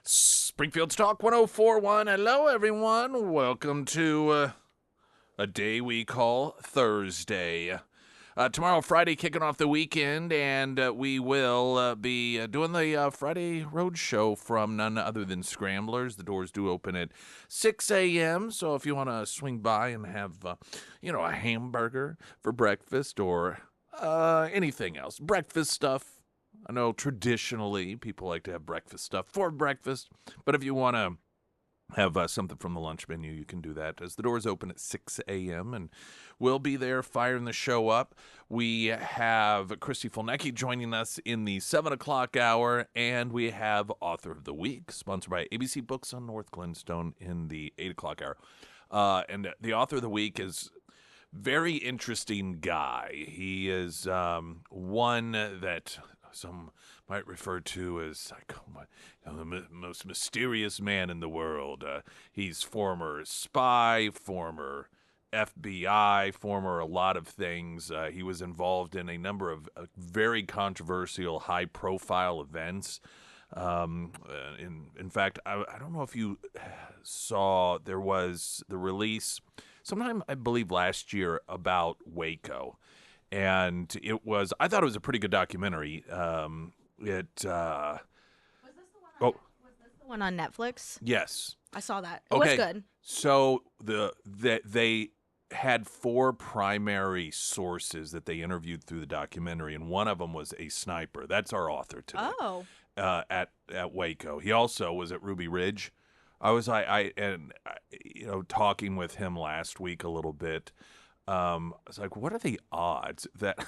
Springfield's Talk 1041. Hello, everyone. Welcome to a day we call Thursday. Tomorrow, Friday, kicking off the weekend, and we will be doing the Friday Road Show from none other than Scramblers. The doors do open at 6 a.m., so if you want to swing by and have, a hamburger for breakfast or anything else, breakfast stuff. I know traditionally people like to have breakfast stuff for breakfast, but if you want to have something from the lunch menu, you can do that as the doors open at 6 a.m. and we'll be there firing the show up. We have Christy Fulnecki joining us in the 7 o'clock hour, and we have Author of the Week, sponsored by ABC Books on North Glenstone in the 8 o'clock hour. And the Author of the Week is very interesting guy. He is one that some might refer to as like the most mysterious man in the world. He's former spy, former FBI, former a lot of things. He was involved in a number of very controversial, high-profile events. In fact, I don't know if you saw, there was the release sometime, I believe, last year about Waco. And I thought it was a pretty good documentary. Was this the one on Netflix? Yes. I saw that. It was good. So they had 4 primary sources that they interviewed through the documentary, and one of them was a sniper. That's our author today. Oh. At Waco. He also was at Ruby Ridge. I was talking with him last week a little bit. I was like, what are the odds that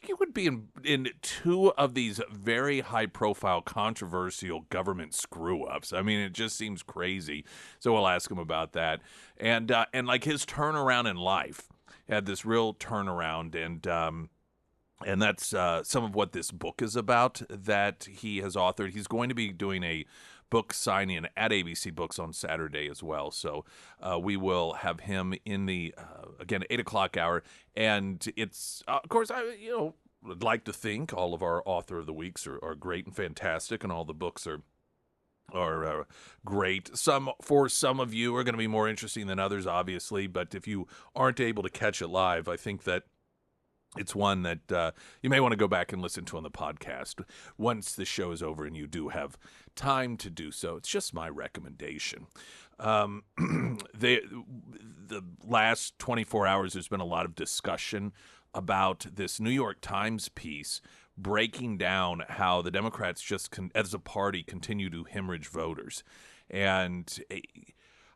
he would be in 2 of these very high-profile, controversial government screw-ups? I mean, it just seems crazy. So we'll ask him about that. And like his turnaround in life, he had this real turnaround, and that's some of what this book is about that he has authored. He's going to be doing a book signing at ABC Books on Saturday as well. So we will have him in the, again, 8 o'clock hour. And it's, of course, would like to think all of our Author of the Weeks are great and fantastic, and all the books are great. For some of you are going to be more interesting than others, obviously. But if you aren't able to catch it live, I think that it's one that you may want to go back and listen to on the podcast once the show is over and you do have time to do so. It's just my recommendation. The last 24 hours, there's been a lot of discussion about this New York Times piece breaking down how the Democrats just, as a party, continue to hemorrhage voters. And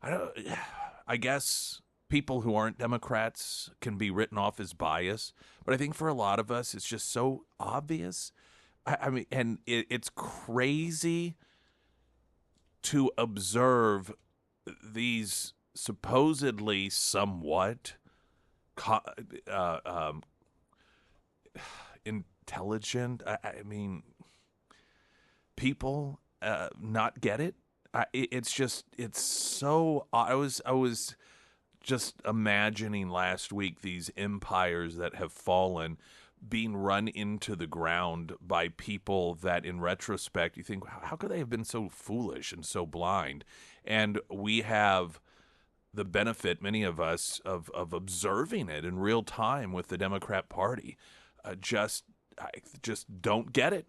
I guess people who aren't Democrats can be written off as bias, but I think for a lot of us, it's just so obvious. I mean, and it's crazy to observe these supposedly somewhat intelligent, I mean, people not get it. It's so, I was just imagining last week these empires that have fallen being run into the ground by people that in retrospect you think, how could they have been so foolish and so blind? And we have the benefit, many of us, of observing it in real time with the Democrat Party. I just don't get it.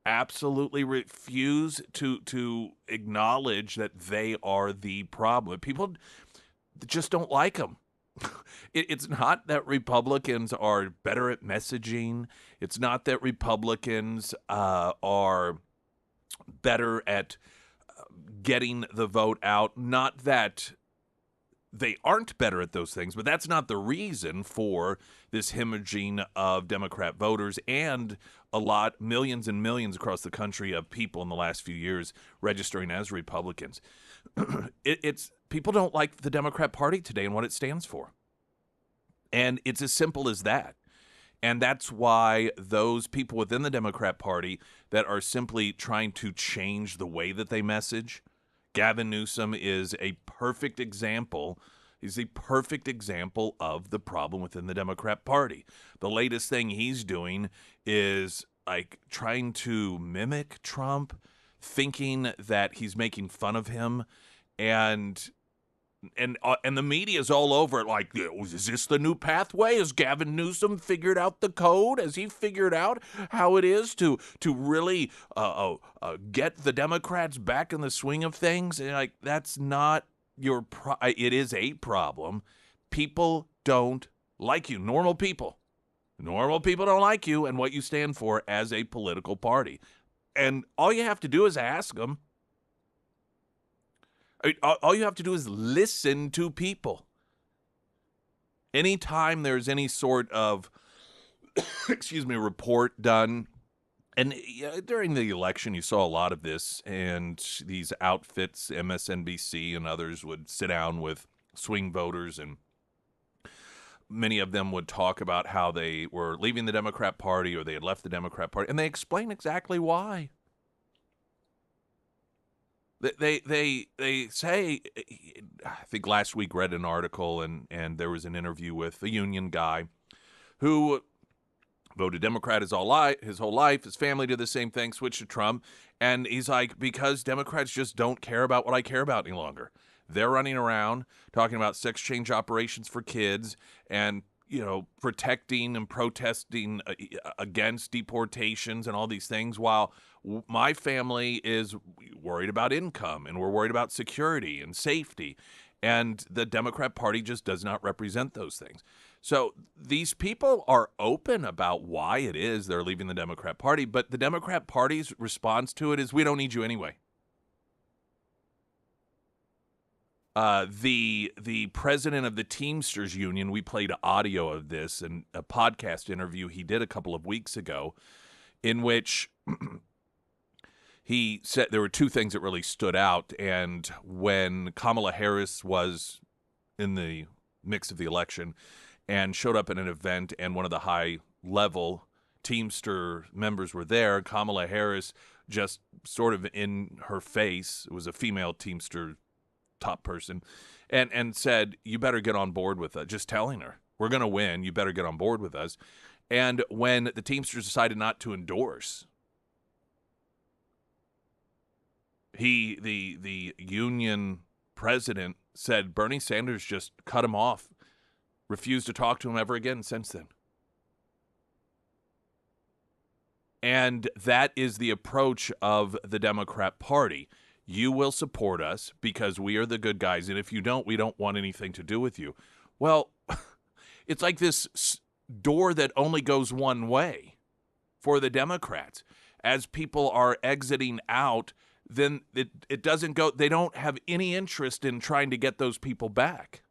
Absolutely refuse to acknowledge that they are the problem. People just don't like them. It's not that Republicans are better at messaging. It's not that Republicans are better at getting the vote out. Not that they aren't better at those things, but that's not the reason for this hemorrhaging of Democrat voters and millions and millions across the country of people in the last few years registering as Republicans. It's people don't like the Democrat Party today and what it stands for. And it's as simple as that. And that's why those people within the Democrat Party that are simply trying to change the way that they message, Gavin Newsom is a perfect example. He's a perfect example of the problem within the Democrat Party. The latest thing he's doing is like trying to mimic Trump, thinking that he's making fun of him, and the media's all over it. Like, is this the new pathway? Has Gavin Newsom figured out the code? Has he figured out how it is to really get the Democrats back in the swing of things? And like, that's not your. It is a problem. People don't like you. Normal people don't like you and what you stand for as a political party. And all you have to do is ask them. All you have to do is listen to people. Anytime there's any sort of, report done, and during the election, you saw a lot of this, and these outfits, MSNBC and others, would sit down with swing voters, and many of them would talk about how they were leaving the Democrat Party or they had left the Democrat Party, and they explain exactly why. They say, I think last week read an article and there was an interview with a union guy who voted Democrat his whole life, his family did the same thing, switched to Trump, and he's like, because Democrats just don't care about what I care about any longer. They're running around talking about sex change operations for kids and protecting and protesting against deportations and all these things, while my family is worried about income and we're worried about security and safety. And the Democrat Party just does not represent those things. So these people are open about why it is they're leaving the Democrat Party, but the Democrat Party's response to it is, we don't need you anyway. The president of the Teamsters Union, we played audio of this in a podcast interview he did a couple of weeks ago, in which he said there were two things that really stood out. And when Kamala Harris was in the mix of the election and showed up at an event and one of the high-level Teamster members were there, Kamala Harris just sort of in her face, it was a female Teamster top person, and said, you better get on board with us. Just telling her, we're going to win. You better get on board with us. And when the Teamsters decided not to endorse, the union president said Bernie Sanders just cut him off, refused to talk to him ever again since then. And that is the approach of the Democrat Party. You will support us because we are the good guys, and if you don't, we don't want anything to do with you. Well, it's like this door that only goes one way for the Democrats. As people are exiting out, then it doesn't go. They don't have any interest in trying to get those people back.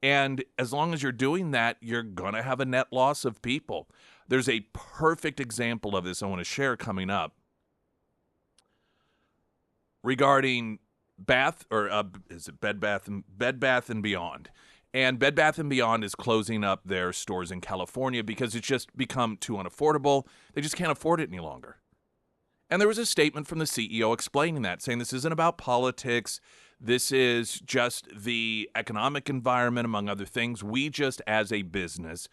And as long as you're doing that, you're going to have a net loss of people. There's a perfect example of this I want to share coming up regarding Bed Bath and Beyond. And Bed Bath & Beyond is closing up their stores in California because it's just become too unaffordable. They just can't afford it any longer. And there was a statement from the CEO explaining that, saying this isn't about politics. This is just the economic environment, among other things. We just, as a business,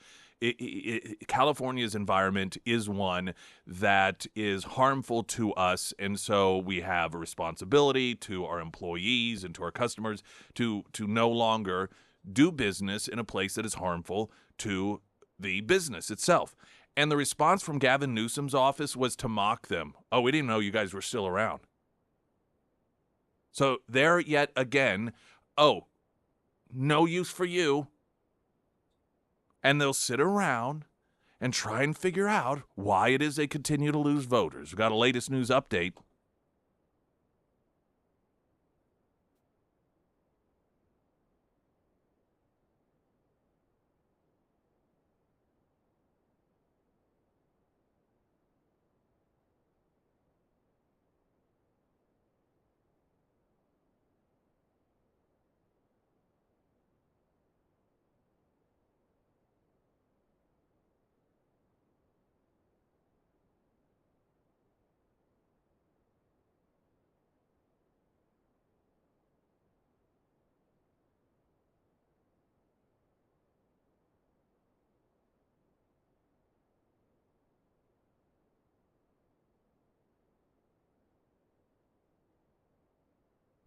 California's environment is one that is harmful to us, and so we have a responsibility to our employees and to our customers to no longer do business in a place that is harmful to the business itself. And the response from Gavin Newsom's office was to mock them. Oh, we didn't know you guys were still around. So there yet again, oh, no use for you. And they'll sit around and try and figure out why it is they continue to lose voters. We've got a latest news update.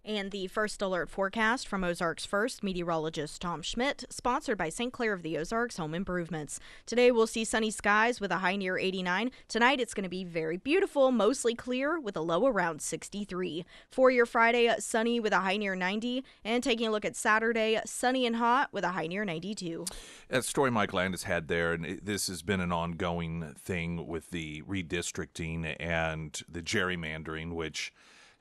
And the first alert forecast from Ozarks First meteorologist Tom Schmidt, sponsored by St. Clair of the Ozarks Home Improvements. Today we'll see sunny skies with a high near 89. Tonight it's going to be very beautiful, mostly clear with a low around 63. For your Friday, sunny with a high near 90. And taking a look at Saturday, sunny and hot with a high near 92. That story Mike Landis had there, and this has been an ongoing thing with the redistricting and the gerrymandering, which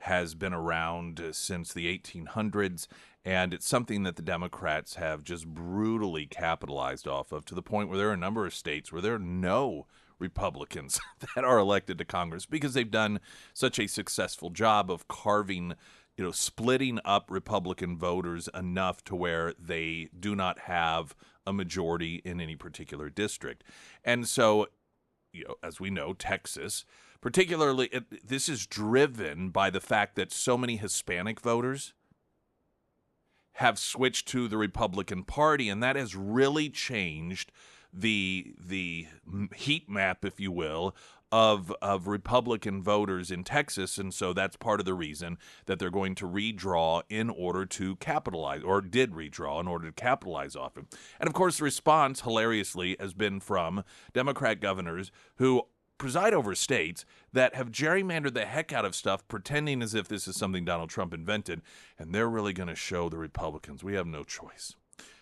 has been around since the 1800s, and it's something that the Democrats have just brutally capitalized off of, to the point where there are a number of states where there are no Republicans that are elected to Congress because they've done such a successful job of carving, splitting up Republican voters enough to where they do not have a majority in any particular district. And so, as we know, Texas, particularly, this is driven by the fact that so many Hispanic voters have switched to the Republican Party, and that has really changed the heat map, if you will, of Republican voters in Texas. And so that's part of the reason that they're going to redraw in order to capitalize, or did redraw in order to capitalize off him. And of course, the response, hilariously, has been from Democrat governors who preside over states that have gerrymandered the heck out of stuff, pretending as if this is something Donald Trump invented, and they're really going to show the Republicans we have no choice.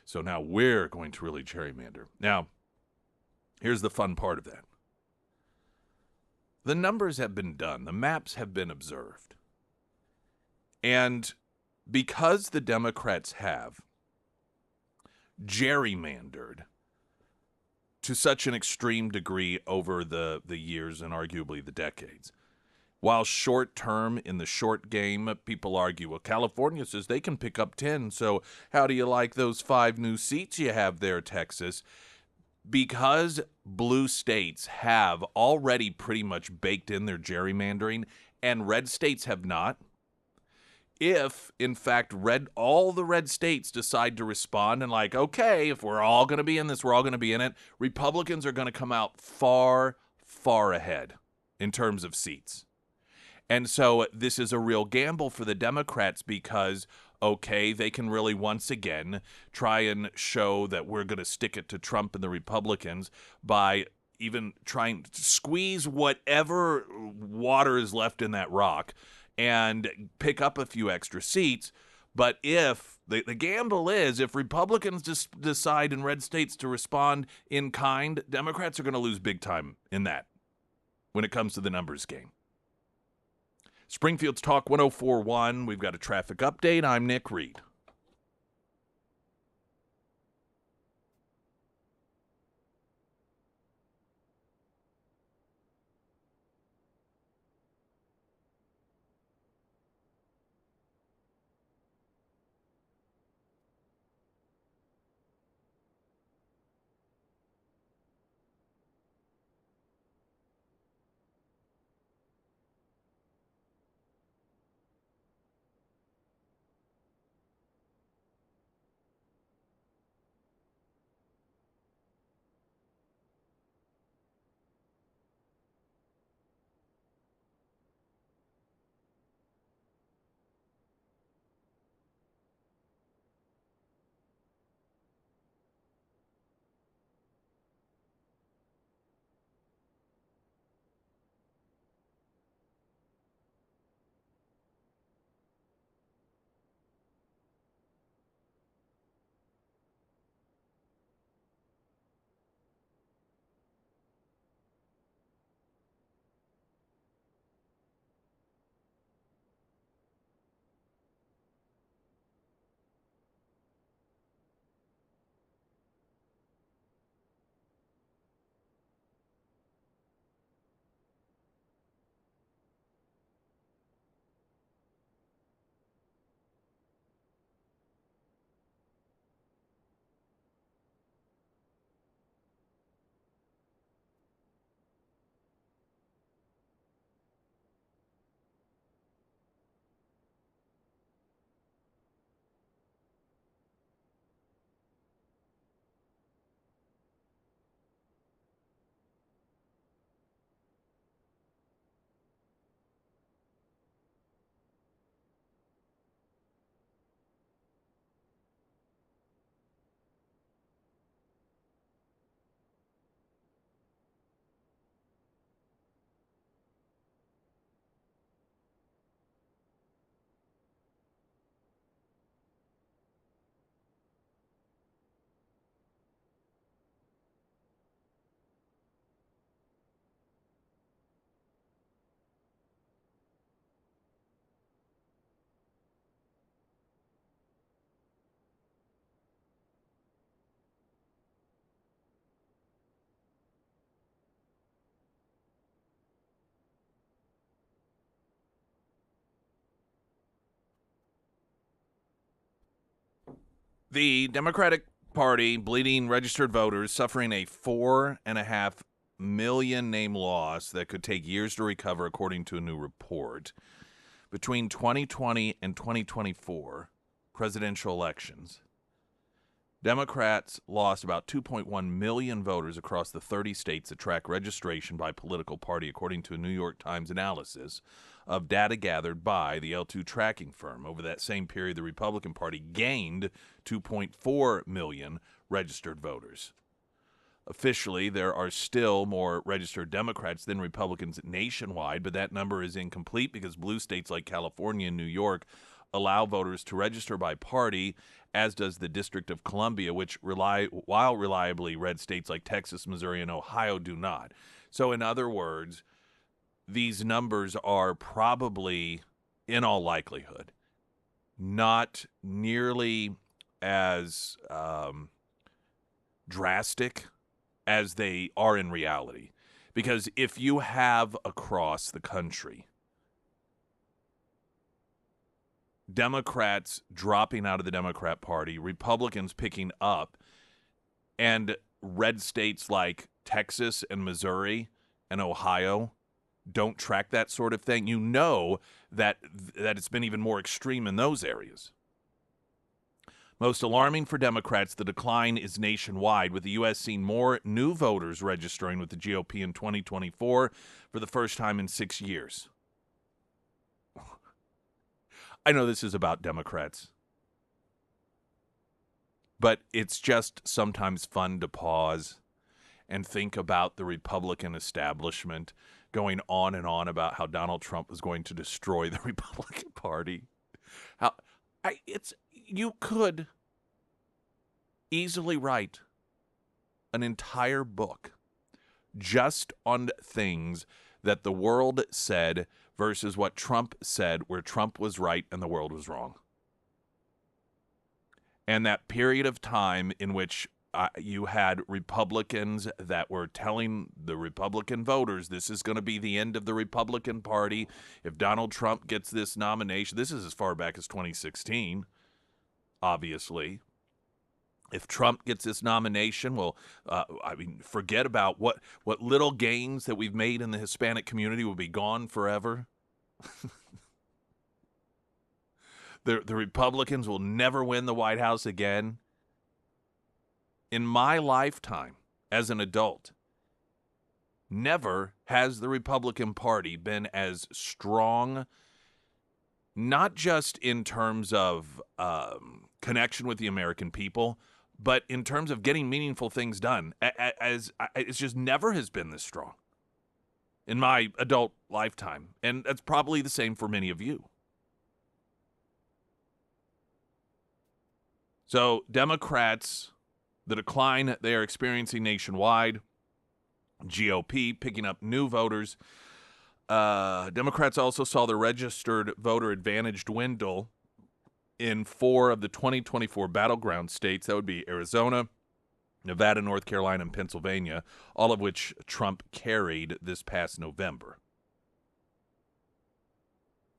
So now we're going to really gerrymander. Now, here's the fun part of that. The numbers have been done. The maps have been observed. And because the Democrats have gerrymandered to such an extreme degree over the years and arguably the decades, while short term in the short game, people argue, well, California says they can pick up 10, so how do you like those 5 new seats you have there, Texas? Because blue states have already pretty much baked in their gerrymandering and red states have not, if, in fact, all the red states decide to respond and like, okay, if we're all going to be in this, we're all going to be in it, Republicans are going to come out far, far ahead in terms of seats. And so this is a real gamble for the Democrats because, okay, they can really once again try and show that we're going to stick it to Trump and the Republicans by even trying to squeeze whatever water is left in that rock and pick up a few extra seats. But if the gamble is, if Republicans just decide in red states to respond in kind, Democrats are going to lose big time in that when it comes to the numbers game. Springfield's Talk 104.1. We've got a traffic update. I'm Nick Reed. The Democratic Party bleeding registered voters suffering a 4.5 million name loss that could take years to recover, according to a new report. Between 2020 and 2024 presidential elections, Democrats lost about 2.1 million voters across the 30 states that track registration by political party, according to a New York Times analysis of data gathered by the L2 tracking firm. Over that same period, the Republican Party gained 2.4 million registered voters. Officially, there are still more registered Democrats than Republicans nationwide, but that number is incomplete because blue states like California and New York allow voters to register by party, as does the District of Columbia, which while reliably red states like Texas, Missouri, and Ohio do not. So in other words, these numbers are probably, in all likelihood, not nearly as drastic as they are in reality. Because if you have across the country Democrats dropping out of the Democrat Party, Republicans picking up, and red states like Texas and Missouri and Ohio don't track that sort of thing, you know that it's been even more extreme in those areas. Most alarming for Democrats, the decline is nationwide, with the U.S. seeing more new voters registering with the GOP in 2024 for the first time in 6 years. I know this is about Democrats, but it's just sometimes fun to pause and think about the Republican establishment going on and on about how Donald Trump was going to destroy the Republican Party. You could easily write an entire book just on things that the world said versus what Trump said, where Trump was right and the world was wrong. And that period of time in which you had Republicans that were telling the Republican voters, this is going to be the end of the Republican Party. If Donald Trump gets this nomination, this is as far back as 2016, obviously. If Trump gets this nomination, well, forget about what little gains that we've made in the Hispanic community will be gone forever. The Republicans will never win the White House again. In my lifetime as an adult, never has the Republican Party been as strong, not just in terms of connection with the American people, but in terms of getting meaningful things done. It's just never has been this strong in my adult lifetime. And that's probably the same for many of you. So Democrats, the decline they are experiencing nationwide, GOP picking up new voters. Democrats also saw the registered voter advantage dwindle in 4 of the 2024 battleground states. That would be Arizona, Nevada, North Carolina, and Pennsylvania, all of which Trump carried this past November.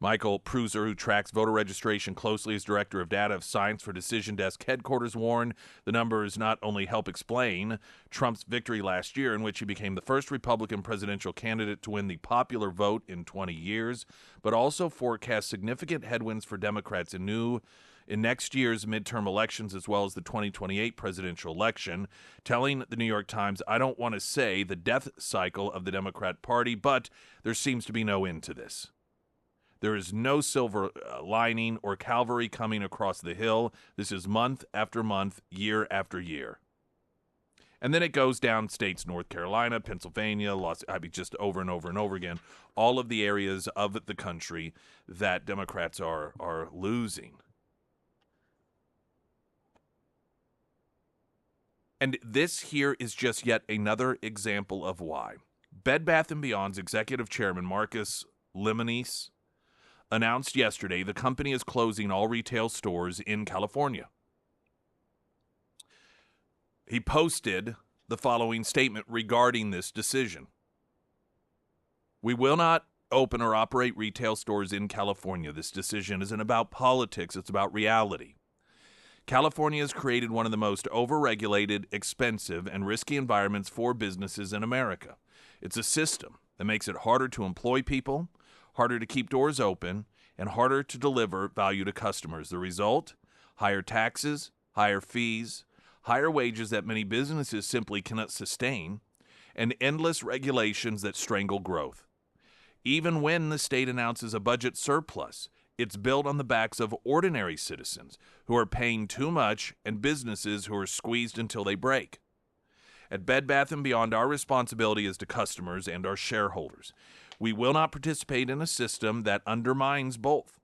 Michael Pruser, who tracks voter registration closely as director of data of science for Decision Desk headquarters, warned the numbers not only help explain Trump's victory last year, in which he became the first Republican presidential candidate to win the popular vote in 20 years, but also forecast significant headwinds for Democrats in next year's midterm elections, as well as the 2028 presidential election, telling the New York Times, "I don't want to say the death cycle of the Democrat Party, but there seems to be no end to this. There is no silver lining or cavalry coming across the hill. This is month after month, year after year." And then it goes down states, North Carolina, Pennsylvania, just over and over and over again, all of the areas of the country that Democrats are losing. And this here is just yet another example of why. Bed Bath & Beyond's executive chairman, Marcus Lemonis, announced yesterday the company is closing all retail stores in California. He posted the following statement regarding this decision. "We will not open or operate retail stores in California. This decision isn't about politics, it's about reality. California has created one of the most overregulated, expensive, and risky environments for businesses in America. It's a system that makes it harder to employ people, harder to keep doors open, and harder to deliver value to customers. The result? Higher taxes, higher fees, higher wages that many businesses simply cannot sustain, and endless regulations that strangle growth. Even when the state announces a budget surplus, it's built on the backs of ordinary citizens who are paying too much and businesses who are squeezed until they break. At Bed Bath & Beyond, our responsibility is to customers and our shareholders. We will not participate in a system that undermines both.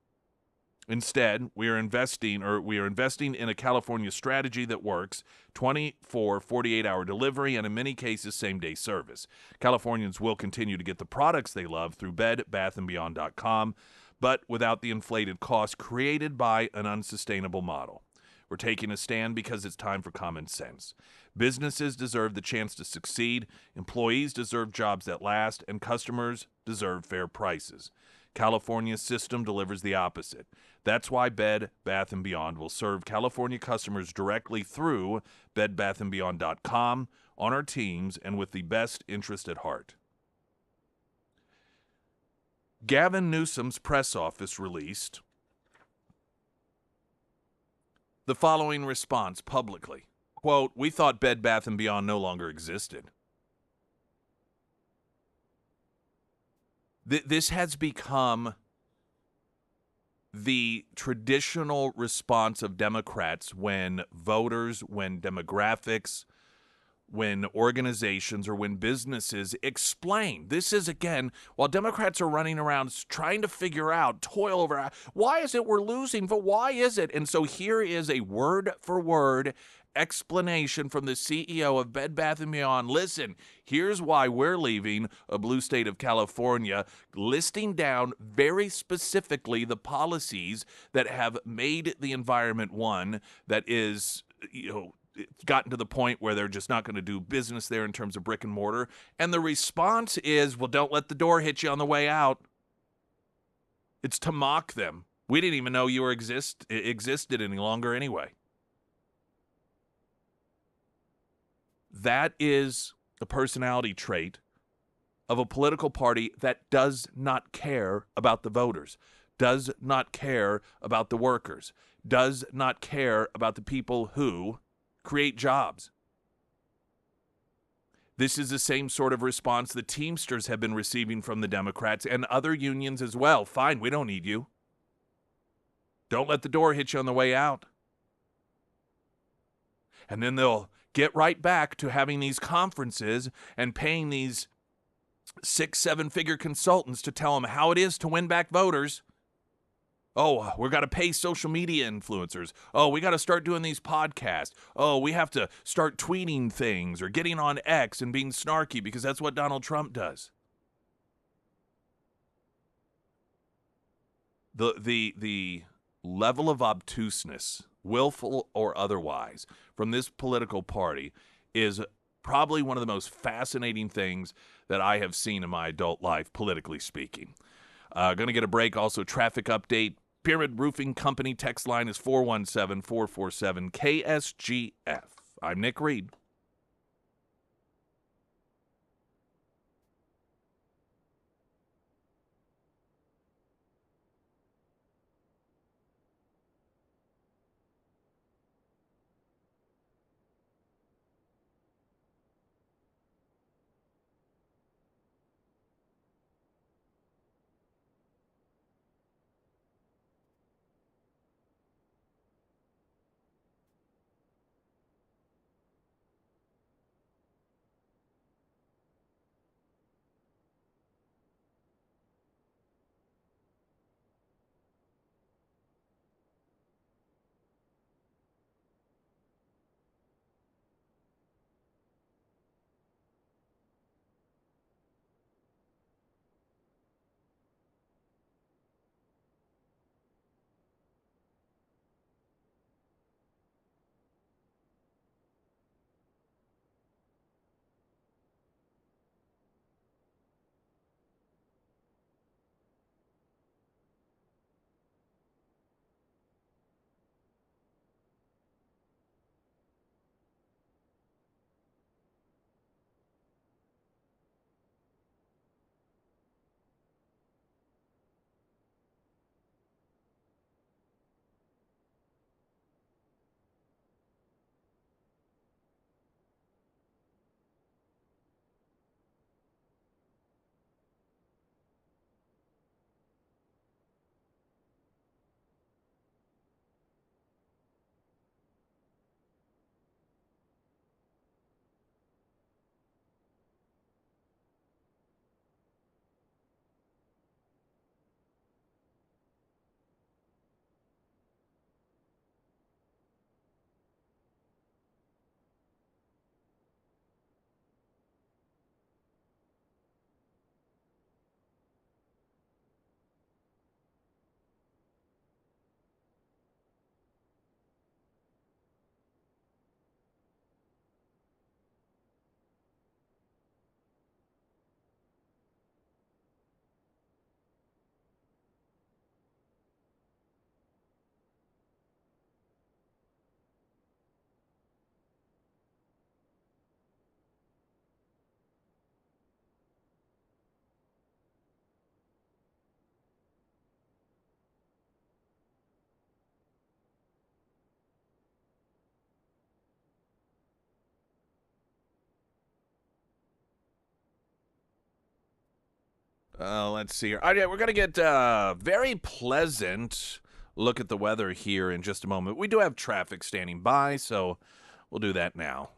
Instead, we are investing in a California strategy that works: 24, 48-hour delivery, and in many cases, same-day service. Californians will continue to get the products they love through bedbathandbeyond.com, but without the inflated costs created by an unsustainable model. We're taking a stand because it's time for common sense. Businesses deserve the chance to succeed, employees deserve jobs that last, and customers deserve fair prices. California's system delivers the opposite. That's why Bed Bath & Beyond will serve California customers directly through bedbathandbeyond.com, on our teams, and with the best interest at heart. Gavin Newsom's press office released the following response publicly. Quote, "We thought Bed Bath & Beyond no longer existed." This has become the traditional response of Democrats when voters, when demographics, when organizations, or when businesses explain. This is, again, while Democrats are running around trying to figure out, toil over, why is it we're losing, but why is it? And so here is a word-for-word explanation from the CEO of Bed Bath & Beyond. Listen, here's why we're leaving a blue state of California, listing down very specifically the policies that have made the environment one that is, it's gotten to the point where they're just not going to do business there in terms of brick and mortar. And the response is, well, don't let the door hit you on the way out. It's to mock them. We didn't even know you existed any longer anyway. That is a personality trait of a political party that does not care about the voters, does not care about the workers, does not care about the people who create jobs. This is the same sort of response the Teamsters have been receiving from the Democrats and other unions as well. Fine, we don't need you. Don't let the door hit you on the way out. And then they'll get right back to having these conferences and paying these 6-7-figure consultants to tell them how it is to win back voters. Oh, we've got to pay social media influencers. Oh, we got to start doing these podcasts. Oh, we have to start tweeting things or getting on X and being snarky because that's what Donald Trump does. The level of obtuseness, willful or otherwise, from this political party is probably one of the most fascinating things that I have seen in my adult life, politically speaking. Going to get a break. Also, traffic update. Pyramid Roofing Company text line is 417-447-KSGF. I'm Nick Reed. Let's see here. All right, we're going to get very pleasant look at the weather here in just a moment. We do have traffic standing by, so we'll do that now.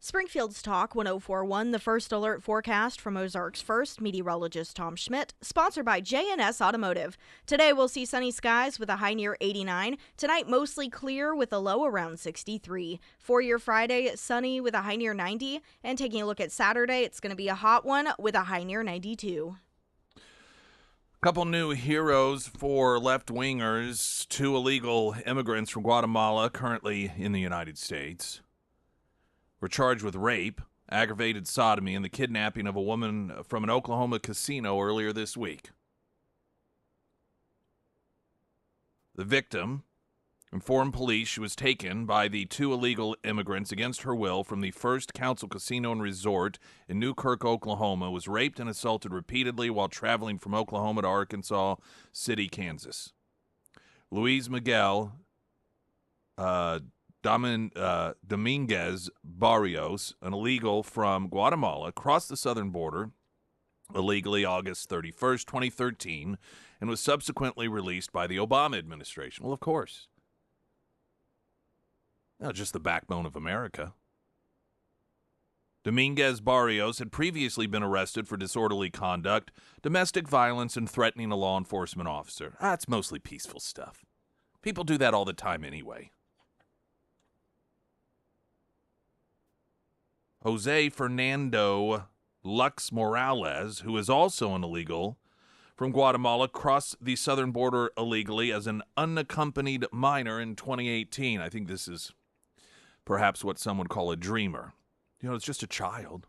Springfield's Talk 1041, the first alert forecast from Ozarks First, meteorologist Tom Schmidt, sponsored by J&S Automotive. Today we'll see sunny skies with a high near 89. Tonight mostly clear with a low around 63. For your Friday, sunny with a high near 90. And taking a look at Saturday, it's going to be a hot one with a high near 92. Couple new heroes for left-wingers. 2 illegal immigrants from Guatemala currently in the United States were charged with rape, aggravated sodomy, and the kidnapping of a woman from an Oklahoma casino earlier this week. The victim informed police she was taken by the 2 illegal immigrants against her will from the First Council Casino and Resort in Newkirk, Oklahoma, was raped and assaulted repeatedly while traveling from Oklahoma to Arkansas City, Kansas. Luis Miguel Dominguez Barrios, an illegal from Guatemala, crossed the southern border illegally August 31st, 2013, and was subsequently released by the Obama administration. Well, of course. Just the backbone of America. Dominguez Barrios had previously been arrested for disorderly conduct, domestic violence, and threatening a law enforcement officer. It's mostly peaceful stuff. People do that all the time anyway. Jose Fernando Lux Morales, who is also an illegal from Guatemala crossed the southern border illegally as an unaccompanied minor in 2018. I think this is perhaps what some would call a dreamer. You know, it's just a child.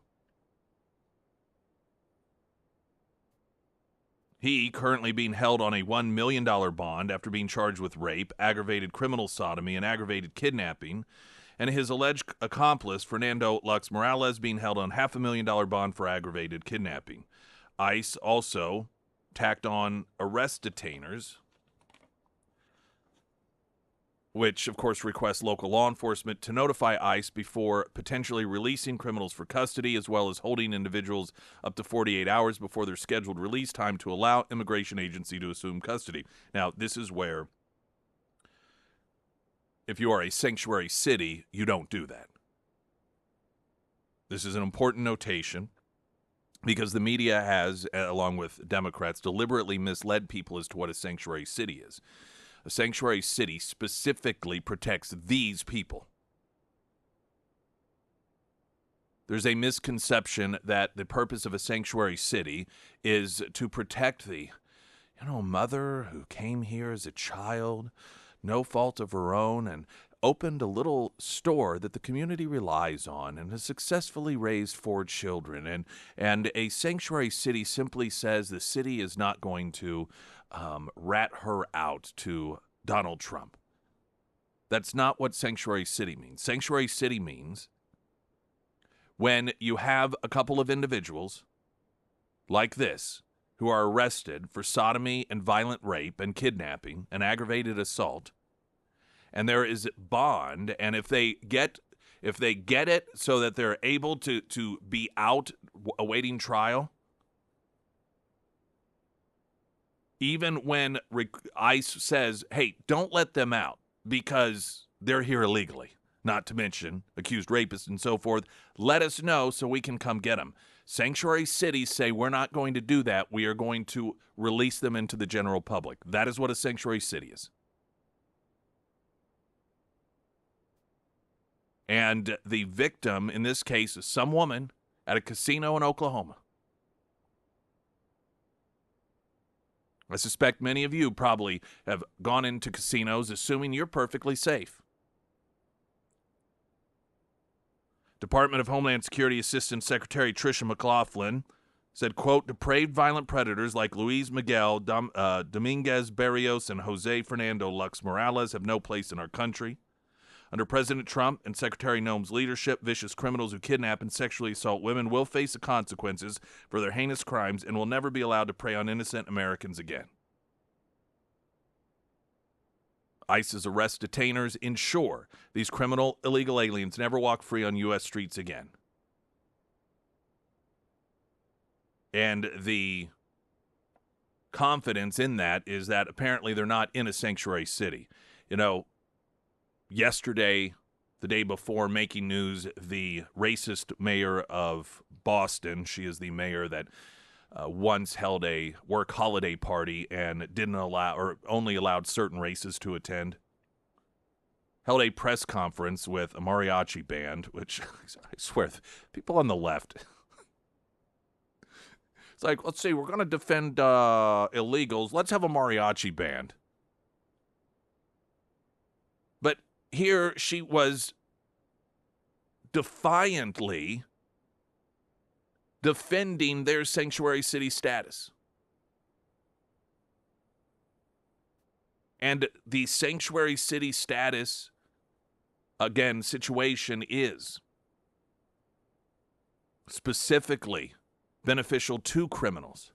He currently being held on a $1 million bond after being charged with rape, aggravated criminal sodomy, and aggravated kidnapping, and his alleged accomplice, Fernando Lux Morales, being held on $500,000 bond for aggravated kidnapping. ICE also tacked on arrest detainers, which, of course, requests local law enforcement to notify ICE before potentially releasing criminals for custody, as well as holding individuals up to 48 hours before their scheduled release time to allow immigration agency to assume custody. Now, this is where, if you are a sanctuary city, you don't do that. This is an important notation because the media has, along with Democrats, deliberately misled people as to what a sanctuary city is. A sanctuary city specifically protects these people. There's a misconception that the purpose of a sanctuary city is to protect the, mother who came here as a child, no fault of her own, and opened a little store that the community relies on and has successfully raised 4 children. And a sanctuary city simply says the city is not going to rat her out to Donald Trump. That's not what sanctuary city means. Sanctuary city means when you have a couple of individuals like this who are arrested for sodomy and violent rape and kidnapping and aggravated assault, and there is bond, and if they get it so that they're able to be out awaiting trial, even when ICE says, hey, don't let them out because they're here illegally, not to mention accused rapists and so forth, let us know so we can come get them. Sanctuary cities say we're not going to do that. We are going to release them into the general public. That is what a sanctuary city is. And the victim in this case is some woman at a casino in Oklahoma. I suspect many of you probably have gone into casinos assuming you're perfectly safe. Department of Homeland Security Assistant Secretary Tricia McLaughlin said, quote, depraved violent predators like Luis Miguel Dominguez Barrios and Jose Fernando Lux Morales have no place in our country. Under President Trump and Secretary Noem's leadership, vicious criminals who kidnap and sexually assault women will face the consequences for their heinous crimes and will never be allowed to prey on innocent Americans again. ICE's arrest detainers ensure these criminal illegal aliens never walk free on U.S. streets again. And the confidence in that is that apparently they're not in a sanctuary city. Yesterday, the day before, making news, the racist mayor of Boston, she is the mayor that once held a work holiday party and didn't allow, or only allowed certain races to attend, held a press conference with a mariachi band, which I swear, people on the left, it's like, let's see, we're going to defend illegals. Let's have a mariachi band. But here she was defiantly defending their sanctuary city status. And the sanctuary city status, again, situation is specifically beneficial to criminals.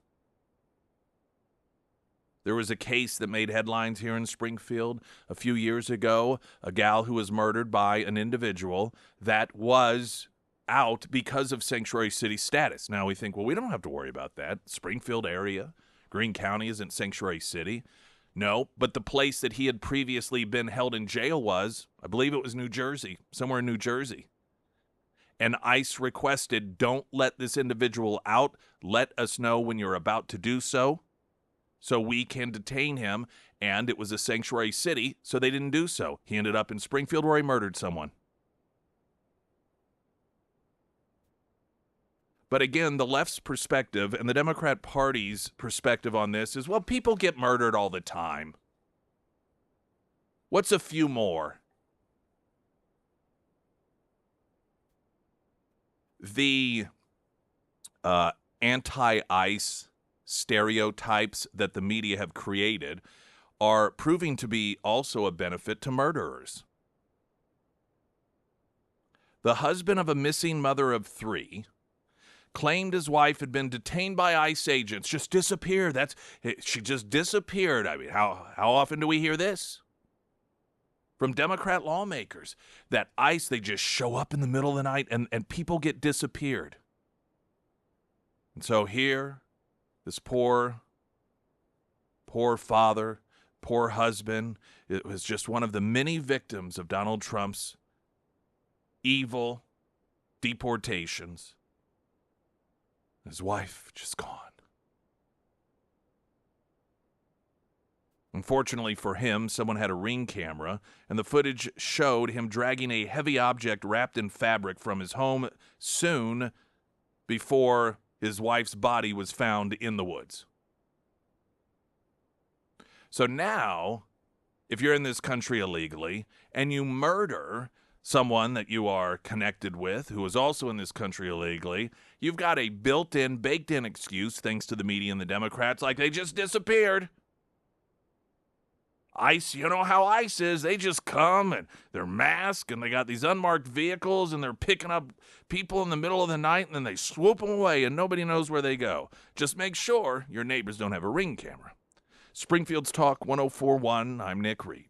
There was a case that made headlines here in Springfield a few years ago, a gal who was murdered by an individual that was out because of sanctuary city status. Now we think, well, we don't have to worry about that. Springfield area, Greene County isn't sanctuary city. No, but the place that he had previously been held in jail was, I believe it was New Jersey, somewhere in New Jersey. And ICE requested, don't let this individual out. Let us know when you're about to do so we can detain him. And it was a sanctuary city, so they didn't do so. He ended up in Springfield where he murdered someone. But again, the left's perspective and the Democrat Party's perspective on this is, well, people get murdered all the time. What's a few more? The anti-ICE stereotypes that the media have created are proving to be also a benefit to murderers. The husband of a missing mother of 3 claimed his wife had been detained by ICE agents, just disappeared. She just disappeared. I mean, how often do we hear this? From Democrat lawmakers, that ICE, they just show up in the middle of the night and people get disappeared. And so here, this poor father, poor husband, it was just one of the many victims of Donald Trump's evil deportations. His wife just gone. Unfortunately for him, someone had a Ring camera, and the footage showed him dragging a heavy object wrapped in fabric from his home soon before his wife's body was found in the woods. So now, if you're in this country illegally and you murder someone that you are connected with who is also in this country illegally, you've got a built-in, baked-in excuse, thanks to the media and the Democrats, like they just disappeared. ICE, you know how ICE is. They just come and they're masked and they got these unmarked vehicles and they're picking up people in the middle of the night and then they swoop them away and nobody knows where they go. Just make sure your neighbors don't have a Ring camera. Springfield's Talk 104.1, I'm Nick Reed.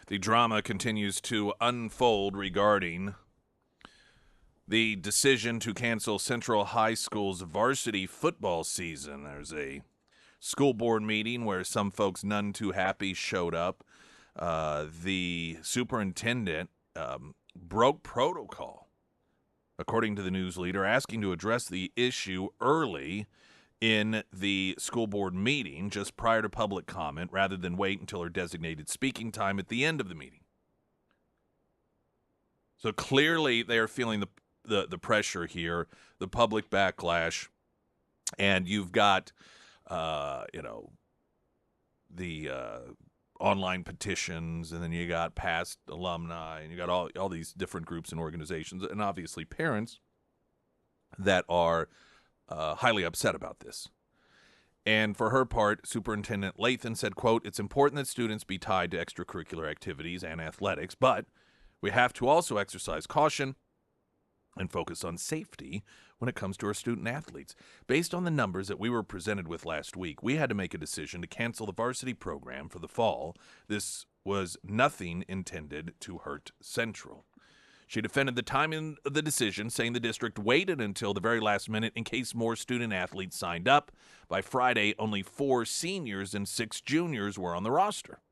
The drama continues to unfold regarding the decision to cancel Central High School's varsity football season. There's a school board meeting where some folks none too happy showed up. The superintendent broke protocol, according to the news leader, asking to address the issue early in the school board meeting, just prior to public comment, rather than wait until her designated speaking time at the end of the meeting. So clearly they are feeling the pressure here, the public backlash, and you've got, the online petitions, and then you got past alumni, and you got all these different groups and organizations, and obviously parents that are highly upset about this. And for her part, Superintendent Lathan said, quote, "It's important that students be tied to extracurricular activities and athletics, but we have to also exercise caution and focus on safety when it comes to our student athletes. Based on the numbers that we were presented with last week, we had to make a decision to cancel the varsity program for the fall. This was nothing intended to hurt Central." She defended the timing of the decision, saying the district waited until the very last minute in case more student athletes signed up. By Friday, only 4 seniors and 6 juniors were on the roster.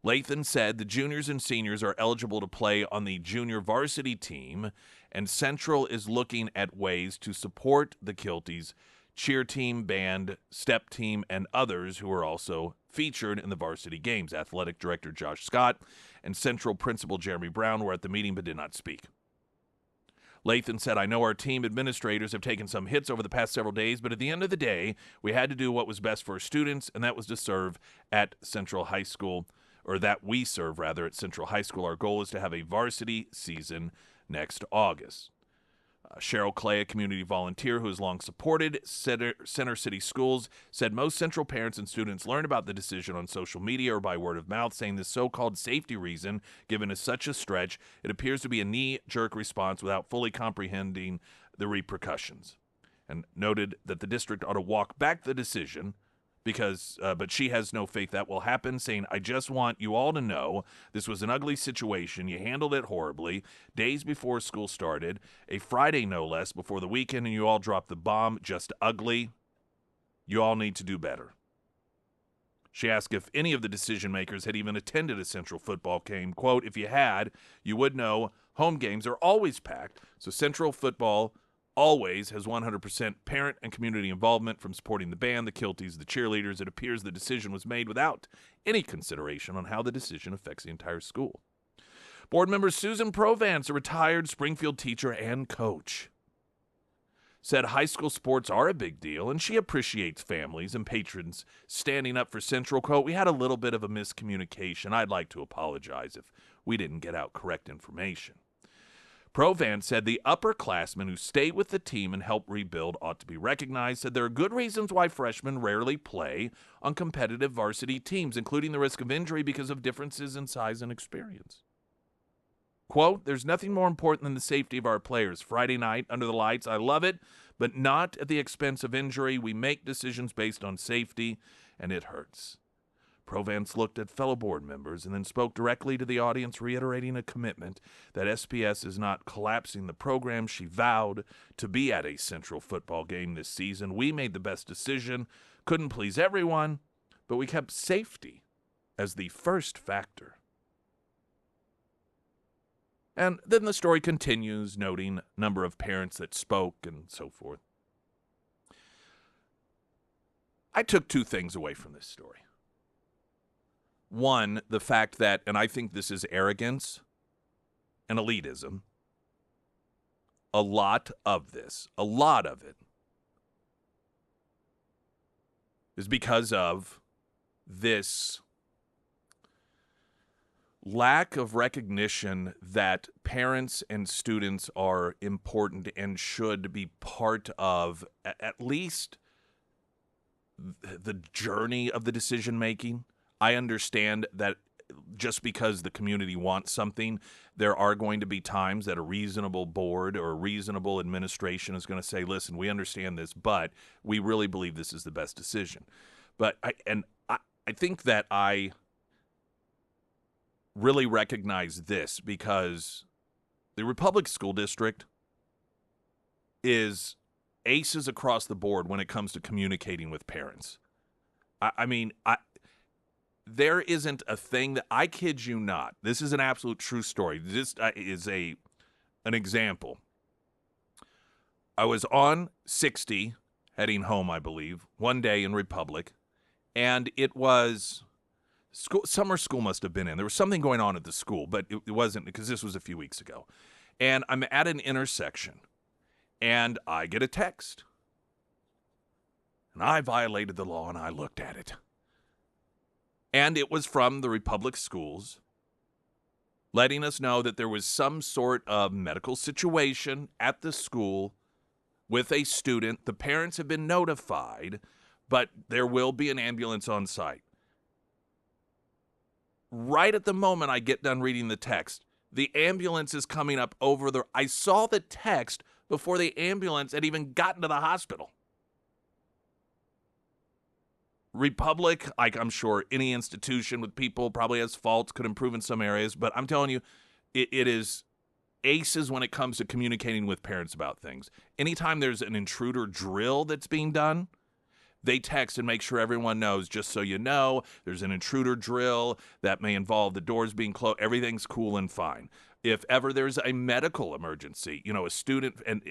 Lathan said the juniors and seniors are eligible to play on the junior varsity team, and Central is looking at ways to support the Kilties cheer team, band, step team, and others who were also featured in the varsity games. Athletic Director Josh Scott and Central Principal Jeremy Brown were at the meeting but did not speak. Lathan said, I know our team administrators have taken some hits over the past several days, but at the end of the day, we had to do what was best for our students, and that was to serve at Central High School, or that we serve, rather, at Central High School. Our goal is to have a varsity season next August. Cheryl Clay, a community volunteer who has long supported Center City Schools, said most Central parents and students learn about the decision on social media or by word of mouth, saying this so-called safety reason given is such a stretch, it appears to be a knee-jerk response without fully comprehending the repercussions, and noted that the district ought to walk back the decision but she has no faith that will happen, saying, I just want you all to know this was an ugly situation. You handled it horribly. Days before school started, a Friday no less, before the weekend, and you all dropped the bomb. Just ugly. You all need to do better. She asked if any of the decision makers had even attended a Central football game. Quote, if you had, you would know home games are always packed, so Central football always has 100% parent and community involvement, from supporting the band, the Kilties, the cheerleaders. It appears the decision was made without any consideration on how the decision affects the entire school. Board member Susan Provance, a retired Springfield teacher and coach, said high school sports are a big deal, and she appreciates families and patrons standing up for Central. Quote, we had a little bit of a miscommunication. I'd like to apologize if we didn't get out correct information. Provance said the upperclassmen who stay with the team and help rebuild ought to be recognized, said there are good reasons why freshmen rarely play on competitive varsity teams, including the risk of injury because of differences in size and experience. Quote, there's nothing more important than the safety of our players. Friday night, under the lights, I love it, but not at the expense of injury. We make decisions based on safety, and it hurts. Provance looked at fellow board members and then spoke directly to the audience, reiterating a commitment that SPS is not collapsing the program. She vowed to be at a Central football game this season. We made the best decision, couldn't please everyone, but we kept safety as the first factor. And then the story continues, noting number of parents that spoke and so forth. I took two things away from this story. One, the fact that, and I think this is arrogance and elitism, a lot of it, is because of this lack of recognition that parents and students are important and should be part of at least the journey of the decision making. I understand that just because the community wants something, there are going to be times that a reasonable board or a reasonable administration is going to say, listen, we understand this, but we really believe this is the best decision. But I think that I really recognize this because the Republic School District is aces across the board when it comes to communicating with parents. There isn't a thing that, I kid you not, this is an absolute true story. This is an example. I was on 60 heading home, I believe, one day in Republic, and it was summer school must have been in. There was something going on at the school, but it wasn't, because this was a few weeks ago. And I'm at an intersection, and I get a text. And I violated the law, and I looked at it. And it was from the Republic Schools, letting us know that there was some sort of medical situation at the school with a student. The parents have been notified, but there will be an ambulance on site. Right at the moment I get done reading the text, the ambulance is coming up over the... I saw the text before the ambulance had even gotten to the hospital. Republic, like I'm sure any institution with people probably has faults, could improve in some areas, but I'm telling you, it is aces when it comes to communicating with parents about things. Anytime there's an intruder drill that's being done, they text and make sure everyone knows, just so you know, there's an intruder drill that may involve the doors being closed. Everything's cool and fine. If ever there's a medical emergency, a student and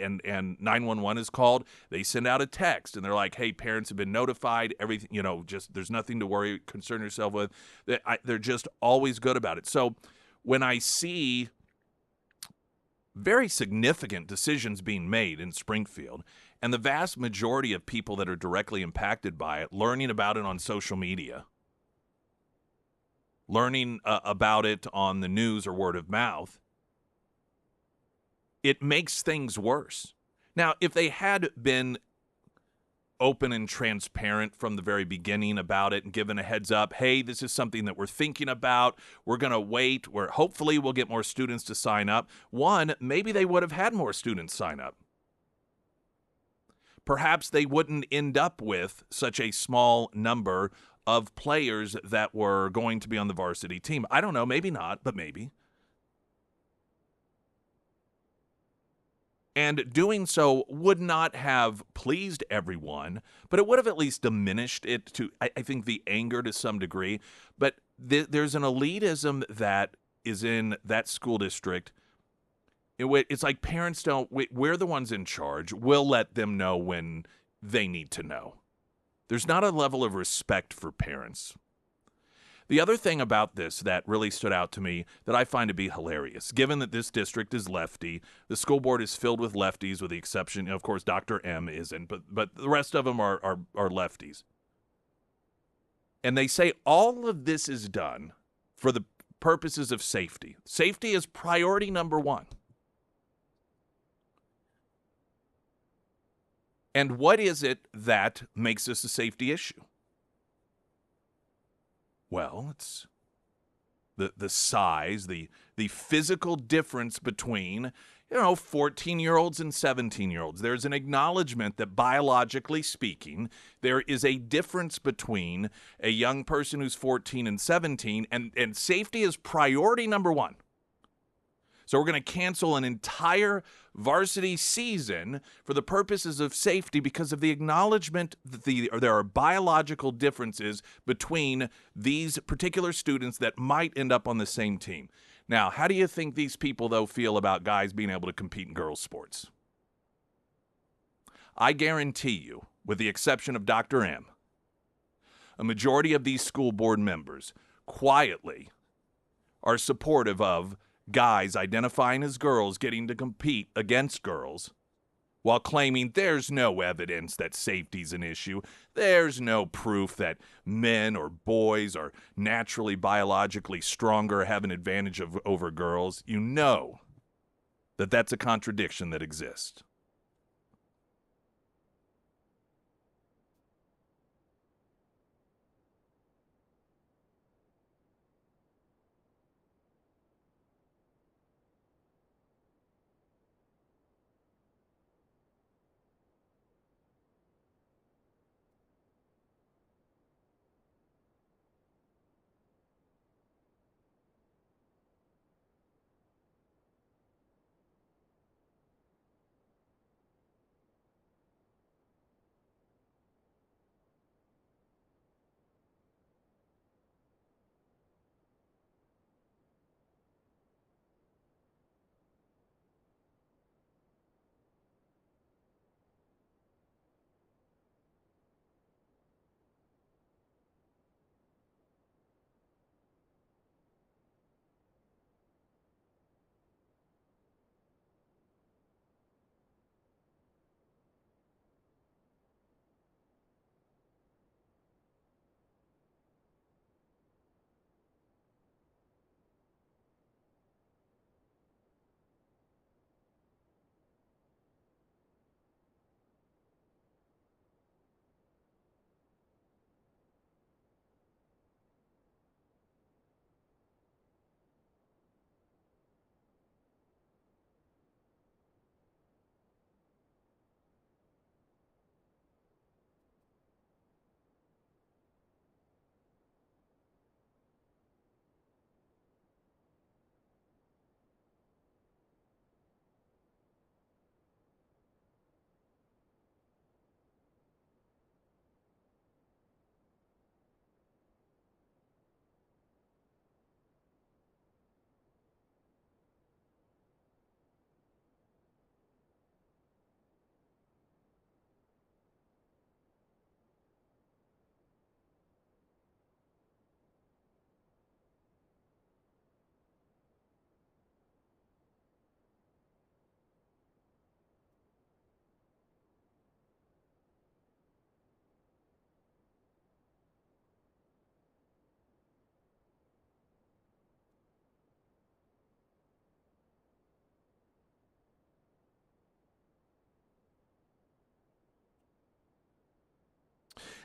911 is called, they send out a text and they're like, hey, parents have been notified, everything, just there's nothing to worry, concern yourself with. They're just always good about it. So when I see very significant decisions being made in Springfield, and the vast majority of people that are directly impacted by it learning about it on social media, learning about it on the news or word of mouth, it makes things worse. Now, if they had been open and transparent from the very beginning about it and given a heads up, hey, this is something that we're thinking about, we're going to wait, hopefully we'll get more students to sign up. One, maybe they would have had more students sign up. Perhaps they wouldn't end up with such a small number of players that were going to be on the varsity team. I don't know, maybe not, but maybe. And doing so would not have pleased everyone, but it would have at least diminished it to, I think, the anger to some degree. But there's an elitism that is in that school district. It's like parents don't, we're the ones in charge. We'll let them know when they need to know. There's not a level of respect for parents. The other thing about this that really stood out to me that I find to be hilarious, given that this district is lefty, the school board is filled with lefties with the exception, of course, Dr. M isn't, but the rest of them are lefties. And they say all of this is done for the purposes of safety. Safety is priority number one. And what is it that makes this a safety issue? Well, it's the size, the physical difference between, 14-year-olds and 17-year-olds. There's an acknowledgement that biologically speaking, there is a difference between a young person who's 14 and 17, and safety is priority number one. So we're going to cancel an entire varsity season for the purposes of safety because of the acknowledgement that there are biological differences between these particular students that might end up on the same team. Now, how do you think these people, though, feel about guys being able to compete in girls' sports? I guarantee you, with the exception of Dr. M, a majority of these school board members quietly are supportive of guys identifying as girls getting to compete against girls while claiming there's no evidence that safety's an issue. There's no proof that men or boys are naturally biologically stronger, have an advantage over girls. You know that that's a contradiction that exists.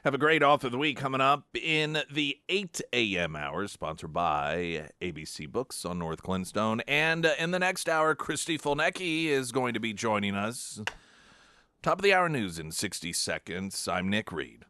Have a great author of the week coming up in the 8 a.m. hour, sponsored by ABC Books on North Glenstone. And in the next hour, Christy Fulnecki is going to be joining us. Top of the hour news in 60 seconds. I'm Nick Reed.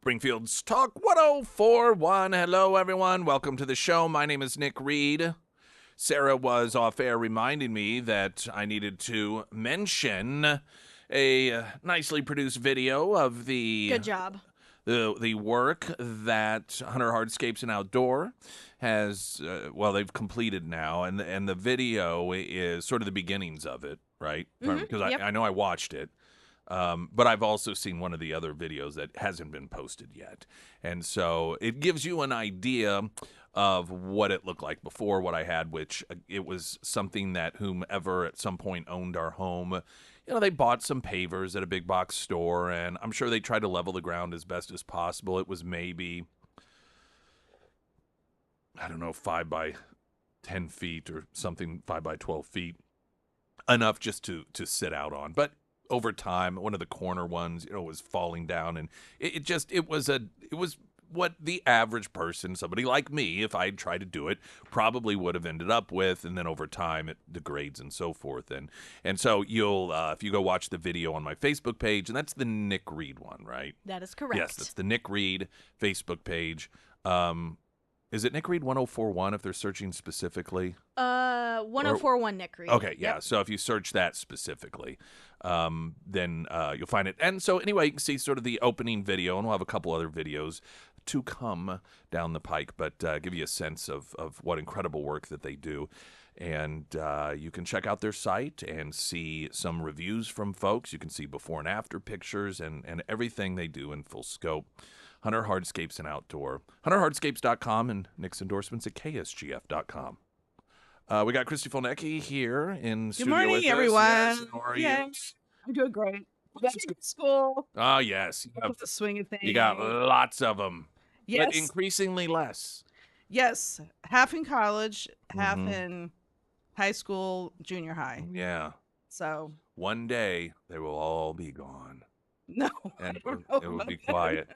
Springfield's Talk 1041. Hello, everyone. Welcome to the show. My name is Nick Reed. Sarah was off air reminding me that I needed to mention a nicely produced video of Good job. the work that Hunter Hardscapes and Outdoor has, they've completed now, and the video is sort of the beginnings of it, right? Because Yep. I know I watched it. But I've also seen one of the other videos that hasn't been posted yet. And so it gives you an idea of what it looked like before what I had, which it was something that whomever at some point owned our home, they bought some pavers at a big box store, and I'm sure they tried to level the ground as best as possible. It was maybe, 5 by 10 feet or something, 5 by 12 feet, enough just to sit out on. But over time, one of the corner ones, was falling down, and it was what the average person, somebody like me, if I'd tried to do it, probably would have ended up with, and then over time it degrades and so forth. And so you'll, if you go watch the video on my Facebook page, and that's the Nick Reed one, right? That is correct. Yes, that's the Nick Reed Facebook page. Is it Nick Reed 1041 if they're searching specifically? 1041 Nick Reed. Okay, yeah. Yep. So if you search that specifically, then you'll find it. And so anyway, you can see sort of the opening video, and we'll have a couple other videos to come down the pike, but give you a sense of what incredible work that they do. And you can check out their site and see some reviews from folks. You can see before and after pictures and everything they do in full scope. Hunter Hardscapes and Outdoor. HunterHardscapes.com and Nick's endorsements at KSGF.com. We got Christy Folnecki here in studio Good morning, with us. everyone. Yes, how are you? I'm doing great. Back to school. Oh, yes. The swing of things. You got lots of them. Yes. But increasingly less. Yes. Half in college, half Mhm. in high school, junior high. Yeah. So One day, they will all be gone. no, And I don't know it will about be that. quiet.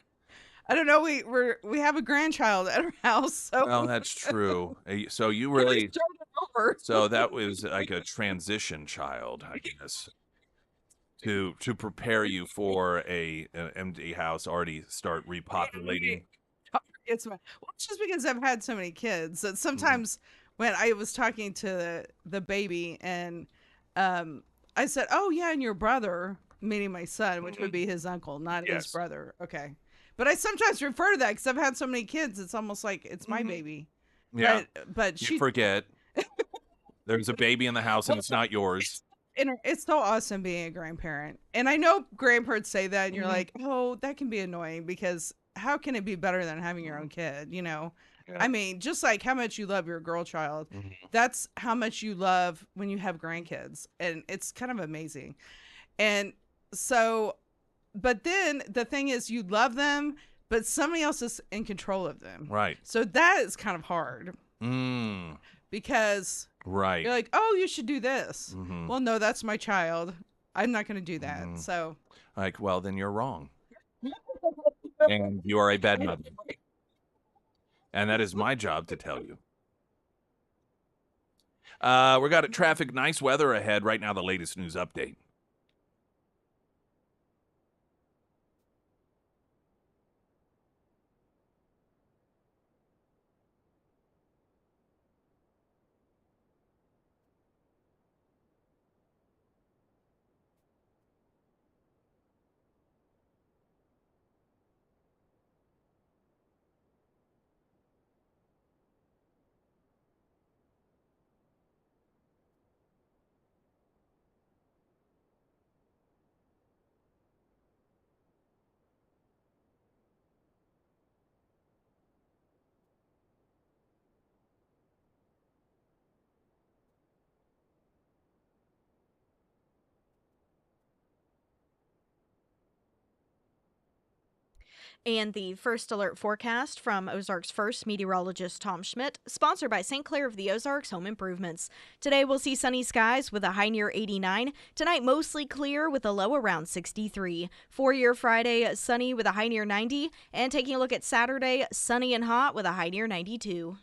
I don't know. We have a grandchild at our house, so Well, that's true. So you we really... started over. So that was like a transition child, I guess, to prepare you for an empty house, already start repopulating. Well, it's just because I've had so many kids that Mm-hmm. sometimes when I was talking to the baby and I said, "Oh yeah, and your brother," meaning my son, which would be his uncle, not his Yes. brother. Okay, but I sometimes refer to that because I've had so many kids. It's almost like it's my baby. Yeah, but you she forget there's a baby in the house and it's not yours. and it's so awesome being a grandparent. And I know grandparents say that, and you're like, "Oh, that can be annoying," because how can it be better than having your own kid? Yeah. I mean, just like how much you love your girl child, Mhm. that's how much you love when you have grandkids. And it's kind of amazing. And so, but then the thing is, you love them, but somebody else is in control of them. Right. So that is kind of hard because Right. you're like, oh, you should do this. Mhm. Well, no, that's my child. I'm not going to do that. Mhm. So, Like, well, then you're wrong. And you are a bad mother. And that is my job to tell you. We got traffic, nice weather ahead. Right now, the latest news update. And the first alert forecast from Ozarks First meteorologist Tom Schmidt, sponsored by St. Clair of the Ozarks Home Improvements. Today we'll see sunny skies with a high near 89. Tonight mostly clear with a low around 63. For your Friday, sunny with a high near 90. And taking a look at Saturday, sunny and hot with a high near 92.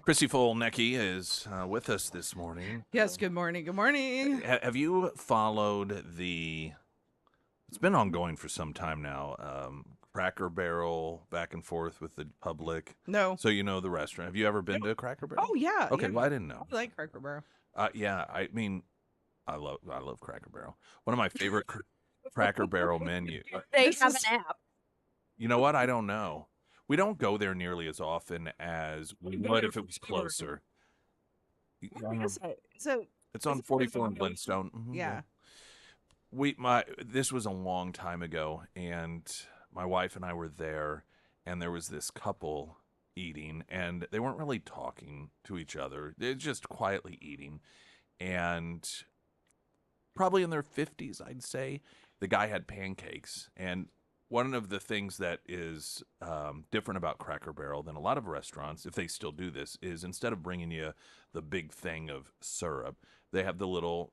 Chrissy Folnecki is with us this morning. Yes, good morning. Good morning. Have you followed it's been ongoing for some time now, Cracker Barrel back and forth with the public? No. So you know the restaurant. Have you ever been to Cracker Barrel? Oh, yeah. Okay, yeah. well, I didn't know. I like Cracker Barrel. Yeah, I mean, I love Cracker Barrel. One of my favorite Cracker Barrel menu. They This have is- an app. You know what? I don't know. We don't go there nearly as often as we would if it was closer. Where is it? So, It's on Is it 44 in 44? Flintstone. Mhm, yeah. This was a long time ago, and my wife and I were there, and there was this couple eating, and they weren't really talking to each other. They're just quietly eating, and probably in their 50s, I'd say. The guy had pancakes, and one of the things that is different about Cracker Barrel than a lot of restaurants, if they still do this, is instead of bringing you the big thing of syrup, they have the little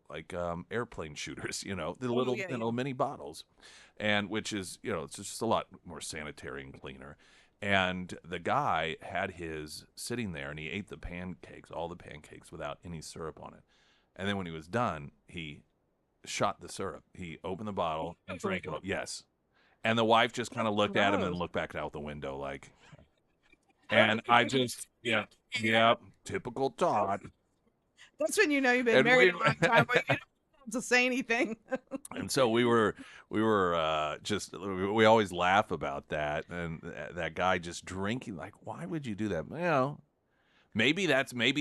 airplane shooters, the little yeah, little mini bottles, and which is it's just a lot more sanitary and cleaner. And the guy had his sitting there, and he ate all the pancakes without any syrup on it. And then when he was done, he shot the syrup. He opened the bottle and drank it. Yes. And the wife just kind of looked at him and Gross. looked back out the window like, and I just, yeah, typical Todd. That's when you know you've been And married we- a long time, but you don't have to say anything. And so we were we always laugh about that. And that guy just drinking, like, why would you do that? Maybe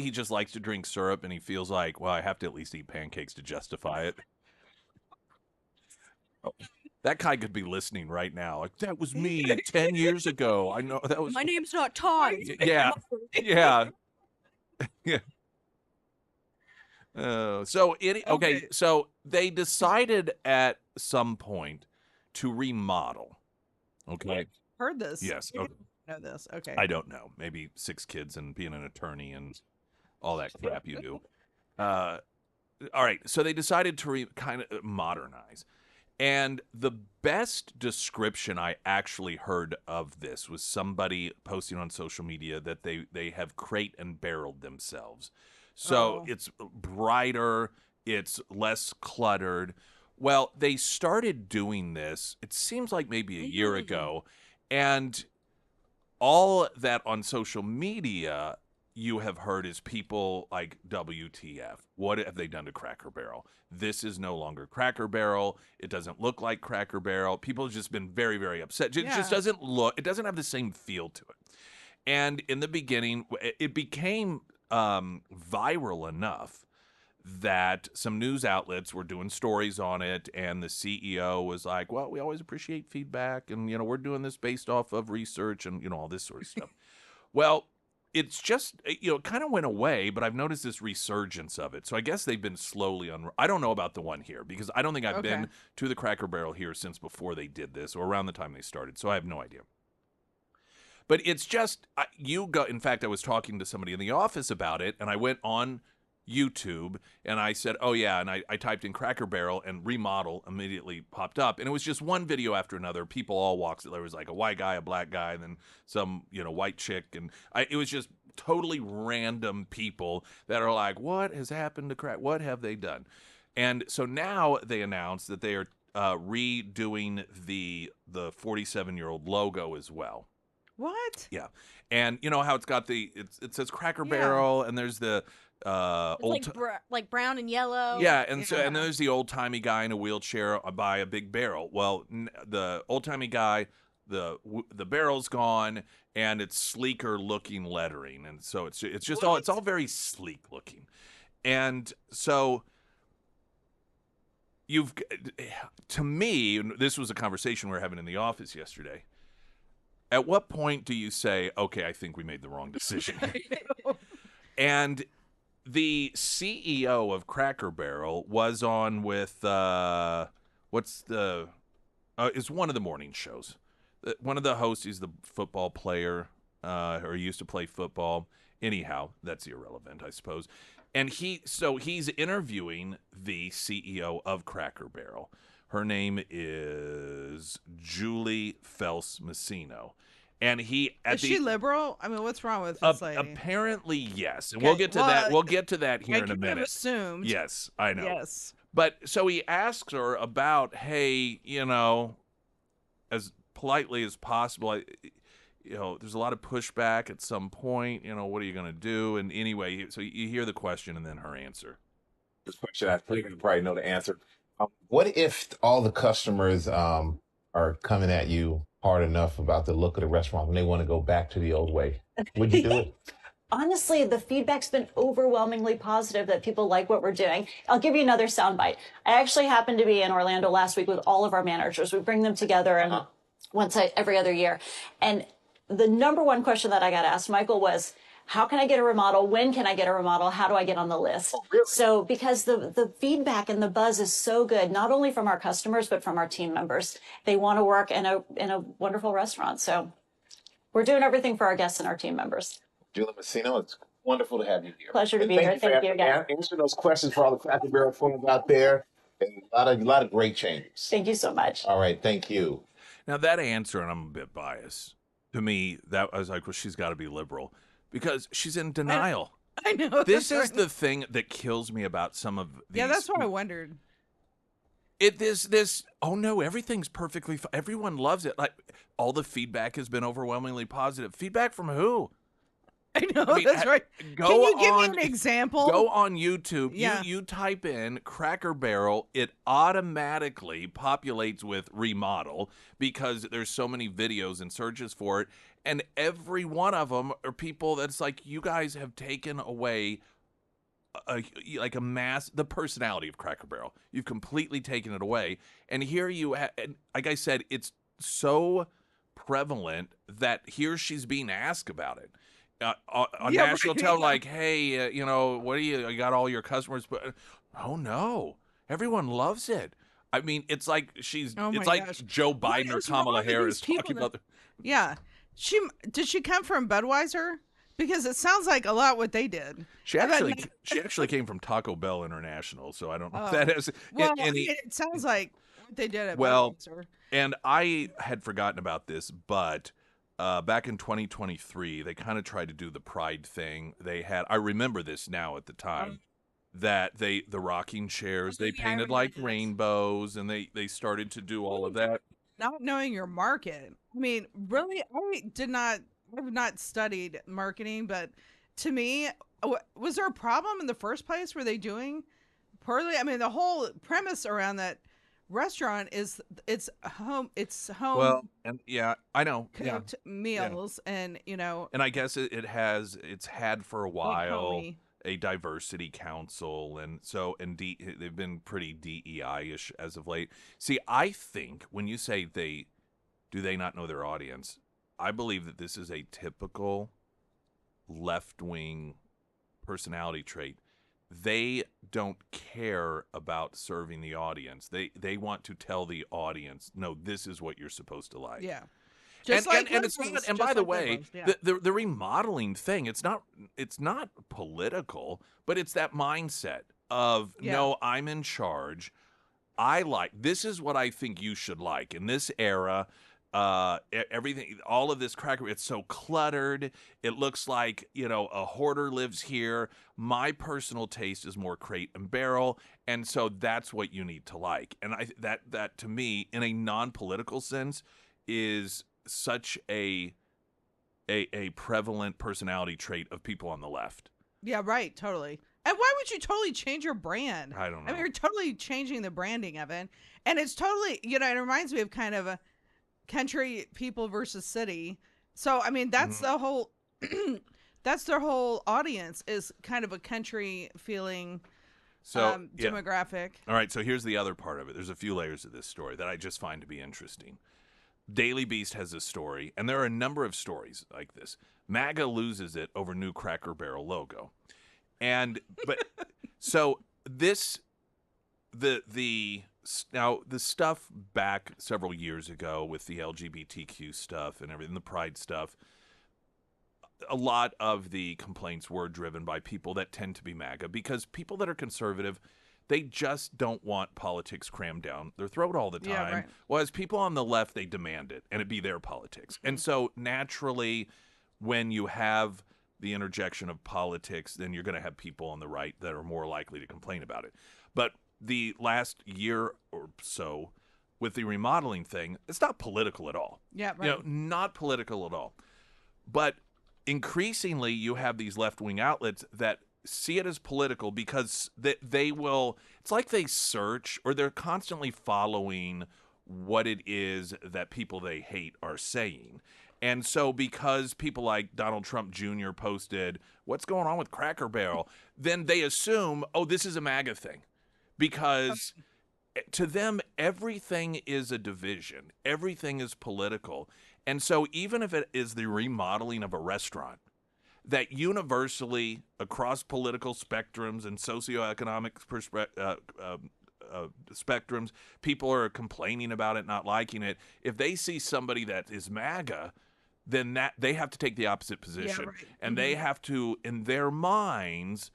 he just likes to drink syrup and he feels like, well, I have to at least eat pancakes to justify it. Oh, that guy could be listening right now. Like, that was me 10 years ago. I know that was. My name's not Todd. Yeah. Yeah. Yeah. Okay. So they decided at some point to remodel. Okay. Heard this. Yes. You Okay. know this. Okay. I don't know. Maybe 6 kids and being an attorney and all that crap you do. All right. So they decided to kind of modernize. And the best description I actually heard of this was somebody posting on social media that they have crate and barreled themselves. So it's brighter, it's less cluttered. Well, they started doing this, it seems like maybe a year ago, and all that on social media you have heard is people like, WTF. What have they done to Cracker Barrel? This is no longer Cracker Barrel. It doesn't look like Cracker Barrel. People have just been very, very upset. It just doesn't have the same feel to it. And in the beginning, it became viral enough that some news outlets were doing stories on it, and the CEO was like, well, we always appreciate feedback, and, we're doing this based off of research and, all this sort of stuff. Well, it's just, it kind of went away, but I've noticed this resurgence of it. So I guess they've been slowly I don't know about the one here, because I don't think I've been to the Cracker Barrel here since before they did this or around the time they started. So I have no idea. But it's just, in fact, I was talking to somebody in the office about it, and I went on YouTube and I said, oh yeah, and I typed in Cracker Barrel and remodel immediately popped up, and it was just one video after another. People all walks. There was like a white guy, a black guy, and then some white chick, and it was just totally random people that are like, what has happened to Crack? What have they done? And so now they announced that they are redoing the 47-year-old logo as well. What? Yeah, and you know how it's got it says Cracker Barrel, and there's the It's like brown and yellow. Yeah, and then there's the old timey guy in a wheelchair by a big barrel. Well, the old timey guy, the barrel's gone, and it's sleeker looking lettering, and so it's just it's all very sleek looking, and so to me, this was a conversation we were having in the office yesterday. At what point do you say, okay, I think we made the wrong decision? And the CEO of Cracker Barrel was on with it's one of the morning shows. One of the hosts is the football player, or used to play football. Anyhow, that's irrelevant, I suppose. And he's interviewing the CEO of Cracker Barrel. Her name is Julie Fels Messino. And he at Is the she liberal? I mean, what's wrong with this lady? apparently yes, and Okay, we'll get to that. We'll get to that here I in a kind of minute. assumed. Yes, I know. Yes. But so he asks her about, hey, as politely as possible, there's a lot of pushback at some point. What are you going to do? And anyway, so you hear the question and then her answer. This question, I think you probably know the answer. What if all the customers are coming at you hard enough about the look of the restaurant when they want to go back to the old way? Would you do it? Honestly, the feedback's been overwhelmingly positive that people like what we're doing. I'll give you another soundbite. I actually happened to be in Orlando last week with all of our managers. We bring them together and every other year. And the number one question that I got asked, Michael, was, how can I get a remodel? When can I get a remodel? How do I get on the list? Oh, really? So because the feedback and the buzz is so good, not only from our customers, but from our team members. They want to work in a wonderful restaurant. So we're doing everything for our guests and our team members. Julie Messino, it's wonderful to have you here. Pleasure to And be here. Thank you again. Answering those questions for all the Cracker Barrel fans out there. And a lot of great changes. Thank you so much. All right, thank you. Now that answer, and I'm a bit biased. To me, I was like, well, she's got to be liberal because she's in denial. I know. This is the thing that kills me about some of these. Yeah, that's what I wondered. Oh no, everything's perfectly fine. Everyone loves it. Like, all the feedback has been overwhelmingly positive. Feedback from who? I know, that's right. Can you give me an example? Go on YouTube. Yeah. You type in Cracker Barrel. It automatically populates with remodel because there's so many videos and searches for it. And every one of them are people that's like, you guys have taken away the personality of Cracker Barrel. You've completely taken it away. And here and like I said, it's so prevalent that here she's being asked about it. On national television, like, hey, what do you got all your customers? But oh no, everyone loves it. I mean, it's like it's like gosh. Joe Biden or Kamala Harris talking about. Yeah, did she come from Budweiser? Because it sounds like a lot what they did. She actually came from Taco Bell International, so I don't know if that has. Well, it sounds like what they did at Budweiser. And I had forgotten about this, but. Back in 2023, they kind of tried to do the Pride thing. I remember this now at the time, that the rocking chairs, they painted like rainbows, and they started to do all of that. Not knowing your market. I mean, really, I've not studied marketing, but to me, was there a problem in the first place? Were they doing poorly? I mean, the whole premise around that restaurant is it's home Well, and yeah, I know, cooked meals, and and I guess it's had for a while a diversity council, and they've been pretty DEI-ish as of late. See, I think when you say they not know their audience, I believe that this is a typical left-wing personality trait. They don't care about serving the audience. They want to tell the audience, no, this is what you're supposed to like. Yeah. And by the way, the remodeling thing, it's not political, but it's that mindset of no, I'm in charge. This is what I think you should like in this era. Everything, all of this Cracker, it's so cluttered. It looks like a hoarder lives here. My personal taste is more Crate and Barrel, and so that's what you need to like. And that to me, in a non-political sense, is such a prevalent personality trait of people on the left. Yeah, right, totally. And why would you totally change your brand? I don't know. I mean, you're totally changing the branding of it, and it's totally it reminds me of kind of a country people versus city. So I mean, that's the whole that's their whole audience, is kind of a country feeling demographic. All right, so here's the other part of it. There's a few layers of this story that I just find to be interesting. Daily Beast has a story, and there are a number of stories like this. MAGA loses it over new Cracker Barrel logo. But so this now the stuff back several years ago with the LGBTQ stuff and everything, the Pride stuff, a lot of the complaints were driven by people that tend to be MAGA, because people that are conservative, They just don't want politics crammed down their throat all the Yeah, time. right. Whereas people on the left, they demand it, and it be their politics. And so naturally, when you have the interjection of politics, then you're going to have people on the right that are more likely to complain about it. But the last year or so, with the remodeling thing, it's not political at all. Yeah, You right. know, not political at all. But increasingly, you have these left-wing outlets that see it as political because they will, it's like they search or they're constantly following what it is that people they hate are saying. And so because people like Donald Trump Jr. posted, what's going on with Cracker Barrel, then they assume, oh, this is a MAGA thing. Because to them, everything is a division. Everything is political. And so even if it is the remodeling of a restaurant, that universally across political spectrums and socioeconomic spectrums, people are complaining about it, not liking it. If they see somebody that is MAGA, then that they have to take the opposite position. right. And they have to, in their minds,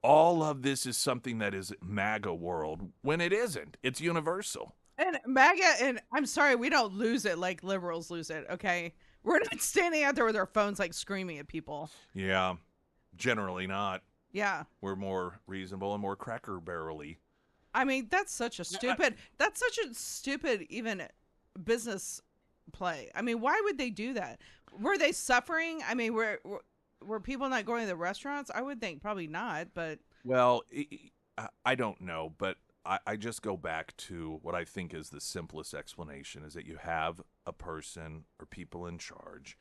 all of this is something that is MAGA world when it isn't. It's universal. And MAGA, and I'm sorry, we don't lose it like liberals lose it, okay? We're not standing out there with our phones like screaming at people. Yeah, generally not. Yeah. We're more reasonable and more Cracker Barrel-y. I mean, that's such a stupid even business play. I mean, why would they do that? Were they suffering? I mean, were people not going to the restaurants? I would think probably not, but Well, I don't know, but I just go back to what I think is the simplest explanation is that you have a person or people in charge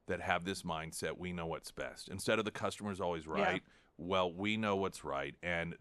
that have this mindset, we know what's best. Instead of the customer's always right, well, we know what's right. And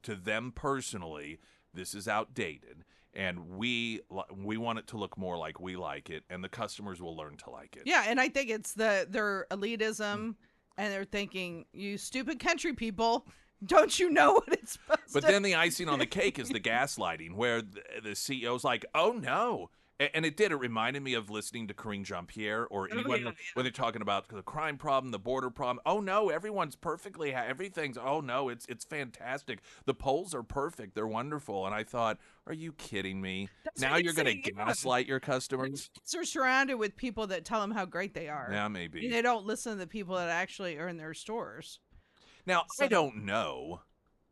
to them personally, this is outdated. And we want it to look more like we like it, and the customers will learn to like it. yeah, and I think it's their elitism, and they're thinking, you stupid country people, don't you know what it's supposed But to then the icing on the cake is the gaslighting, where the CEO's like, "Oh no," and it did. It reminded me of listening to Karine Jean-Pierre or anyone when they're talking about the crime problem, the border problem. Oh no, everyone's perfectly, everything's. Oh no, it's fantastic. The polls are perfect. They're wonderful. And I thought, are you kidding me? That's Now what you're they going to say, yeah. gaslight your customers? They're surrounded with people that tell them how great they are. Yeah, maybe. And they don't listen to the people that actually are in their stores. Now I don't know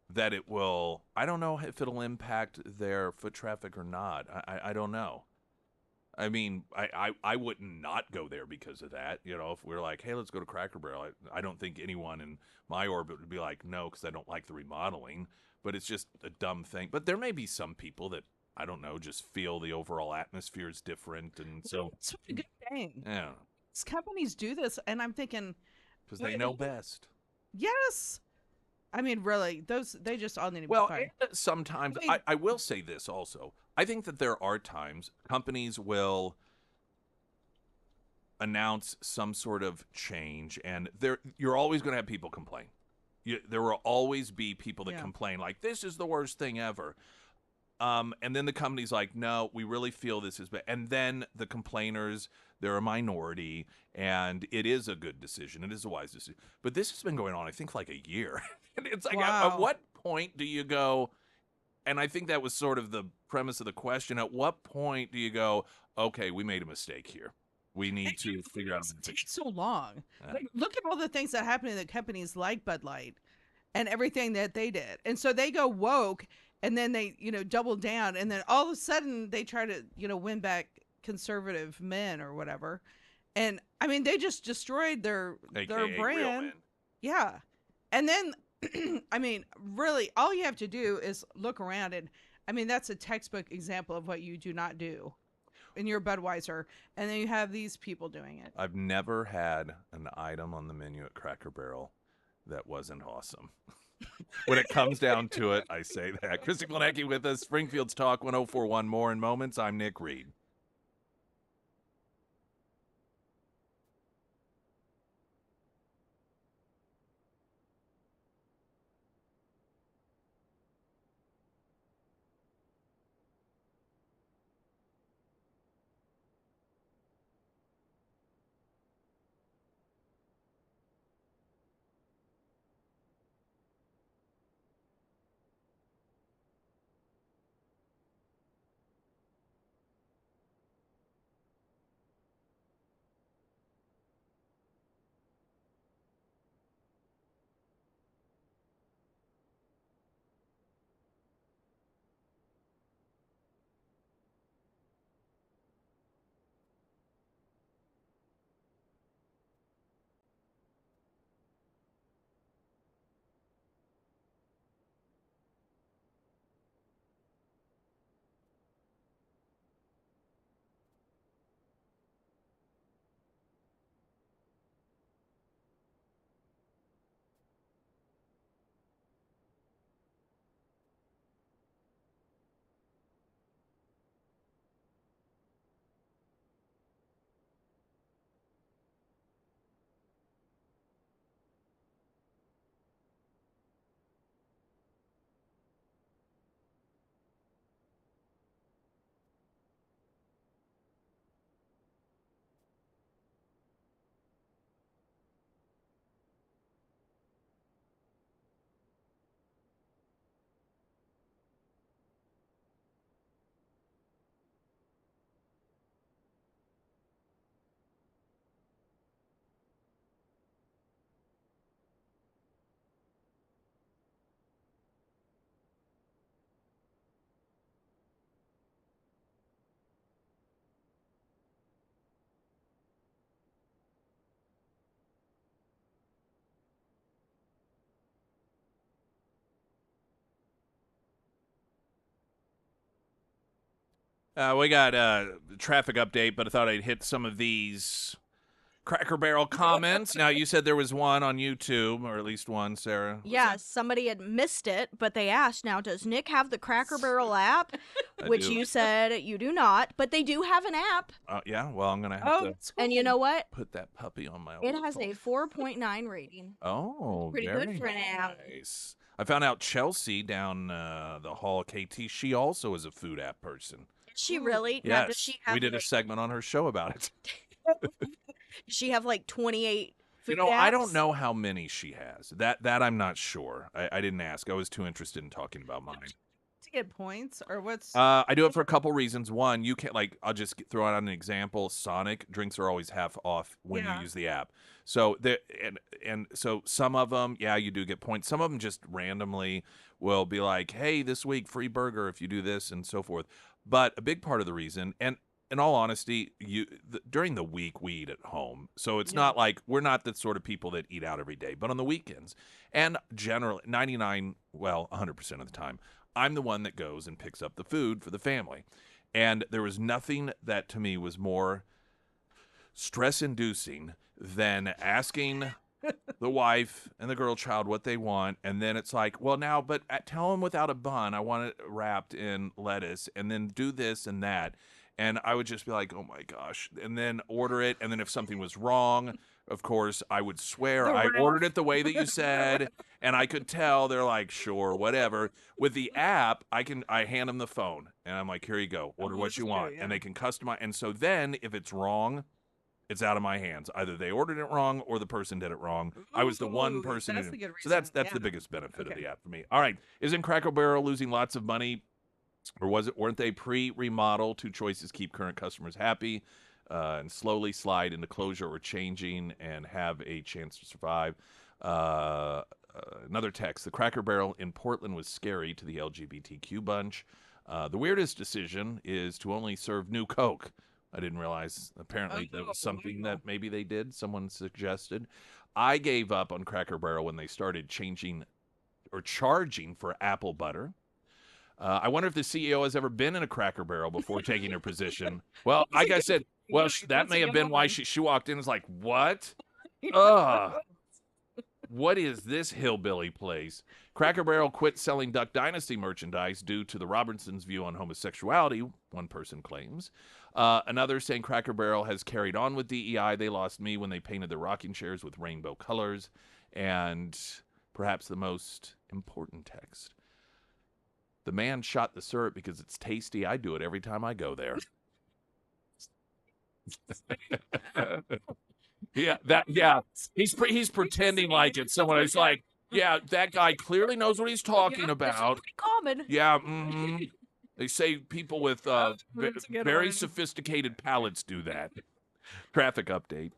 that it will. I don't know if it'll impact their foot traffic or not. I don't know. I mean, I wouldn't not go there because of that. You know, if we're like, hey, let's go to Cracker Barrel, I don't think anyone in my orbit would be like, no, because I don't like the remodeling. But it's just a dumb thing. But there may be some people that, I don't know, just feel the overall atmosphere is different. And so, It's a good thing. yeah, These companies do this, and I'm thinking, because they know best. yes. I mean, really, they just all need to be Well, fired. and sometimes, I will say this also. I think that there are times companies will announce some sort of change, and you're always going to have people complain. There will always be people that complain, like, this is the worst thing ever. And then the company's like, no, we really feel this is bad. And then the complainers, they're a minority, and it is a good decision. It is a wise decision. But this has been going on, I think, like a year. And it's like, at what point do you go, and I think that was sort of the premise of the question, at what point do you go, okay, we made a mistake here. We need to figure out. It takes so long. Like, look at all the things that happen in the companies like Bud Light and everything that they did. And so they go woke, and then they, double down, and then all of a sudden they try to, win back conservative men or whatever. And I mean, they just destroyed their AKA real brand. men. Yeah. And then, I mean, really, all you have to do is look around, and I mean, that's a textbook example of what you do not do in your Budweiser. And then you have these people doing it. I've never had an item on the menu at Cracker Barrel that wasn't awesome. When it comes down to it, I say that. Christy Planecki with us, Springfield's Talk 1041. More in moments. I'm Nick Reed. We got a traffic update, but I thought I'd hit some of these Cracker Barrel comments. Now, you said there was one on YouTube, or at least one, Sarah. Yeah, somebody had missed it, but they asked, now, does Nick have the Cracker Barrel app? I Which do. you said you do not, but they do have an app. Yeah, well, I'm going to have Oh, to that's cool. And you know what? put that puppy on my It old has phone. a 4.9 rating. Oh, Pretty very good for an app. nice. I found out Chelsea down the hall of KT, she also is a food app person. Is she really? Now, Yes, does she have we did a like, segment on her show about it. does she have like 28 food I apps? don't know how many she has. That I'm not sure. I didn't ask. I was too interested in talking about mine. To get points or what's? I do it for a couple reasons. One, you can't I'll just throw out an example. Sonic drinks are always half off when you Yeah. use the app. So and so some of them, yeah, you do get points. Some of them just randomly will be like, hey, this week free burger if you do this and so forth. But a big part of the reason, and in all honesty, during the week we eat at home, so it's not like we're not the sort of people that eat out every day. But on the weekends, and generally 100% of the time, I'm the one that goes and picks up the food for the family. And there was nothing that to me was more stress-inducing than asking the wife and the girl child what they want, and then it's like, well, now, but tell them without a bun. I want it wrapped in lettuce, and then do this and that. And I would just be like, oh my gosh, and then order it. And then if something was wrong, of course, I would swear I ordered it the way that you said, and I could tell. They're like, sure, whatever. With the app, I hand them the phone, and I'm like, here you go, order Oh, what this you is want, great, and yeah. they can customize. And so then, if it's wrong, it's out of my hands. Either they ordered it wrong or the person did it wrong. I was the one Ooh, person. that's who a good So that's reason, the yeah. biggest benefit of Okay. the app for me. All right, isn't Cracker Barrel losing lots of money, or weren't they pre-remodel? Two choices: keep current customers happy, and slowly slide into closure or changing and have a chance to survive. Another text: the Cracker Barrel in Portland was scary to the LGBTQ bunch. The weirdest decision is to only serve new Coke. I didn't realize. Apparently, that was something that maybe they did. Someone suggested. I gave up on Cracker Barrel when they started changing or charging for apple butter. I wonder if the CEO has ever been in a Cracker Barrel before taking her position. Well, like I said, well, that may have been why she walked in and was like, what? Ugh. What is this hillbilly place? Cracker Barrel quit selling Duck Dynasty merchandise due to the Robertsons' view on homosexuality, one person claims. Another saying Cracker Barrel has carried on with DEI. They lost me when they painted their rocking chairs with rainbow colors. And perhaps the most important text: the man shot the syrup because it's tasty. I do it every time I go there. Yeah. He's pretending like it's someone who's like, yeah, that guy clearly knows what he's talking about. Pretty common. Yeah, they say people with That's a good very one. sophisticated palates do that. Traffic update.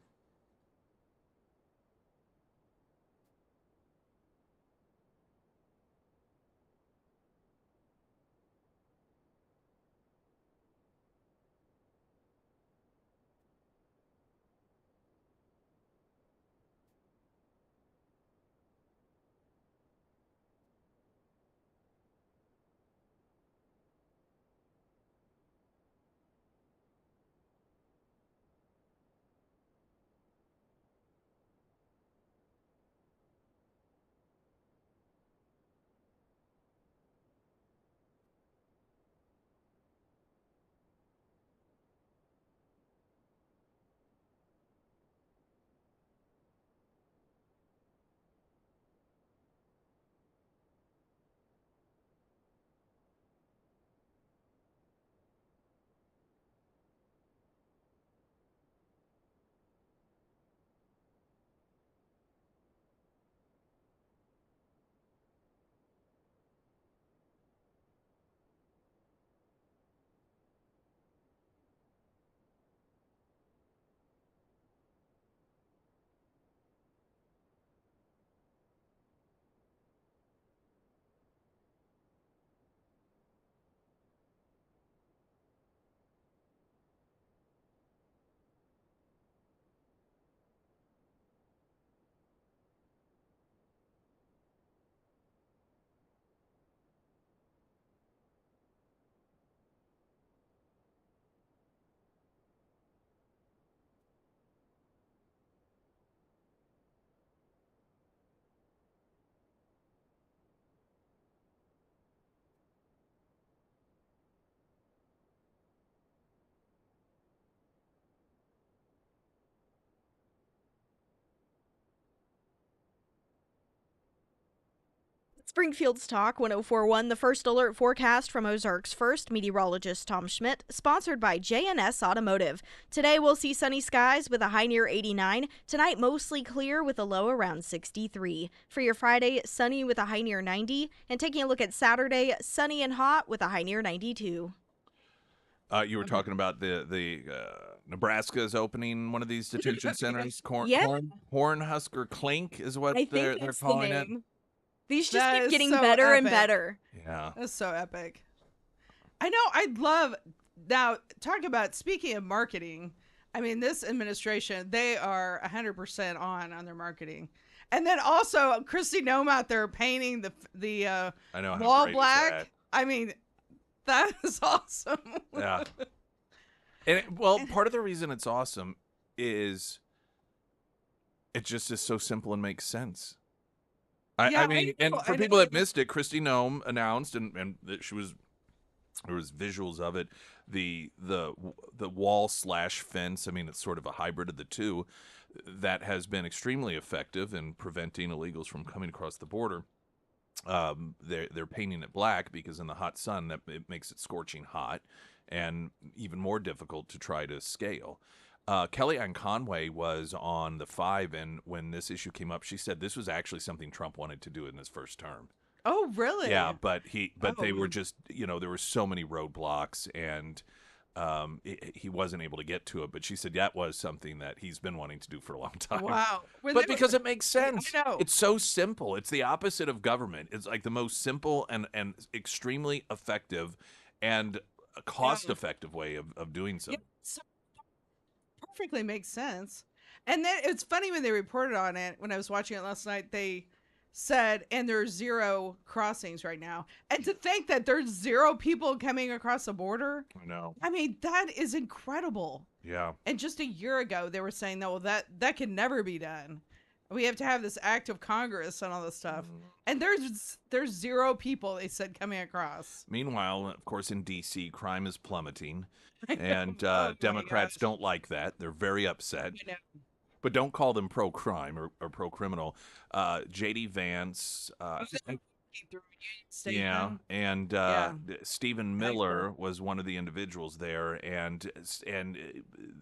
Springfield's Talk 1041, the first alert forecast from Ozarks First, meteorologist Tom Schmidt, sponsored by J&S Automotive. Today we'll see sunny skies with a high near 89. Tonight mostly clear with a low around 63. For your Friday, sunny with a high near 90. And taking a look at Saturday, sunny and hot with a high near 92. You were talking about the Nebraska is opening one of these detention centers. Yeah. Cornhusker Clink is what I think they're that's calling the it. name. These just That keep is getting so better and epic. better. Yeah. That's so epic. I know. I'd love now. Talk about speaking of marketing. I mean, this administration, they are 100% on their marketing, and then also Kristi Noem out there painting the I know. How wall great is black. that? I mean, that is awesome. Yeah. Well, part of the reason it's awesome is it just is so simple and makes sense. Yeah, I mean, I know, and for I people know. that missed it, Kristi Noem announced, and that there was visuals of it, the wall / fence. I mean, it's sort of a hybrid of the two that has been extremely effective in preventing illegals from coming across the border. They're painting it black because in the hot sun that it makes it scorching hot and even more difficult to try to scale. Kellyanne Conway was on the 5, and when this issue came up, she said this was actually something Trump wanted to do in his first term. Oh, really? Yeah, but they were Oh. just, there were so many roadblocks, and he wasn't able to get to it. But she said that was something that he's been wanting to do for a long time. Wow. But because it makes sense. I know. It's so simple. It's the opposite of government. It's like the most simple and extremely effective and a cost-effective way of doing something. So perfectly makes sense. And then it's funny when they reported on it, when I was watching it last night, they said, and there's 0 crossings right now. And to think that there's 0 people coming across the border, I know. I mean, that is incredible. Yeah. And just a year ago, they were saying, no, well, that can never be done. We have to have this act of Congress and all this stuff. And there's 0 people, they said, coming across. Meanwhile, of course, in D.C., crime is plummeting, and Oh, my Democrats gosh. don't like that. They're very upset. You know, But don't call them pro-crime or pro-criminal. J.D. Vance, through Union State, yeah, huh? and Yeah. Stephen Miller was one of the individuals there, and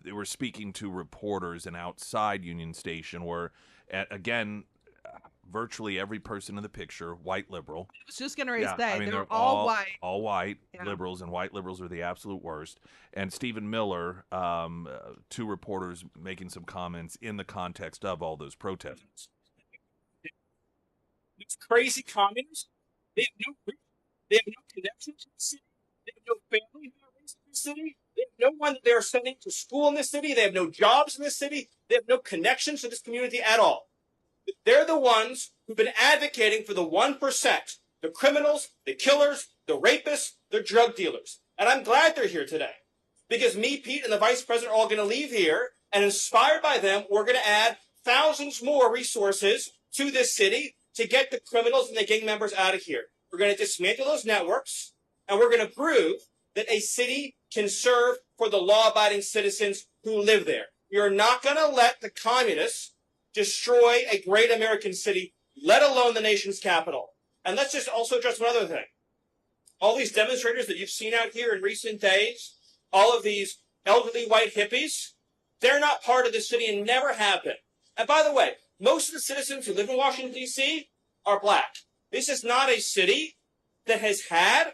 they were speaking to reporters and outside Union Station, where, again, virtually every person in the picture, white liberal. I was just going to raise Yeah, that. I mean, they're all white. all white Yeah. liberals, and white liberals are the absolute worst. And Stephen Miller, 2 reporters making some comments in the context of all those protests. These crazy communists, they have no roots, they have no connection to the city, they have no family who are raised in the city, they have no one that they're sending to school in this city, they have no jobs in this city, they have no connections to this community at all. They're the ones who've been advocating for the 1%, the criminals, the killers, the rapists, the drug dealers. And I'm glad they're here today, because me, Pete, and the vice president are all going to leave here, and inspired by them, we're going to add thousands more resources to this city to get the criminals and the gang members out of here. We're going to dismantle those networks, and we're going to prove that a city can serve for the law-abiding citizens who live there. You're not going to let the communists destroy a great American city, let alone the nation's capital. And let's just also address one other thing. All these demonstrators that you've seen out here in recent days, all of these elderly white hippies, they're not part of the city and never have been. And by the way, most of the citizens who live in Washington, D.C. are black. This is not a city that has had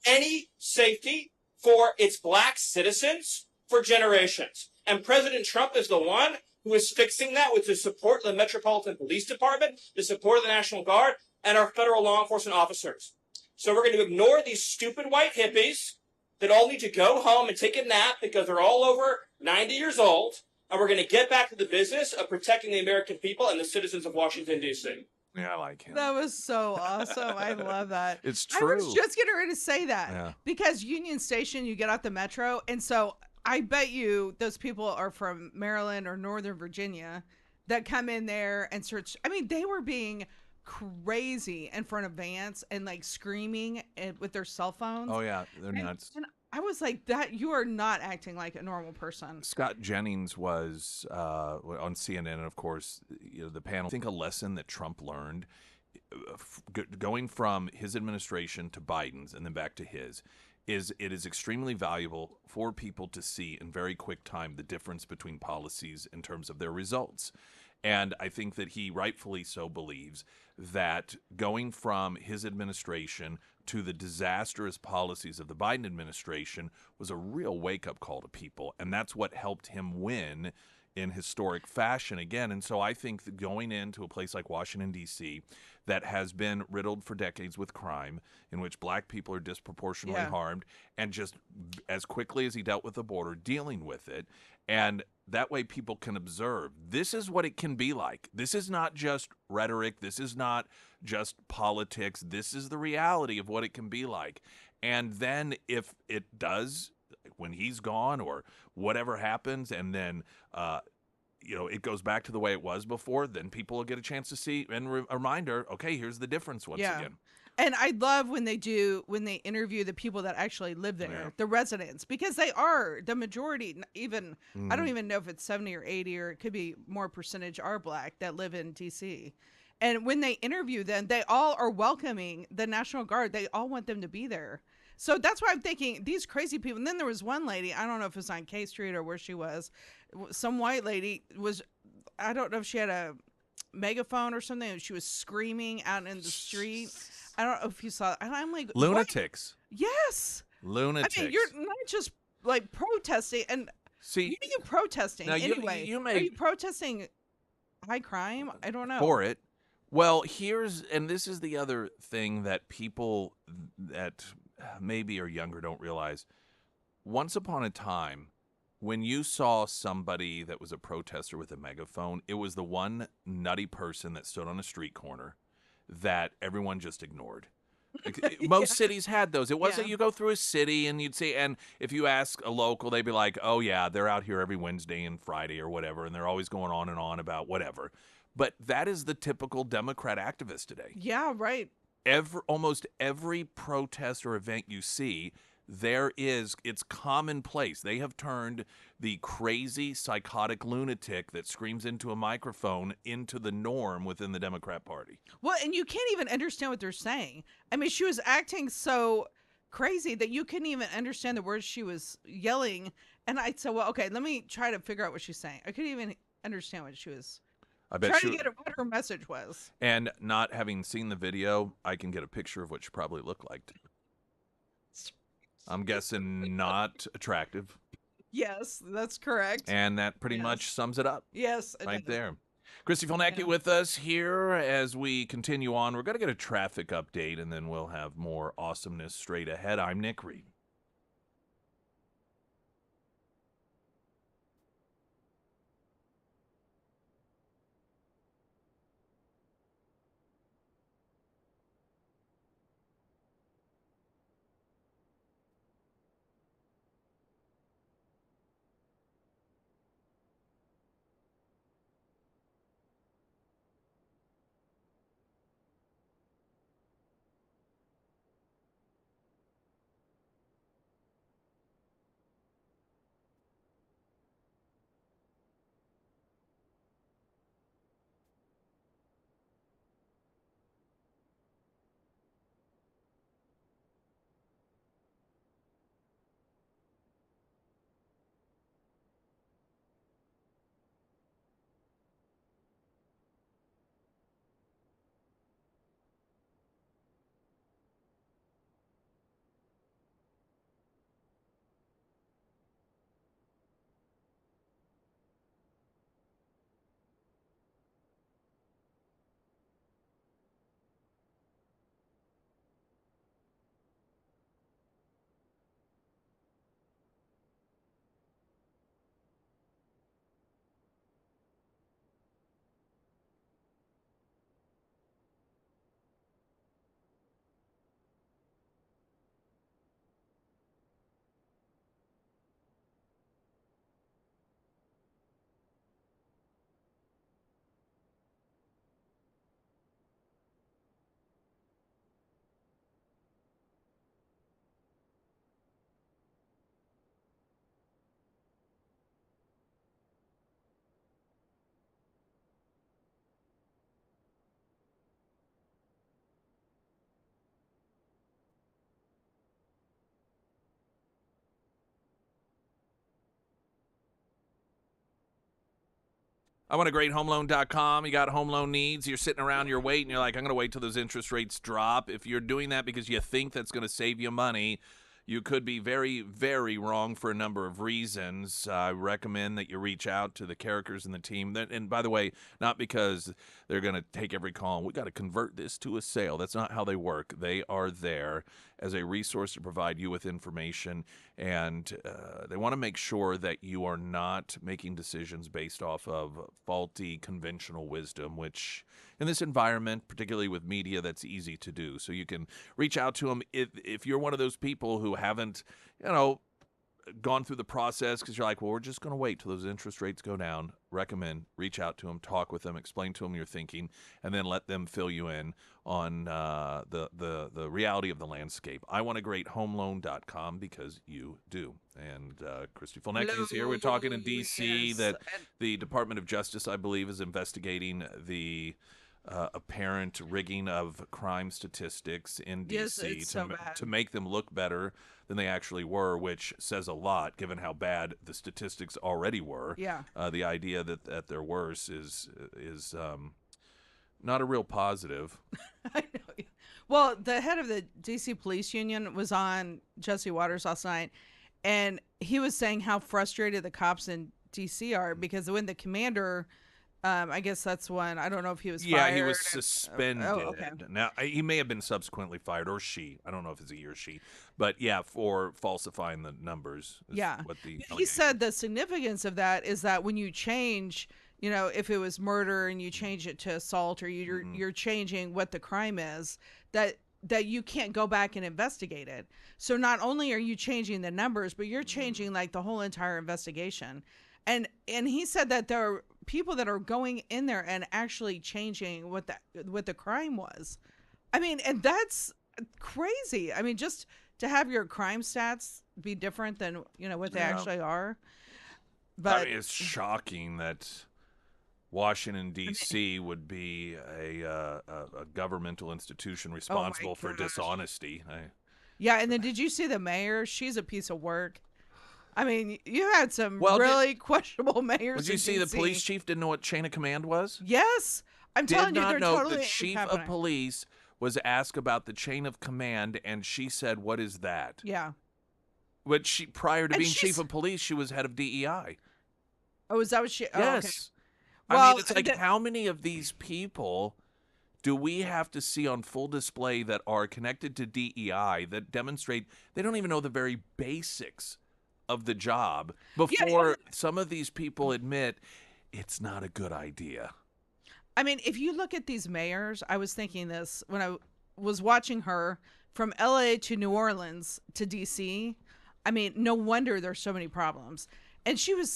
any safety for its black citizens for generations. And President Trump is the one who is fixing that with the support of the Metropolitan Police Department, the support of the National Guard, and our federal law enforcement officers. So we're going to ignore these stupid white hippies that all need to go home and take a nap because they're all over 90 years old. And we're going to get back to the business of protecting the American people and the citizens of Washington, D.C. Yeah, I like him. That was so awesome. I love that. It's I true. was just getting ready to say that Yeah. because Union Station, you get out the metro. And so I bet you those people are from Maryland or Northern Virginia that come in there and search. I mean, they were being crazy in front of Vance and like screaming with their cell phones. Oh, yeah, they're nuts. And I was like, that you are not acting like a normal person. Scott Jennings was on CNN, and of course, the panel. I think a lesson that Trump learned going from his administration to Biden's and then back to his, it is extremely valuable for people to see in very quick time the difference between policies in terms of their results. And I think that he rightfully so believes that going from his administration to the disastrous policies of the Biden administration was a real wake-up call to people. And that's what helped him win in historic fashion again. And so I think that going into a place like Washington, D.C., that has been riddled for decades with crime, in which black people are disproportionately harmed, and just as quickly as he dealt with the border, dealing with it. And that way people can observe this is what it can be like. This is not just rhetoric. This is not just politics. This is the reality of what it can be like. And then if it does, when he's gone or whatever happens, and then it goes back to the way it was before, then people will get a chance to see and a reminder, okay, here's the difference once again. And I love when they interview the people that actually live there, the residents, because they are the majority. Even I don't even know if it's 70 or 80, or it could be more percentage are black that live in DC. And when they interview them, they all are welcoming the National Guard. They all want them to be there. So that's why I'm thinking these crazy people. And then there was one lady, I don't know if it was on K Street or where she was, some white lady was, I don't know if she had a megaphone or something, and she was screaming out in the street. I don't know if you saw it. And I'm like, lunatics. What? Yes. Lunatics. I mean, you're not just like protesting. And see, what are you protesting now anyway? Are you protesting high crime? I don't know. For it. Well, and this is the other thing that people that maybe are younger don't realize. Once upon a time, when you saw somebody that was a protester with a megaphone, it was the one nutty person that stood on a street corner that everyone just ignored. Most cities had those. It wasn't you go through a city and you'd see, and if you ask a local, they'd be like, oh yeah, they're out here every Wednesday and Friday or whatever, and they're always going on and on about whatever. But that is the typical Democrat activist today. Yeah, right. Almost every protest or event you see, it's commonplace. They have turned the crazy, psychotic lunatic that screams into a microphone into the norm within the Democrat Party. Well, and you can't even understand what they're saying. I mean, she was acting so crazy that you couldn't even understand the words she was yelling. And I said, well, okay, let me try to figure out what she's saying. I couldn't even understand what she was trying to get what her message was. And not having seen the video, I can get a picture of what she probably looked like. I'm guessing not attractive. Yes, that's correct. And that pretty much sums it up. Yes. Right there. Christy Filnacki with us here as we continue on. We're going to get a traffic update, and then we'll have more awesomeness straight ahead. I'm Nick Reed. I want a great homeloan.com. You got home loan needs. You're sitting around, you're waiting. You're like, I'm going to wait till those interest rates drop. If you're doing that because you think that's going to save you money, you could be very, very wrong for a number of reasons. I recommend that you reach out to the characters in the team. And by the way, not because they're going to take every call and we got to convert this to a sale. That's not how they work. They are there as a resource to provide you with information, and they want to make sure that you are not making decisions based off of faulty conventional wisdom, which in this environment, particularly with media, that's easy to do. So you can reach out to them if you're one of those people who haven't, gone through the process because you're like, well, we're just going to wait till those interest rates go down. Recommend reach out to them, talk with them, explain to them your thinking, and then let them fill you in on the reality of the landscape. I want a great homeloan.com because you do. And Christy Fulnecki is here. We're talking in D.C. Yes. that the Department of Justice, I believe, is investigating the apparent rigging of crime statistics in D.C. Yes, it's so bad. to make them look better than they actually were, which says a lot given how bad the statistics already were. Yeah. The idea that they're worse is not a real positive. I know. Well, the head of the D.C. Police Union was on Jesse Waters last night, and he was saying how frustrated the cops in D.C. are because when the commander, I guess that's when, I don't know if he was fired. Yeah, he was suspended. Oh, okay. Now, he may have been subsequently fired, or she. I don't know if it's he or she. But, yeah, for falsifying the numbers. Yeah. What the He said the significance of that is that when you change, if it was murder and you change it to assault, or you're changing what the crime is, that you can't go back and investigate it. So not only are you changing the numbers, but you're changing like the whole entire investigation. And he said that there are people that are going in there and actually changing what the crime was. I mean, and that's crazy. I mean, just to have your crime stats be different than what they actually are. But I mean, it's shocking that Washington D.C. would be a governmental institution responsible for gosh. dishonesty. Yeah, and then did you see the mayor? She's a piece of work. I mean, you had some Well, really questionable mayors. Did you see the police chief didn't know what chain of command was? Yes, I'm telling you, Did they're not know totally the chief happening. of police was asked about the chain of command, and she said, "What is that?" Yeah. Which she, prior to And being she's- chief of police, she was head of DEI. Oh, is that what she? Oh, Yes. okay. I Well, mean, it's like, how many of these people do we have to see on full display that are connected to DEI that demonstrate they don't even know the very basics of the job before some of these people admit it's not a good idea? I mean, if you look at these mayors, I was thinking this when I was watching her from LA to New Orleans to DC. I mean, no wonder there's so many problems. And she was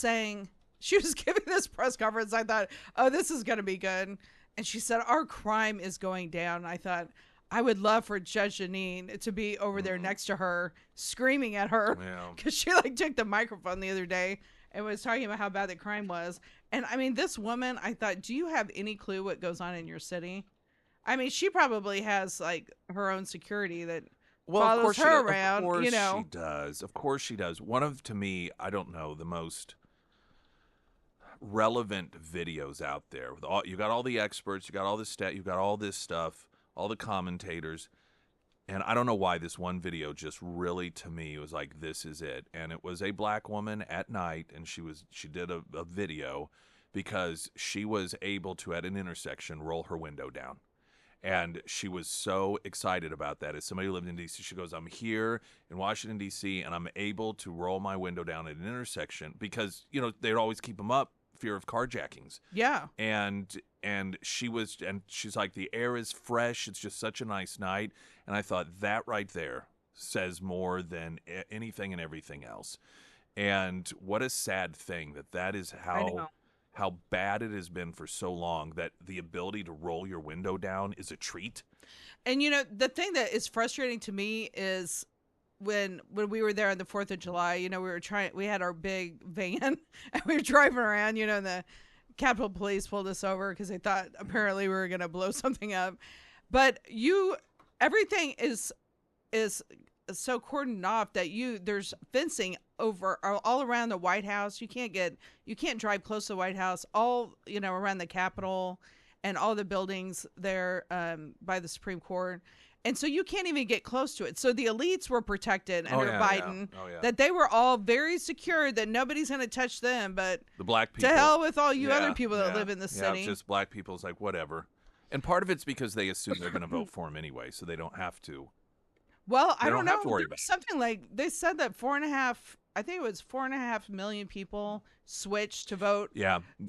giving this press conference. I thought, oh, this is going to be good. And she said, our crime is going down. I thought, I would love for Judge Janine to be over there next to her, screaming at her. Yeah. Because she took the microphone the other day and was talking about how bad the crime was. And I mean, this woman, I thought, do you have any clue what goes on in your city? I mean, she probably has her own security that follows her around. Of course she does. Of course she does. One of, to me, I don't know, the most relevant videos out there. You got all the experts, you got all this you got all this stuff, all the commentators. And I don't know why this one video just really, to me, was like, this is it. And it was a black woman at night, and she did a video because she was able to, at an intersection, roll her window down. And she was so excited about that. As somebody who lived in D.C., she goes, I'm here in Washington, D.C., and I'm able to roll my window down at an intersection because, they'd always keep them up, fear of carjackings. Yeah. And she's like, the air is fresh. It's just such a nice night. And I thought that right there says more than anything and everything else. And what a sad thing that is how bad it has been for so long, that the ability to roll your window down is a treat. And the thing that is frustrating to me is when we were there on the 4th of July, we had our big van and we were driving around, and the Capitol Police pulled us over because they thought apparently we were going to blow something up. But everything is so cordoned off that there's fencing over all around the White House. You can't drive close to the White House. All around the Capitol and all the buildings there by the Supreme Court. And so you can't even get close to it. So the elites were protected under Biden, that they were all very secure, that nobody's going to touch them. But the black people, to hell with all you other people that live in the city. Yeah, just black people's like, whatever. And part of it's because they assume they're going to vote for him anyway, so they don't have to. Well, I don't know. Have to worry about something like they said that 4.5 million people switched to vote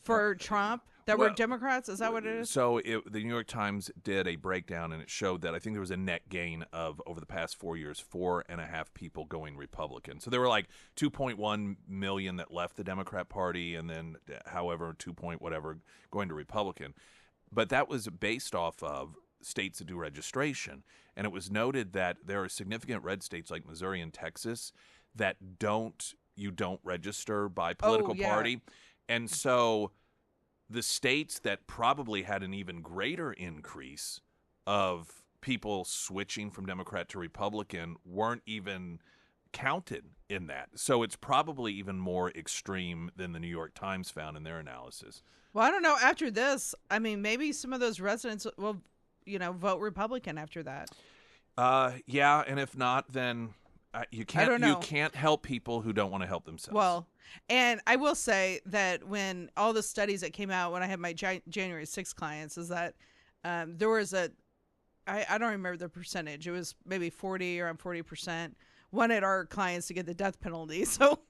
for Trump that were Democrats. Is that what it is? So the New York Times did a breakdown, and it showed that I think there was a net gain of, over the past 4 years, 4.5 people going Republican. So there were like 2.1 million that left the Democrat Party, and then however 2 point whatever going to Republican. But that was based off of states that do registration. And it was noted that there are significant red states like Missouri and Texas that you don't register by political party. And so the states that probably had an even greater increase of people switching from Democrat to Republican weren't even counted in that. So it's probably even more extreme than the New York Times found in their analysis. Well, I don't know. After this, I mean, maybe some of those residents will, vote Republican after that. Yeah, and if not, then you can't help people who don't want to help themselves. Well, and I will say that when all the studies that came out when I had my January 6th clients is that there was I don't remember the percentage. It was maybe 40% wanted our clients to get the death penalty. So,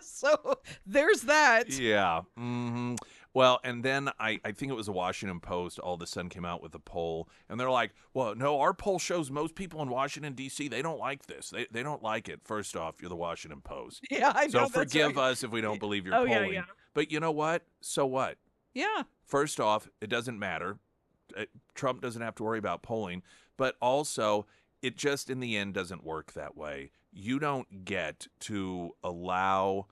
so there's that. Yeah. Mm-hmm. Well, and then I think it was the Washington Post all of a sudden came out with a poll, and they're like, well, no, our poll shows most people in Washington, D.C., they don't like this. They don't like it. First off, you're the Washington Post. Yeah, I know. So forgive us if we don't believe your polling. Yeah. But you know what? So what? Yeah. First off, it doesn't matter. Trump doesn't have to worry about polling. But also, it just in the end doesn't work that way. You don't get to allow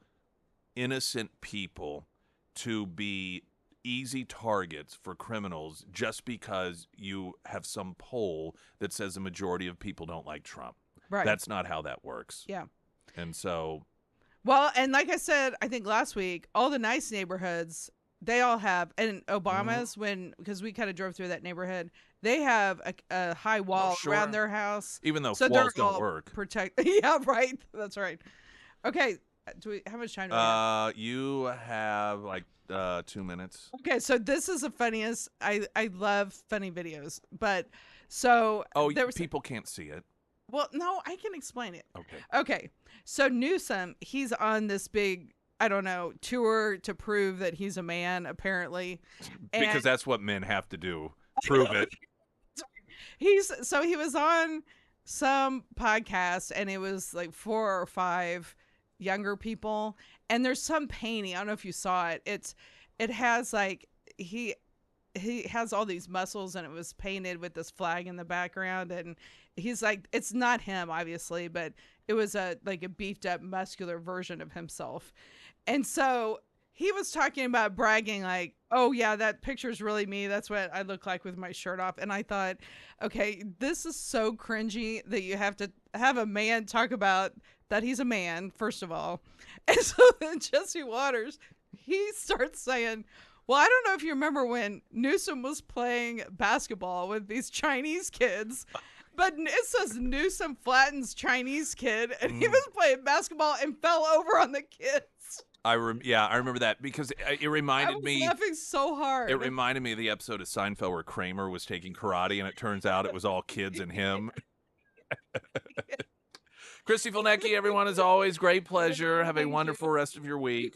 innocent people to be easy targets for criminals just because you have some poll that says the majority of people don't like Trump. Right. That's not how that works. Yeah. And so. Well, and like I said, I think last week, all the nice neighborhoods, they all have, and Obama's, because we kind of drove through that neighborhood, they have a high wall around their house. Even though walls don't work. Yeah, right. That's right. Okay. How much time do we have? You have like 2 minutes. Okay, so this is the funniest. I love funny videos, but so people can't see it. Well, no, I can explain it. Okay. So Newsom, he's on this big, I don't know, tour to prove that he's a man, apparently, because that's what men have to do. Prove it. He was on some podcast, and it was like 4 or 5 younger people, and there's some painting. I don't know if you saw it. It has like he has all these muscles, and it was painted with this flag in the background, and he's like, it's not him obviously, but it was a beefed up muscular version of himself. And so he was talking about bragging like, oh yeah, that picture's really me, that's what I look like with my shirt off. And I thought, okay, this is so cringy that you have to have a man talk about that he's a man, first of all. And so then Jesse Waters, he starts saying, well, I don't know if you remember when Newsom was playing basketball with these Chinese kids, but it says Newsom flattens Chinese kid, and he was playing basketball and fell over on the kids. I remember that because it reminded me. I was laughing so hard. It reminded me of the episode of Seinfeld where Kramer was taking karate, and it turns out it was all kids and him. Christy Fulnecki, everyone, as always, great pleasure. Have a wonderful rest of your week.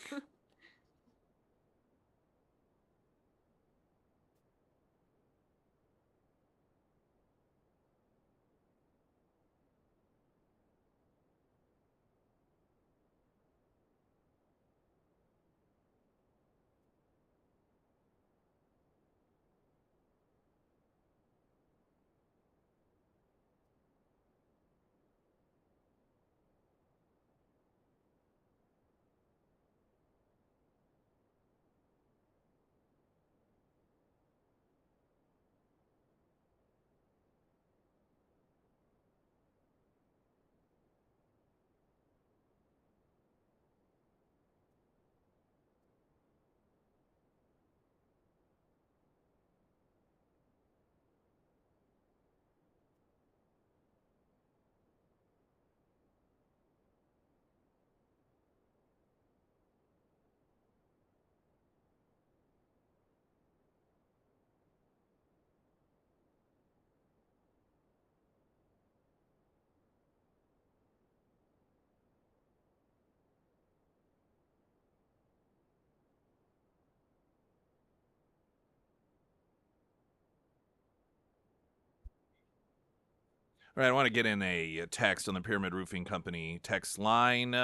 All right, I want to get in a text on the Pyramid Roofing Company text line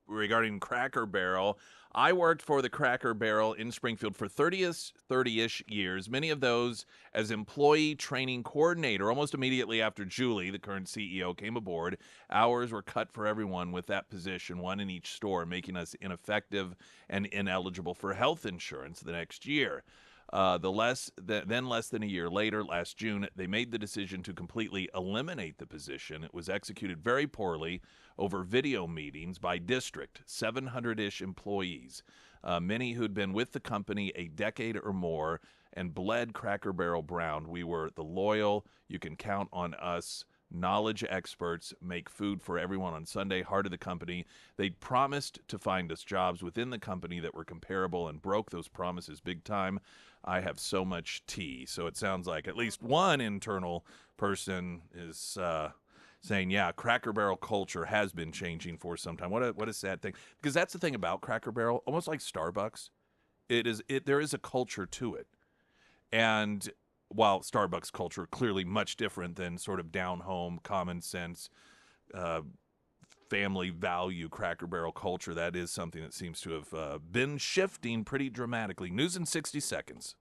regarding Cracker Barrel. I worked for the Cracker Barrel in Springfield for 30-ish years, many of those as employee training coordinator. Almost immediately after Julie, the current CEO, came aboard, hours were cut for everyone with that position, one in each store, making us ineffective and ineligible for health insurance the next year. Then less than a year later, last June, they made the decision to completely eliminate the position. It was executed very poorly over video meetings by district, 700-ish employees, many who'd been with the company a decade or more and bled Cracker Barrel brown. We were the loyal, you can count on us, knowledge experts, make food for everyone on Sunday, heart of the company. They promised to find us jobs within the company that were comparable and broke those promises big time. I have so much tea. So it sounds like at least one internal person is saying, yeah, Cracker Barrel culture has been changing for some time. What a sad thing. Because that's the thing about Cracker Barrel, almost like Starbucks. There is a culture to it. And while Starbucks culture clearly much different than sort of down home, common sense, family value Cracker Barrel culture, that is something that seems to have been shifting pretty dramatically. News in 60 seconds.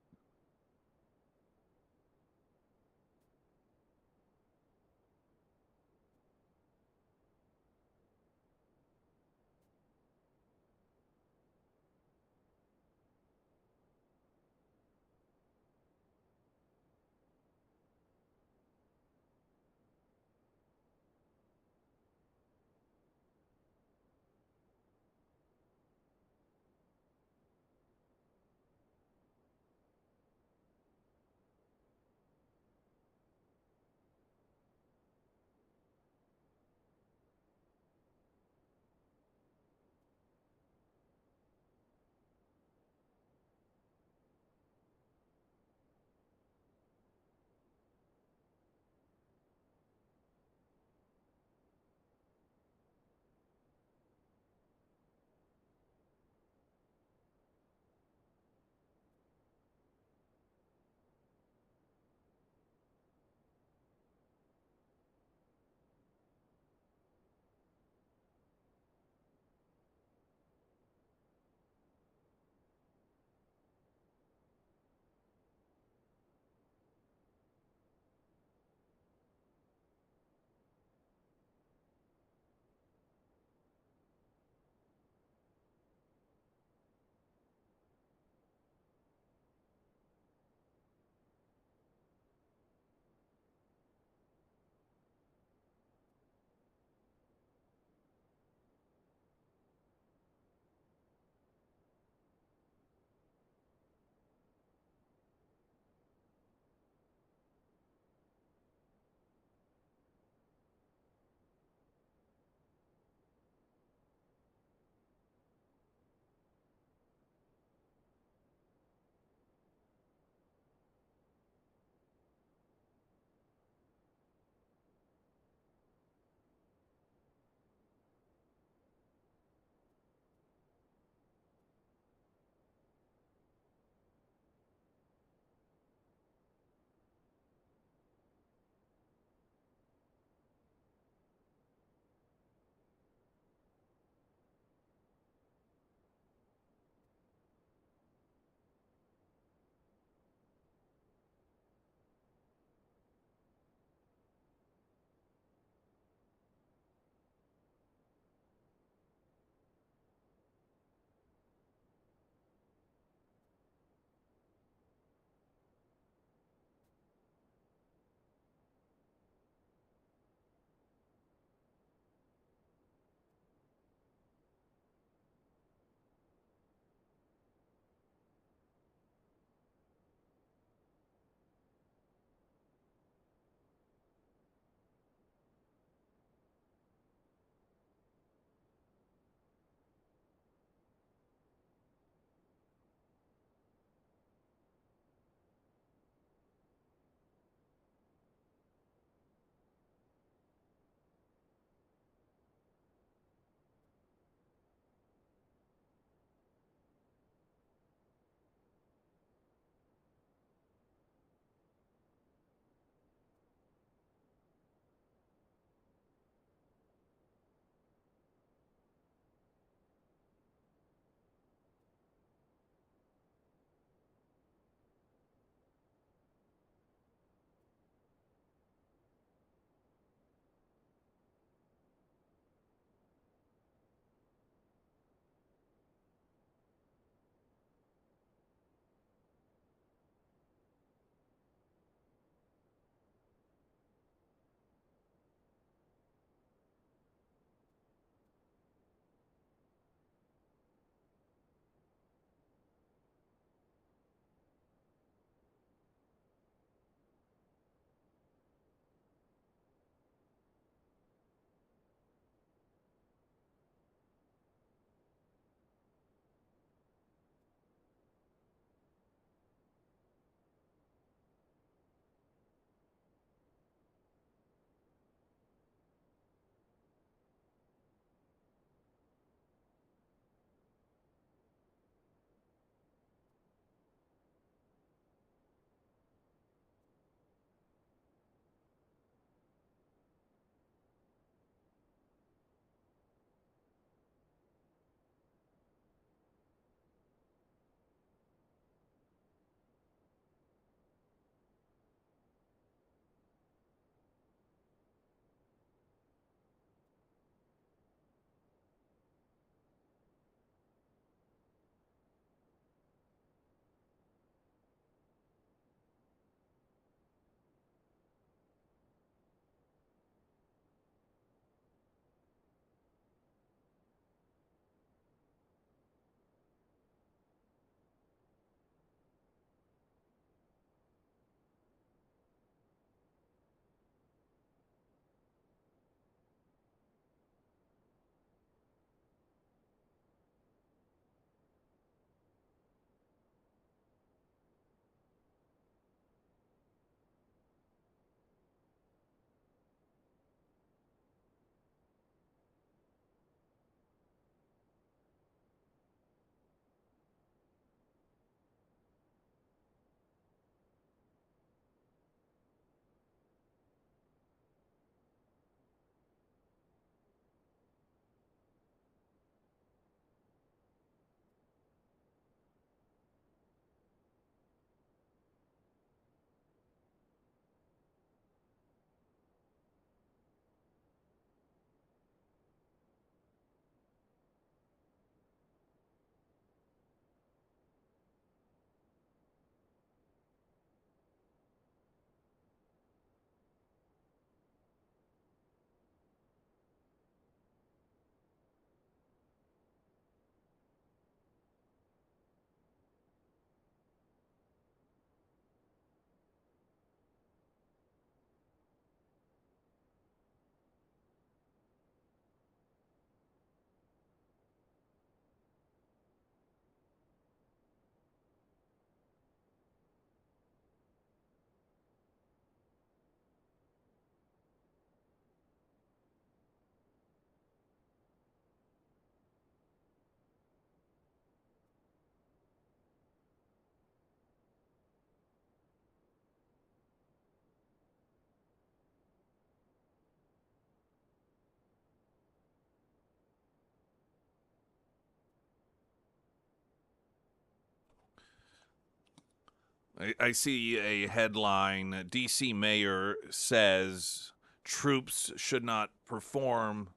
I see a headline, D.C. mayor says troops should not perform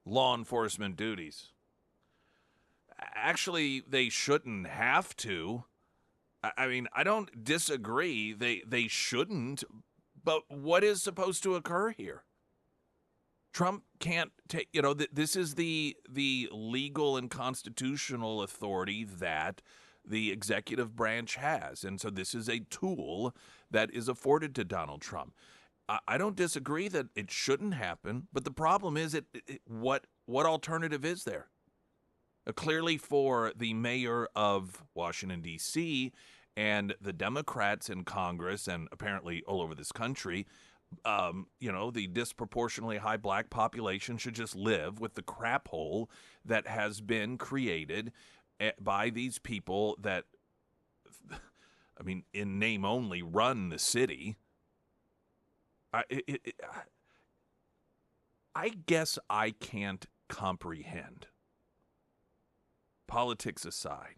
law enforcement duties. Actually, they shouldn't have to. I mean, I don't disagree. They shouldn't. But what is supposed to occur here? Trump can't take, this is the legal and constitutional authority that the executive branch has. And so this is a tool that is afforded to Donald Trump. I don't disagree that it shouldn't happen, but the problem is what alternative is there? Clearly, for the mayor of Washington, D.C., and the Democrats in Congress and apparently all over this country, the disproportionately high black population should just live with the crap hole that has been created by these people that, I mean, in name only, run the city. I guess I can't comprehend, politics aside,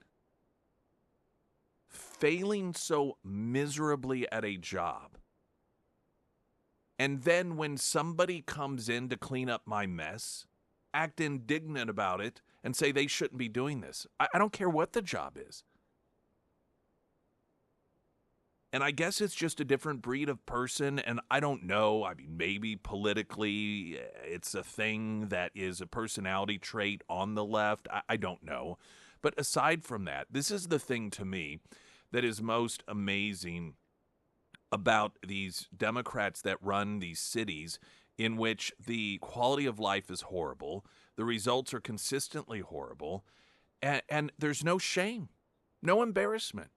failing so miserably at a job. And then when somebody comes in to clean up my mess, act indignant about it and say they shouldn't be doing this. I don't care what the job is. And I guess it's just a different breed of person, and I don't know. I mean, maybe politically it's a thing that is a personality trait on the left. I don't know. But aside from that, this is the thing to me that is most amazing about these Democrats that run these cities in which the quality of life is horrible, the results are consistently horrible, and there's no shame, no embarrassment.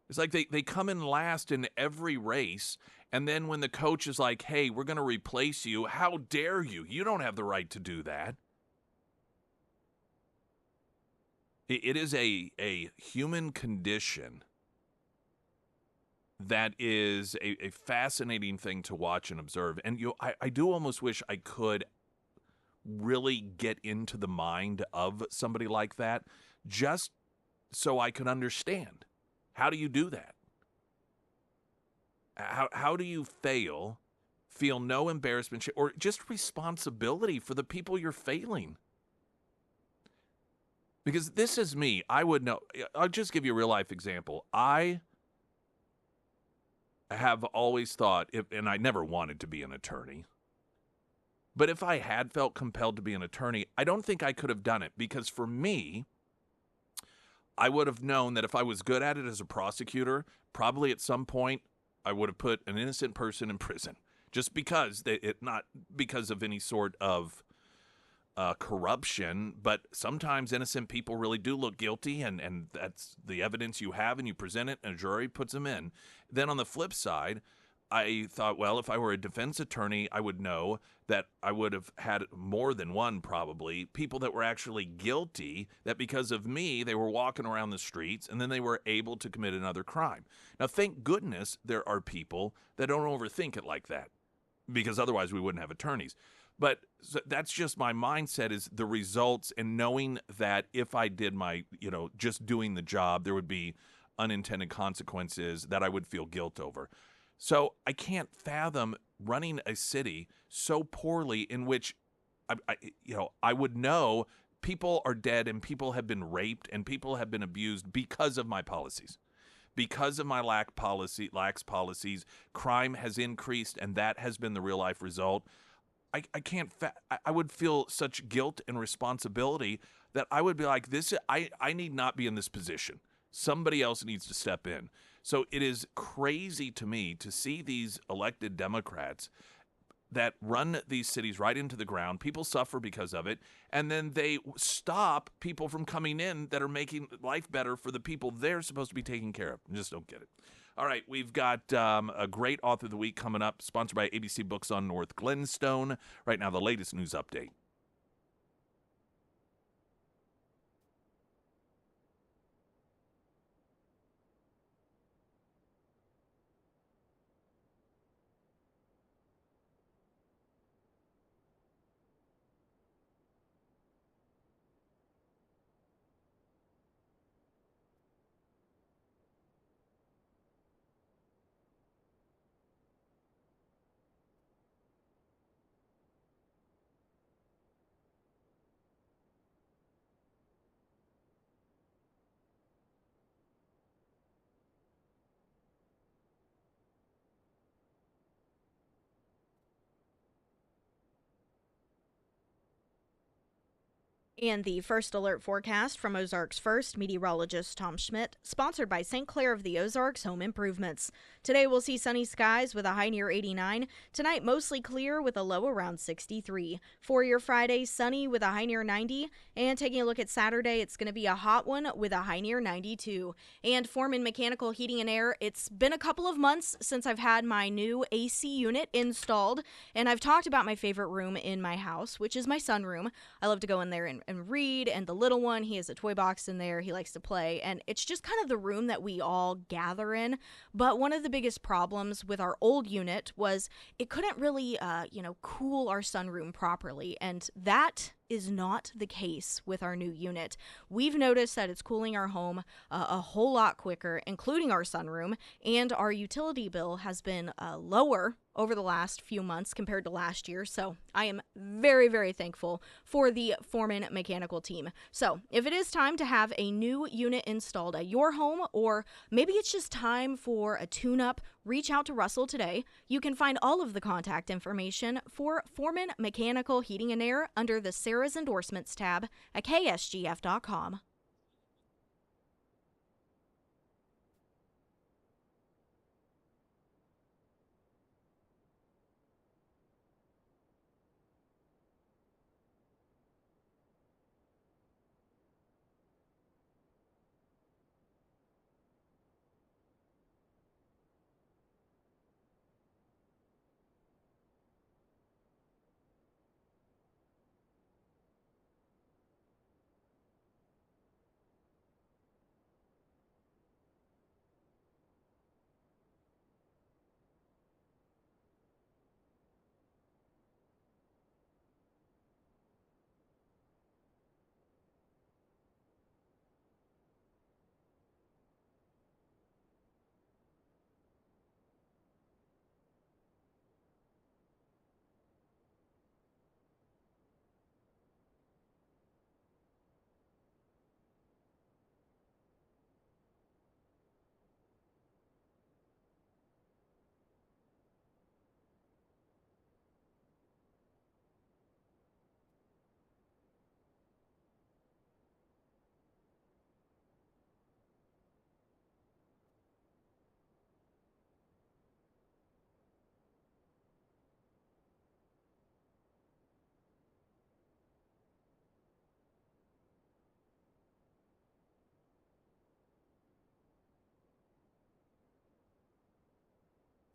It's like they come in last in every race, and then when the coach is like, hey, we're going to replace you, how dare you? You don't have the right to do that. It is a human condition that is a fascinating thing to watch and observe. And I do almost wish I could really get into the mind of somebody like that just so I could understand. How do you do that? How do you feel no embarrassment, or just responsibility for the people you're failing? Because this is me. I would know. I'll just give you a real life example. I have always thought, and I never wanted to be an attorney, but if I had felt compelled to be an attorney, I don't think I could have done it, because for me, I would have known that if I was good at it as a prosecutor, probably at some point I would have put an innocent person in prison, just because not because of any sort of corruption, but sometimes innocent people really do look guilty, and that's the evidence you have, and you present it, and a jury puts them in. Then on the flip side, I thought, well, if I were a defense attorney, I would know that I would have had more than one, probably, people that were actually guilty, that because of me, they were walking around the streets, and then they were able to commit another crime. Now, thank goodness there are people that don't overthink it like that, because otherwise we wouldn't have attorneys. But that's just my mindset, is the results, and knowing that if I did my, just doing the job, there would be unintended consequences that I would feel guilt over. So I can't fathom running a city so poorly, in which, I would know people are dead and people have been raped and people have been abused because of my policies. Because of my lax policies, crime has increased, and that has been the real life result. I can't. I would feel such guilt and responsibility that I would be like, I need not be in this position. Somebody else needs to step in. So it is crazy to me to see these elected Democrats that run these cities right into the ground. People suffer because of it, and then they stop people from coming in that are making life better for the people they're supposed to be taking care of. I just don't get it. All right, we've got a great Author of the Week coming up, sponsored by ABC Books on North Glenstone. Right now, the latest news update. And the first alert forecast from Ozarks First meteorologist Tom Schmidt, sponsored by St. Clair of the Ozarks Home Improvements. Today we'll see sunny skies with a high near 89. Tonight mostly clear with a low around 63. For your Friday, sunny with a high near 90. And taking a look at Saturday, it's going to be a hot one with a high near 92. And Foreman Mechanical Heating and Air, it's been a couple of months since I've had my new AC unit installed. And I've talked about my favorite room in my house, which is my sunroom. I love to go in there and read, and the little one, he has a toy box in there, he likes to play, and it's just kind of the room that we all gather in. But one of the biggest problems with our old unit was it couldn't really cool our sunroom properly, and that is not the case with our new unit. We've noticed that it's cooling our home a whole lot quicker, including our sunroom, and our utility bill has been lower over the last few months compared to last year. So I am very, very thankful for the Foreman Mechanical team. So if it is time to have a new unit installed at your home, or maybe it's just time for a tune-up, reach out to Russell today. You can find all of the contact information for Foreman Mechanical Heating and Air under the Sarah's Endorsements tab at ksgf.com.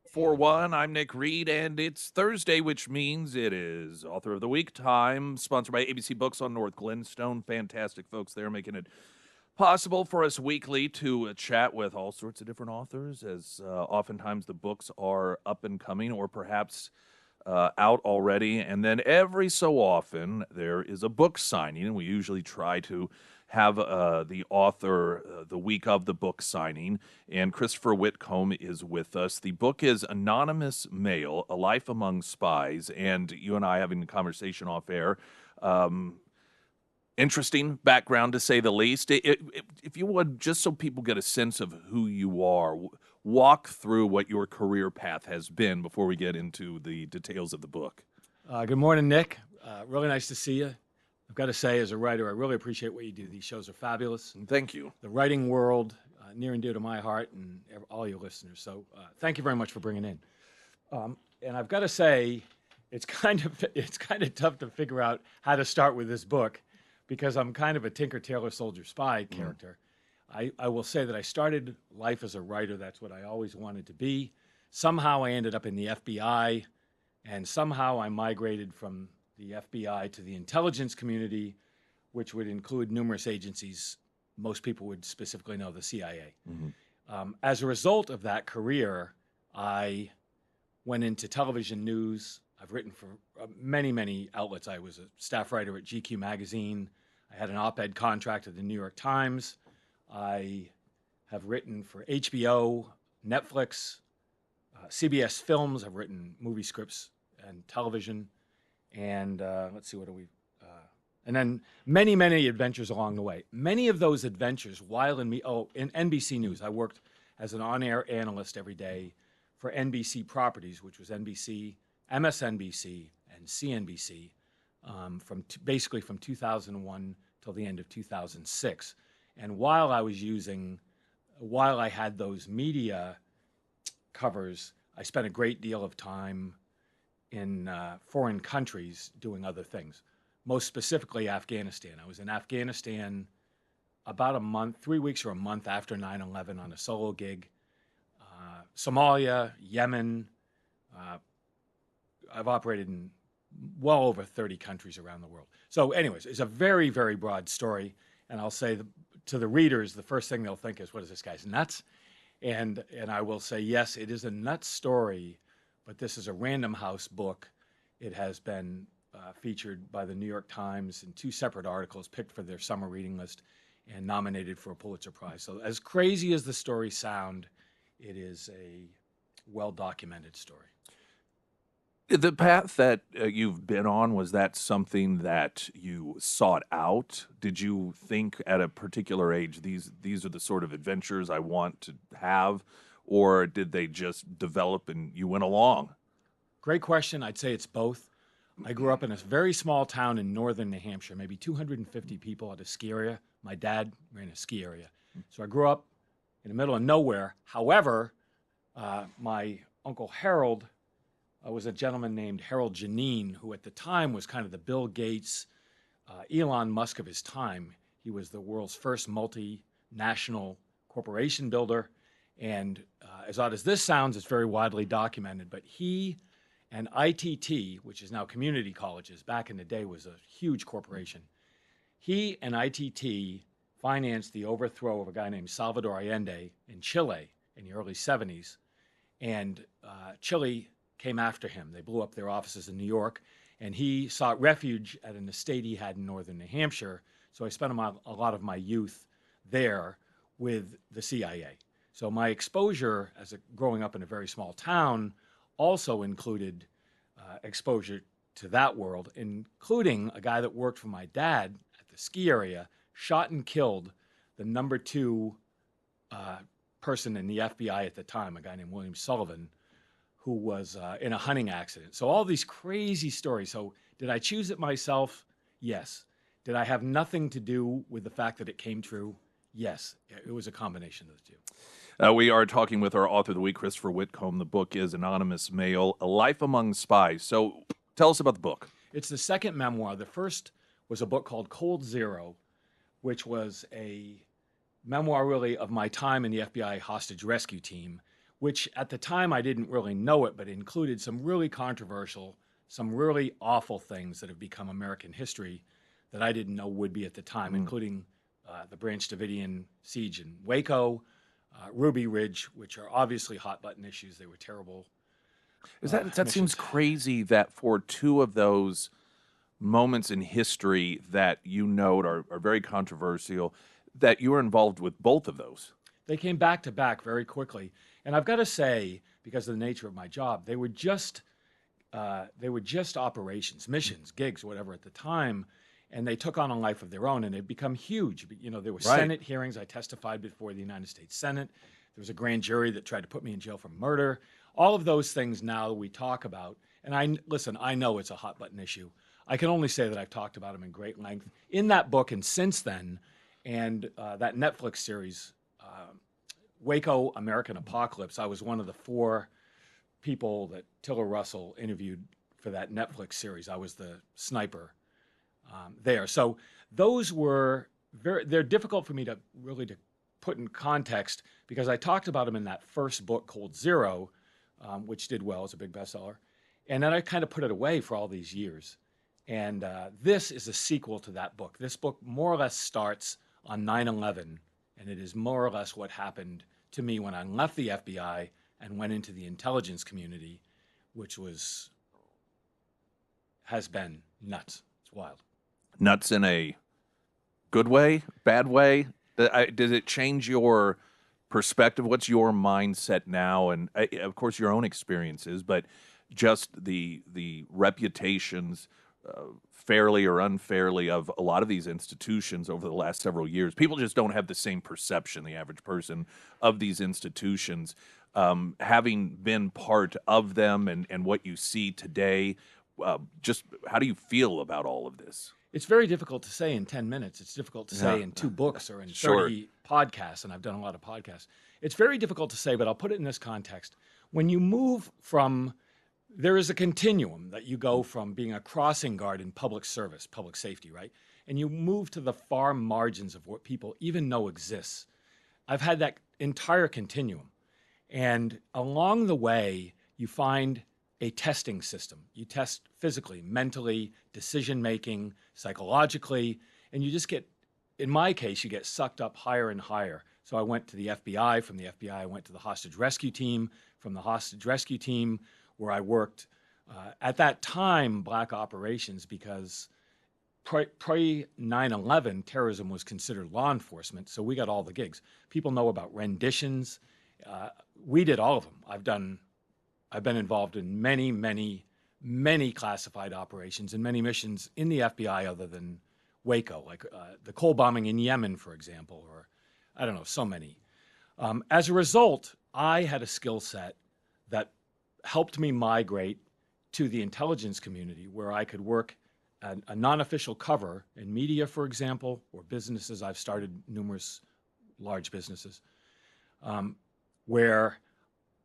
For one, I'm Nick Reed, and it's Thursday, which means it is Author of the Week time, sponsored by ABC Books on North Glenstone. Fantastic folks there making it possible for us weekly to chat with all sorts of different authors, as oftentimes the books are up and coming or perhaps out already. And then every so often there is a book signing, and we usually try to have the author the week of the book signing. And Christopher Whitcomb is with us. The book is Anonymous Mail, A Life Among Spies. And you and I having a conversation off air. Interesting background, to say the least. If you would, just so people get a sense of who you are, walk through what your career path has been before we get into the details of the book. Good morning, Nick. Really nice to see you. I've got to say, as a writer, I really appreciate what you do. These shows are fabulous. Thank you. The writing world, near and dear to my heart and all your listeners. So thank you very much for bringing in. And I've got to say, it's kind of tough to figure out how to start with this book, because I'm kind of a Tinker Tailor Soldier Spy character. I will say that I started life as a writer. That's what I always wanted to be. Somehow I ended up in the FBI, and somehow I migrated from the FBI to the intelligence community, which would include numerous agencies. Most people would specifically know the CIA. As a result of that career, I went into television news. I've written for many, many outlets. I was a staff writer at GQ magazine. I had an op-ed contract at the New York Times. I have written for HBO, Netflix, CBS Films. I've written movie scripts and television. And let's see, and then many, many adventures along the way. Many of those adventures, in NBC News, I worked as an on-air analyst every day for NBC Properties, which was NBC, MSNBC, and CNBC. basically from 2001 till the end of 2006. And while I had those media covers, I spent a great deal of time in foreign countries doing other things, most specifically Afghanistan. I was in Afghanistan about 3 weeks or a month after 9/11 on a solo gig. Somalia, Yemen. I've operated in well over 30 countries around the world. So anyways, it's a very, very broad story. And I'll say to the readers, the first thing they'll think is, what is this guy's nuts? And I will say, yes, it is a nuts story, but this is a Random House book. It has been featured by the New York Times in 2 separate articles, picked for their summer reading list, and nominated for a Pulitzer Prize. So as crazy as the stories sound, it is a well-documented story. The path that you've been on, was that something that you sought out? Did you think at a particular age, these are the sort of adventures I want to have? Or did they just develop and you went along? Great question. I'd say it's both. I grew up in a very small town in northern New Hampshire, maybe 250 people at a ski area. My dad ran a ski area. So I grew up in the middle of nowhere. However, my Uncle Harold was a gentleman named Harold Janine, who at the time was kind of the Bill Gates, Elon Musk of his time. He was the world's first multinational corporation builder. And as odd as this sounds, it's very widely documented. But he and ITT, which is now community colleges, back in the day was a huge corporation. He and ITT financed the overthrow of a guy named Salvador Allende in Chile in the early 70s. And Chile came after him. They blew up their offices in New York, and he sought refuge at an estate he had in northern New Hampshire. So I spent a lot of my youth there with the CIA. So my exposure growing up in a very small town also included exposure to that world, including a guy that worked for my dad at the ski area, shot and killed the number 2 person in the FBI at the time, a guy named William Sullivan, who was in a hunting accident. So all these crazy stories. So did I choose it myself? Yes. Did I have nothing to do with the fact that it came true? Yes. It was a combination of the two. We are talking with our author of the week, Christopher Whitcomb. The book is Anonymous Mail, A Life Among Spies. So tell us about the book. It's the second memoir. The first was a book called Cold Zero, which was a memoir really of my time in the FBI hostage rescue team, which at the time I didn't really know it, but included some really controversial, some really awful things that have become American history that I didn't know would be at the time, including the Branch Davidian siege in Waco, Ruby Ridge, which are obviously hot button issues. They were terrible. That seems crazy that for 2 of those moments in history that you note are very controversial, that you were involved with both of those. They came back to back very quickly. And I've got to say, because of the nature of my job, they were just operations, missions, gigs, whatever at the time, and they took on a life of their own, and they've become huge. You know, there were Senate hearings. I testified before the United States Senate. There was a grand jury that tried to put me in jail for murder. All of those things now we talk about. And I know it's a hot button issue. I can only say that I've talked about them in great length in that book and since then, and that Netflix series, Waco, American Apocalypse. I was one of the 4 people that Tiller Russell interviewed for that Netflix series. I was the sniper there. So those were they're difficult for me to really to put in context because I talked about them in that first book, Cold Zero, which did well. It's a big bestseller. And then I kind of put it away for all these years. And this is a sequel to that book. This book more or less starts on 9/11, and it is more or less what happened to me when I left the FBI and went into the intelligence community, which has been nuts. It's wild. Nuts in a good way, bad way? Does it change your perspective? What's your mindset now? And of course, your own experiences, but just the reputations, fairly or unfairly, of a lot of these institutions over the last several years. People just don't have the same perception, the average person, of these institutions. Having been part of them and what you see today, just how do you feel about all of this? It's very difficult to say in 10 minutes. It's difficult to say Yeah. in 2 books or in Sure. 30 podcasts, and I've done a lot of podcasts. It's very difficult to say, but I'll put it in this context. When you move from, there is a continuum that you go from being a crossing guard in public service, public safety, right? And you move to the far margins of what people even know exists. I've had that entire continuum. And along the way, you find a testing system. You test physically, mentally, decision making, psychologically, and you just get, in my case, you get sucked up higher and higher. So I went to the FBI. From the FBI, I went to the hostage rescue team. From the hostage rescue team, where I worked at that time, black operations, because pre 9/11, terrorism was considered law enforcement. So we got all the gigs. People know about renditions. We did all of them. I've been involved in many, many, many classified operations and many missions in the FBI other than Waco, like the coal bombing in Yemen, for example, or I don't know, so many. As a result, I had a skill set that helped me migrate to the intelligence community where I could work a non-official cover in media, for example, or businesses. I've started numerous large businesses where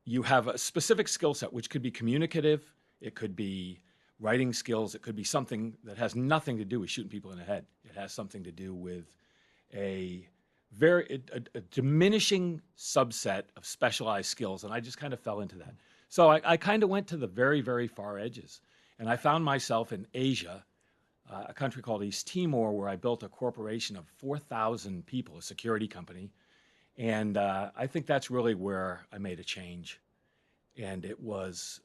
you have a specific skill set, which could be communicative, it could be writing skills, it could be something that has nothing to do with shooting people in the head. It has something to do with a diminishing subset of specialized skills, and I just kind of fell into that. So I kind of went to the very, very far edges, and I found myself in Asia, a country called East Timor, where I built a corporation of 4,000 people, a security company. And I think that's really where I made a change. And it was,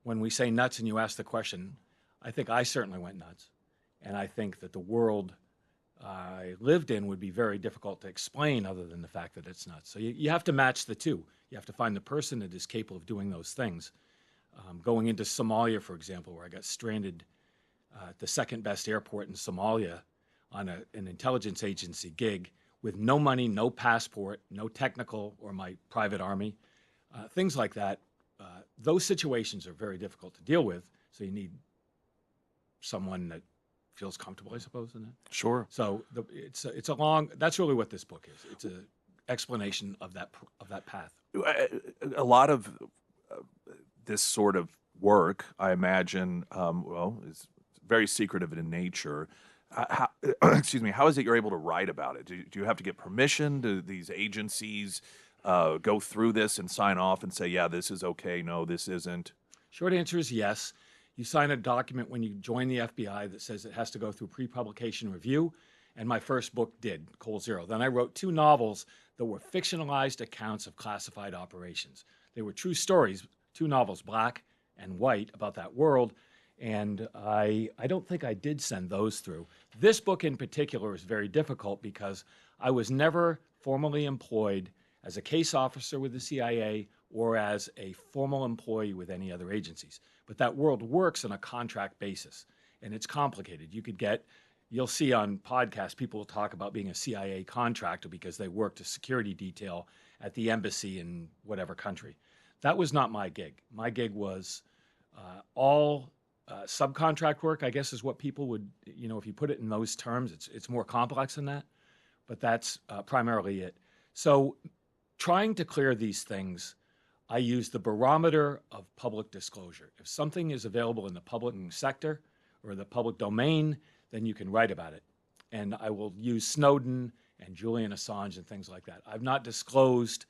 when we say nuts and you ask the question, I think I certainly went nuts. And I think that the world I lived in would be very difficult to explain other than the fact that it's nuts. So you have to match the two. You have to find the person that is capable of doing those things. Going into Somalia, for example, where I got stranded at the second best airport in Somalia on an intelligence agency gig, with no money, no passport, no technical or my private army, things like that. Those situations are very difficult to deal with. So you need someone that feels comfortable, I suppose, in that. Sure. So it's a long. That's really what this book is. It's an explanation of that path. A lot of this sort of work, I imagine, is very secretive in nature. How, excuse me, how is it you're able to write about it? Do you have to get permission? Do these agencies go through this and sign off and say, yeah, this is okay, no, this isn't? Short answer is yes. You sign a document when you join the FBI that says it has to go through pre-publication review, and my first book did, Coal Zero. Then I wrote 2 novels that were fictionalized accounts of classified operations. They were true stories, 2 novels, black and white, about that world. And I don't think I did send those through. This book in particular is very difficult because I was never formally employed as a case officer with the CIA or as a formal employee with any other agencies. But that world works on a contract basis, and it's complicated. You'll see on podcasts, people will talk about being a CIA contractor because they worked a security detail at the embassy in whatever country. That was not my gig. My gig was all subcontract work, I guess, is what people would, if you put it in those terms, it's more complex than that, but that's primarily it. So trying to clear these things, I use the barometer of public disclosure. If something is available in the public sector or the public domain, then you can write about it. And I will use Snowden and Julian Assange and things like that. I've not disclosed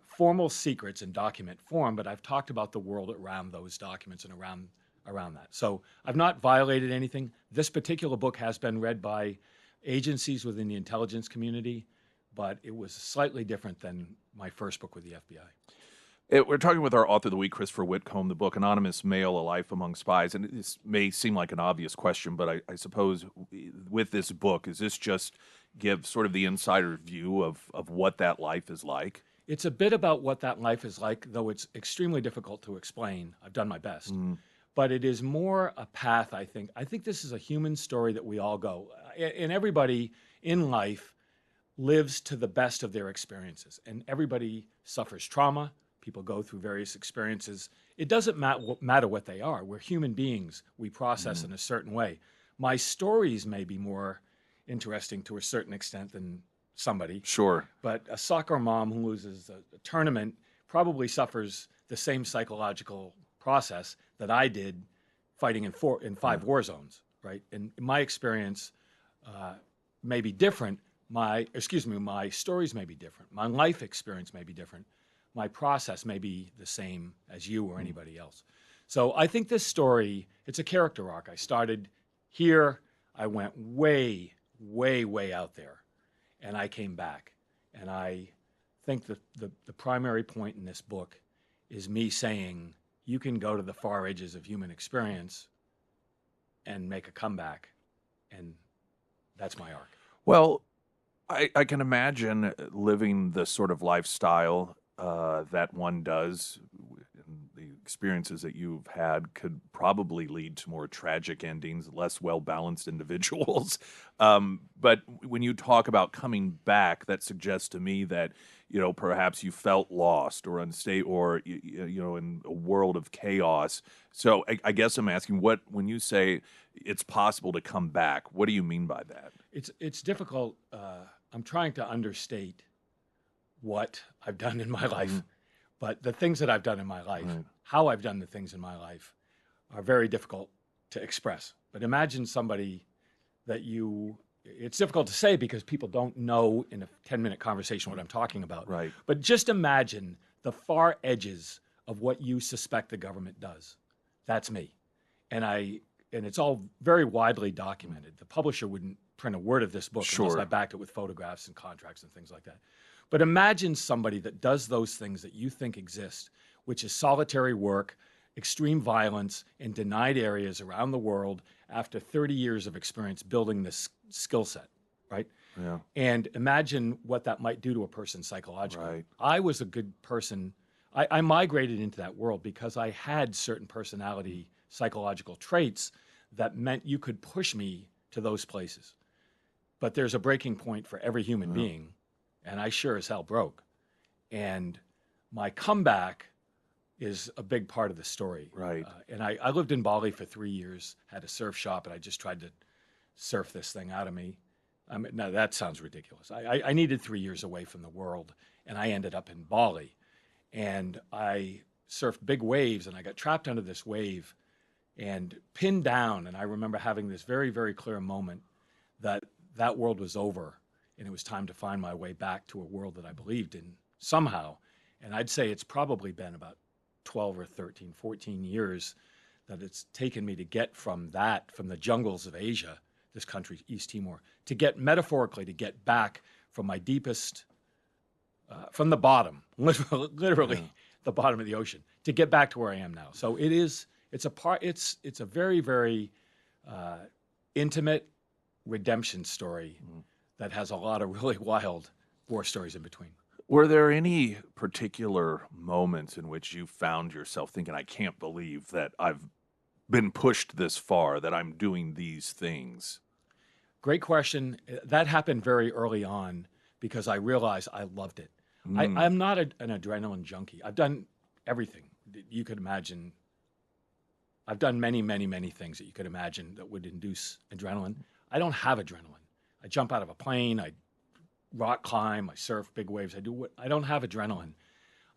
formal secrets in document form, but I've talked about the world around those documents and around that. So I've not violated anything. This particular book has been read by agencies within the intelligence community, but it was slightly different than my first book with the FBI. We're talking with our author of the week, Christopher Whitcomb, the book Anonymous Mail, A Life Among Spies. And this may seem like an obvious question, but I suppose with this book, is this just give sort of the insider view of what that life is like? It's a bit about what that life is like, though it's extremely difficult to explain. I've done my best. But it is more a path, I think. I think this is a human story that we all go. And everybody in life lives to the best of their experiences. And everybody suffers trauma. People go through various experiences It doesn't matter what they are. We're human beings. We process in a certain way. My stories may be more interesting to a certain extent than somebody. Sure. But a soccer mom who loses a tournament probably suffers the same psychological process that I did fighting in 5 war zones, right? And my experience may be different. My stories may be different. My life experience may be different. My process may be the same as you or anybody else. So I think this story, it's a character arc. I started here. I went way, way, way out there, and I came back. And I think the primary point in this book is me saying you can go to the far edges of human experience and make a comeback. And that's my arc. Well, I can imagine living the sort of lifestyle that one does. The experiences that you've had could probably lead to more tragic endings, less well-balanced individuals. But when you talk about coming back, that suggests to me that, perhaps you felt lost or unstable or, in a world of chaos. So I guess I'm asking, when you say it's possible to come back, what do you mean by that? It's difficult. I'm trying to understate what I've done in my life, but the things that I've done in my life, how I've done the things in my life, are very difficult to express. But imagine somebody that it's difficult to say because people don't know in a 10-minute conversation what I'm talking about. Right. But just imagine the far edges of what you suspect the government does. That's me. And it's all very widely documented. The publisher wouldn't print a word of this book unless I backed it with photographs and contracts and things like that. But imagine somebody that does those things that you think exist, which is solitary work, extreme violence in denied areas around the world after 30 years of experience building this skill set, right? Yeah. And imagine what that might do to a person psychologically. Right. I was a good person. I migrated into that world because I had certain personality psychological traits that meant you could push me to those places. But there's a breaking point for every human being, and I sure as hell broke. And my comeback is a big part of the story. Right. And I lived in Bali for 3 years, had a surf shop, and I just tried to surf this thing out of me. Now, that sounds ridiculous. I needed 3 years away from the world, and I ended up in Bali. And I surfed big waves, and I got trapped under this wave and pinned down. And I remember having this very, very clear moment that world was over, and it was time to find my way back to a world that I believed in somehow. And I'd say it's probably been about 12 or 13, 14 years that it's taken me to get from the jungles of Asia, this country, East Timor, to get back from my deepest, from the bottom, literally the bottom of the ocean, to get back to where I am now. So it's a very, very intimate redemption story that has a lot of really wild war stories in between. Were there any particular moments in which you found yourself thinking, I can't believe that I've been pushed this far, that I'm doing these things? Great question. That happened very early on because I realized I loved it. I'm not an adrenaline junkie. I've done everything you could imagine. I've done many, many, many things that you could imagine that would induce adrenaline. I don't have adrenaline. I jump out of a plane, I rock climb, I surf big waves. I don't have adrenaline.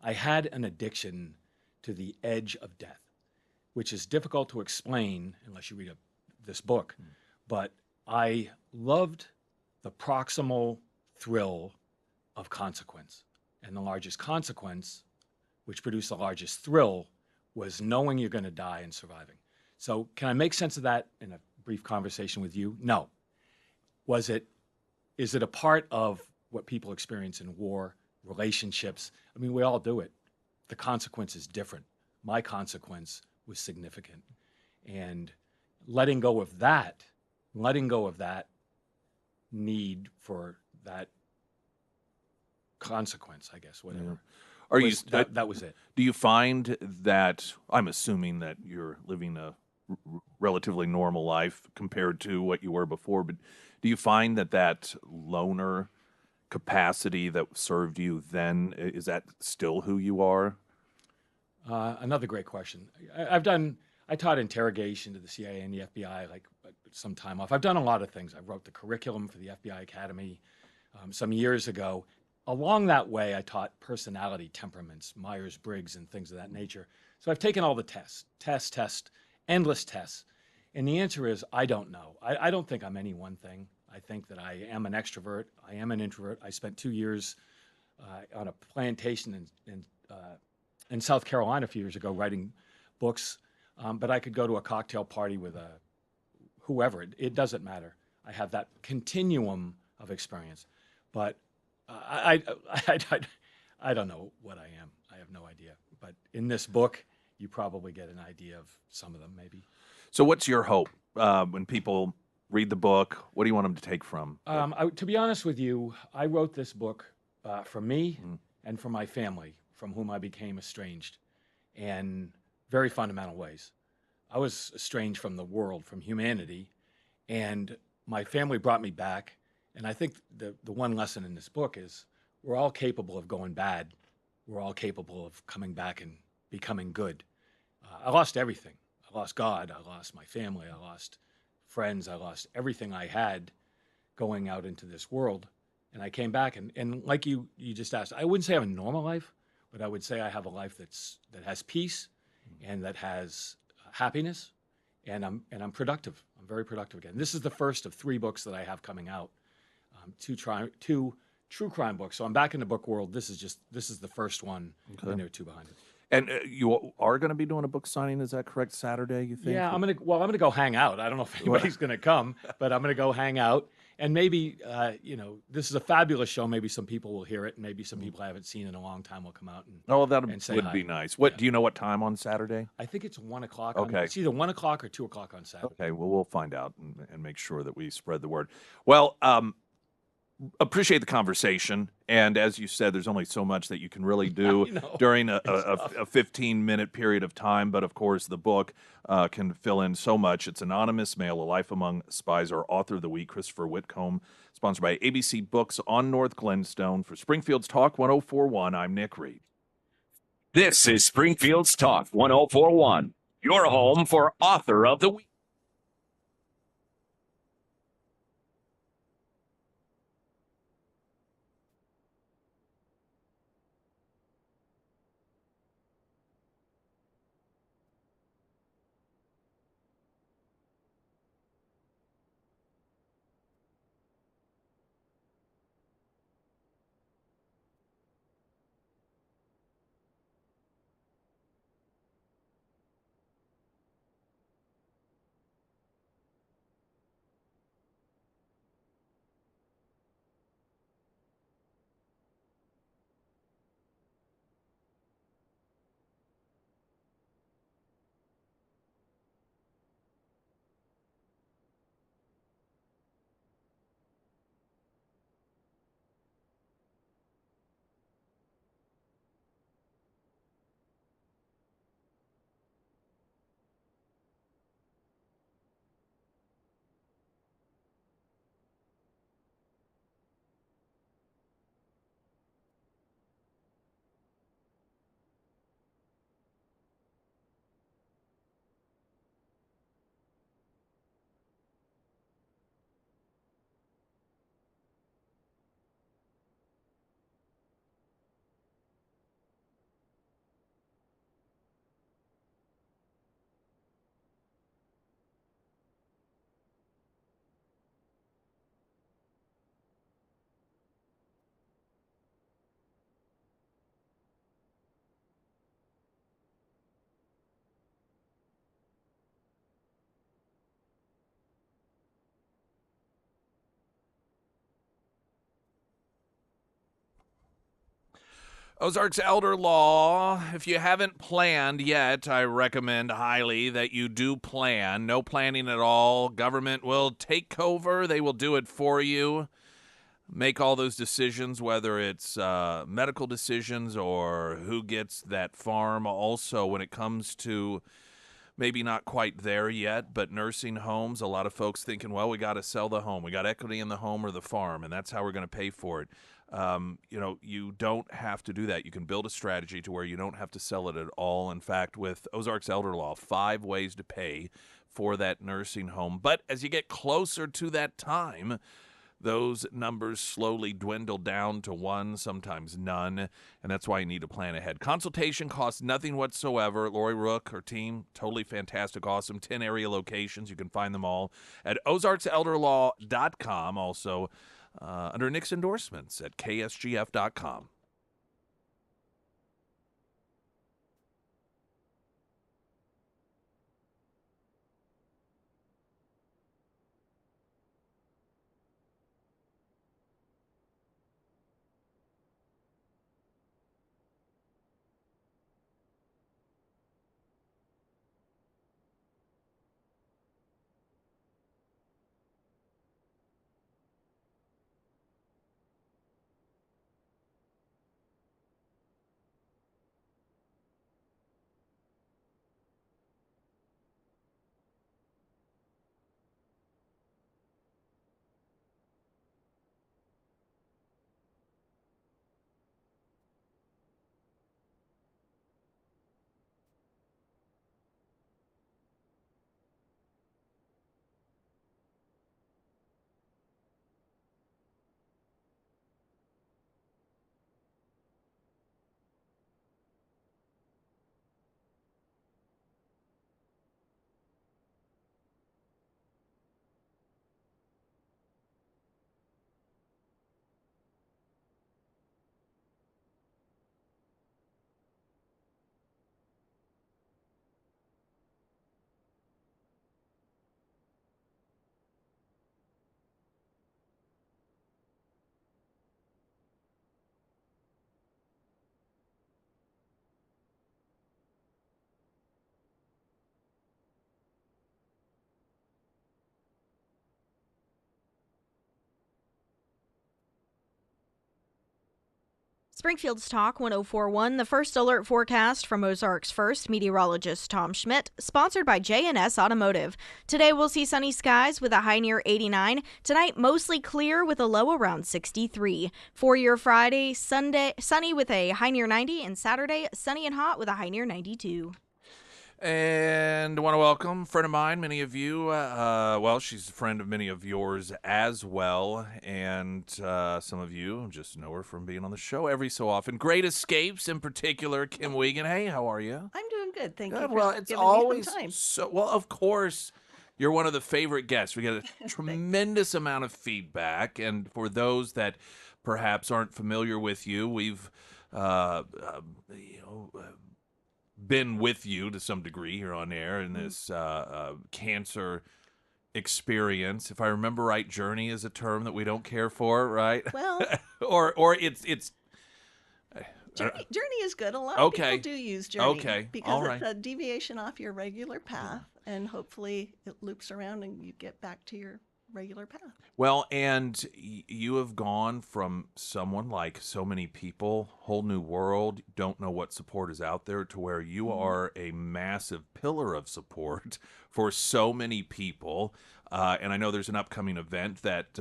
I had an addiction to the edge of death, which is difficult to explain unless you read this book. But I loved the proximal thrill of consequence. And the largest consequence, which produced the largest thrill, was knowing you're going to die and surviving. So can I make sense of that in a brief conversation with you? No. Is it a part of what people experience in war, relationships? I mean, we all do it. The consequence is different. My consequence was significant. And letting go of that need for that consequence, I guess, whatever. That was it. Do you find that, I'm assuming that you're living a relatively normal life compared to what you were before, but do you find that loner capacity that served you then, is that still who you are? Another great question. I taught interrogation to the CIA and the FBI like some time off. I've done a lot of things. I wrote the curriculum for the FBI Academy some years ago. Along that way, I taught personality temperaments, Myers-Briggs, and things of that nature. So I've taken all the tests, endless tests. And the answer is, I don't know. I don't think I'm any one thing. I think that I am an extrovert. I am an introvert. I spent 2 years on a plantation in South Carolina a few years ago writing books. But I could go to a cocktail party with whoever. It doesn't matter. I have that continuum of experience. But I don't know what I am. I have no idea. But in this book, you probably get an idea of some of them, maybe. So what's your hope when people read the book? What do you want them to take from it? To be honest with you, I wrote this book for me and for my family, from whom I became estranged in very fundamental ways. I was estranged from the world, from humanity, and my family brought me back. And I think the one lesson in this book is we're all capable of going bad. We're all capable of coming back and becoming good. I lost everything. I lost God. I lost my family. I lost friends. I lost everything I had going out into this world. And I came back, and like you just asked, I wouldn't say I have a normal life, but I would say I have a life that has peace and that has happiness, and I'm productive. I'm very productive again. This is the first of 3 books that I have coming out, 2 true crime books. So I'm back in the book world. This is the first one, and there are 2 behind it. And you are going to be doing a book signing, is that correct? Saturday, you think? Yeah, I'm gonna go hang out. I don't know if anybody's gonna come, but I'm gonna go hang out. And maybe, this is a fabulous show. Maybe some people will hear it, and maybe some people I haven't seen in a long time will come out and say would hi. be nice. What do you know? What time on Saturday? I think it's 1 o'clock. Okay. It's either 1 o'clock or 2 o'clock on Saturday. Okay, well, we'll find out and make sure that we spread the word. Well, appreciate the conversation. And as you said, there's only so much that you can really do during a 15-minute period of time. But of course, the book can fill in so much. It's Anonymous Mail, A Life Among Spies. Our author of the week, Christopher Whitcomb, sponsored by ABC Books on North Glenstone. For Springfield's Talk 1041, I'm Nick Reed. This is Springfield's Talk 1041, your home for Author of the Week. Ozarks Elder Law. If you haven't planned yet, I recommend highly that you do plan. No planning at all. Government will take over. They will do it for you. Make all those decisions, whether it's medical decisions or who gets that farm. Also, when it comes to maybe not quite there yet, but nursing homes, a lot of folks thinking, well, we got to sell the home. We got equity in the home or the farm, and that's how we're going to pay for it. You don't have to do that. You can build a strategy to where you don't have to sell it at all. In fact, with Ozarks Elder Law, 5 ways to pay for that nursing home. But as you get closer to that time, those numbers slowly dwindle down to 1, sometimes none, and that's why you need to plan ahead. Consultation costs nothing whatsoever. Lori Rook, her team, totally fantastic, awesome. 10 area locations. You can find them all at ozarkselderlaw.com. Also, under Nick's endorsements at ksgf.com. Springfield's Talk 1041, the first alert forecast from Ozarks First meteorologist Tom Schmidt, sponsored by J&S Automotive. Today we'll see sunny skies with a high near 89. Tonight, mostly clear with a low around 63. For your Friday, Sunday, sunny with a high near 90, and Saturday, sunny and hot with a high near 92. And I want to welcome a friend of mine, many of you. She's a friend of many of yours as well. And some of you just know her from being on the show every so often. Great Escapes in particular, Kim Wiegand. Hey, how are you? I'm doing good. Thank you Good. for Well, it's giving always me some time. so. Well, of course, you're one of the favorite guests. We get a tremendous amount of feedback, and for those that perhaps aren't familiar with you, we've been with you to some degree here on air in this cancer experience. If I remember right, journey is a term that we don't care for, right? Well, or it's journey is good. A lot of Okay. people do use journey Okay. because All it's right. a deviation off your regular path, and hopefully it loops around and you get back to your regular path. Well, and you have gone from someone like so many people, whole new world, don't know what support is out there, to where you are a massive pillar of support for so many people. And I know there's an upcoming event that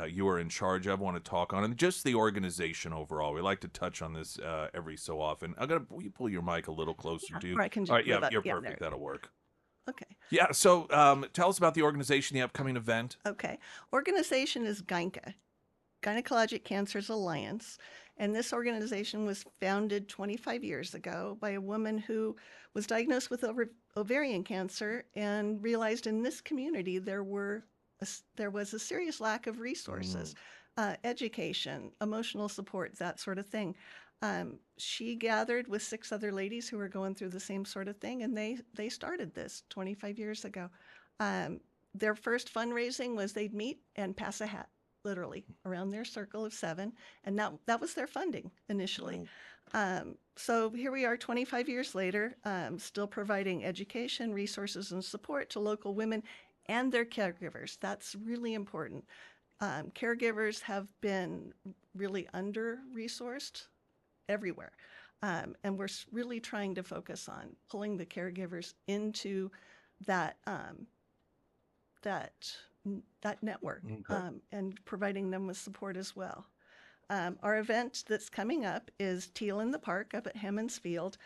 you are in charge of, want to talk on, and just the organization overall. We like to touch on this every so often. Will you pull your mic a little closer to you? Or I can just All right, yeah, move up. you're Yeah, perfect. there. That'll work. Okay. Yeah, so tell us about the organization, the upcoming event. Okay. Organization is GYNCA, Gynecologic Cancers Alliance. And this organization was founded 25 years ago by a woman who was diagnosed with ovarian cancer and realized in this community there was a serious lack of resources, education, emotional support, that sort of thing. She gathered with 6 other ladies who were going through the same sort of thing, and they started this 25 years ago. Their first fundraising was they'd meet and pass a hat, literally, around their circle of 7, and that was their funding initially. So here we are 25 years later, still providing education, resources, and support to local women and their caregivers. That's really important. Caregivers have been really under-resourced everywhere. And we're really trying to focus on pulling the caregivers into that that network, and providing them with support as well. Our event that's coming up is Teal in the Park up at Hammond's Field.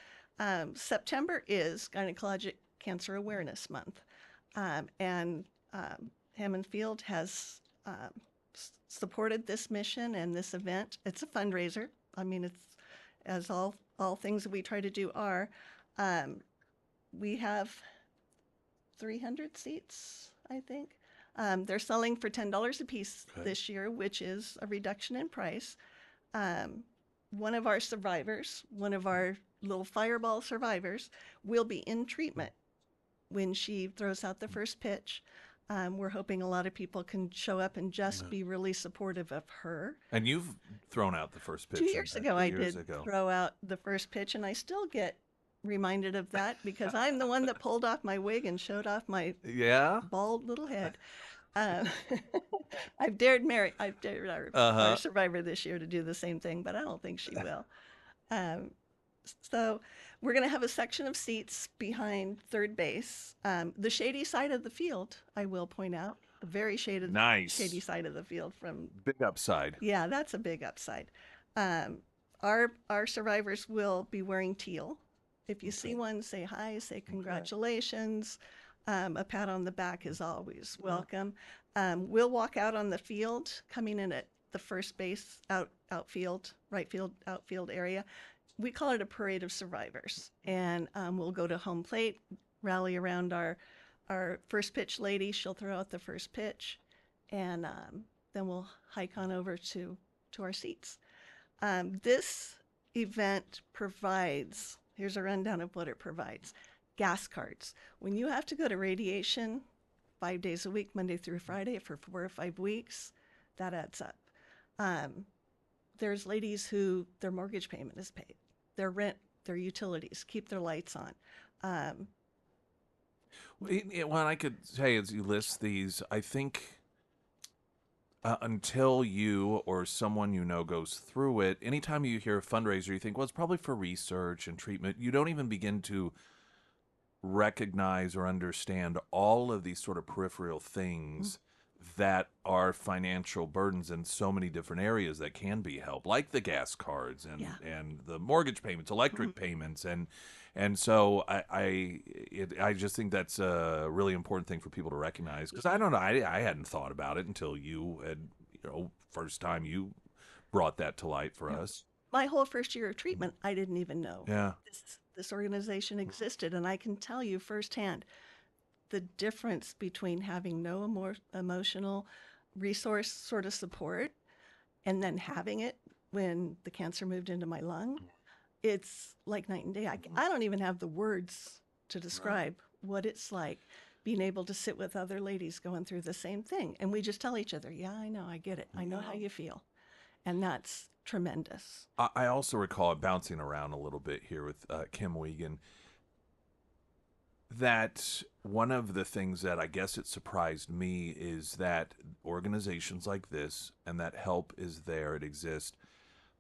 September is Gynecologic Cancer Awareness Month, and Hammond Field has supported this mission and this event. It's a fundraiser. I mean, it's as all things that we try to do are. We have 300 seats, I think. They're selling for $10 a piece this year, which is a reduction in price. One of our survivors, one of our little fireball survivors, will be in treatment when she throws out the first pitch. We're hoping a lot of people can show up and just be really supportive of her. And you've thrown out the first pitch. 2 years ago, I did throw out the first pitch, and I still get reminded of that because I'm the one that pulled off my wig and showed off my bald little head. I've dared our survivor this year to do the same thing, but I don't think she will. So we're going to have a section of seats behind third base. The shady side of the field, I will point out, a very shady side of the field from big upside. Yeah, that's a big upside. Our survivors will be wearing teal. If you see one, say hi, say congratulations. A pat on the back is always welcome. We'll walk out on the field, coming in at the first base, outfield, right field, outfield area. We call it a parade of survivors. And we'll go to home plate, rally around our first pitch lady. She'll throw out the first pitch. And then we'll hike on over to our seats. This event provides, here's a rundown of what it provides. Gas cards. When you have to go to radiation 5 days a week, Monday through Friday, for 4 or 5 weeks, that adds up. There's ladies who their mortgage payment is paid, their rent, their utilities, keep their lights on. Well, I could say as you list these, I think until you or someone you know goes through it, anytime you hear a fundraiser, you think, well, it's probably for research and treatment. You don't even begin to recognize or understand all of these sort of peripheral things that are financial burdens in so many different areas that can be helped, like the gas cards and the mortgage payments, electric payments, and so I just think that's a really important thing for people to recognize, because I don't know, I hadn't thought about it until you had, first time you brought that to light for us. My whole first year of treatment, I didn't even know Yeah. this organization existed, and I can tell you firsthand the difference between having no more emotional resource sort of support and then having it when the cancer moved into my lung. It's like night and day. I don't even have the words to describe what it's like being able to sit with other ladies going through the same thing. And we just tell each other, yeah, I know, I get it. I know how you feel. And that's tremendous. I also recall bouncing around a little bit here with Kim Wiegand, that one of the things that I guess it surprised me is that organizations like this and that help is there, it exists.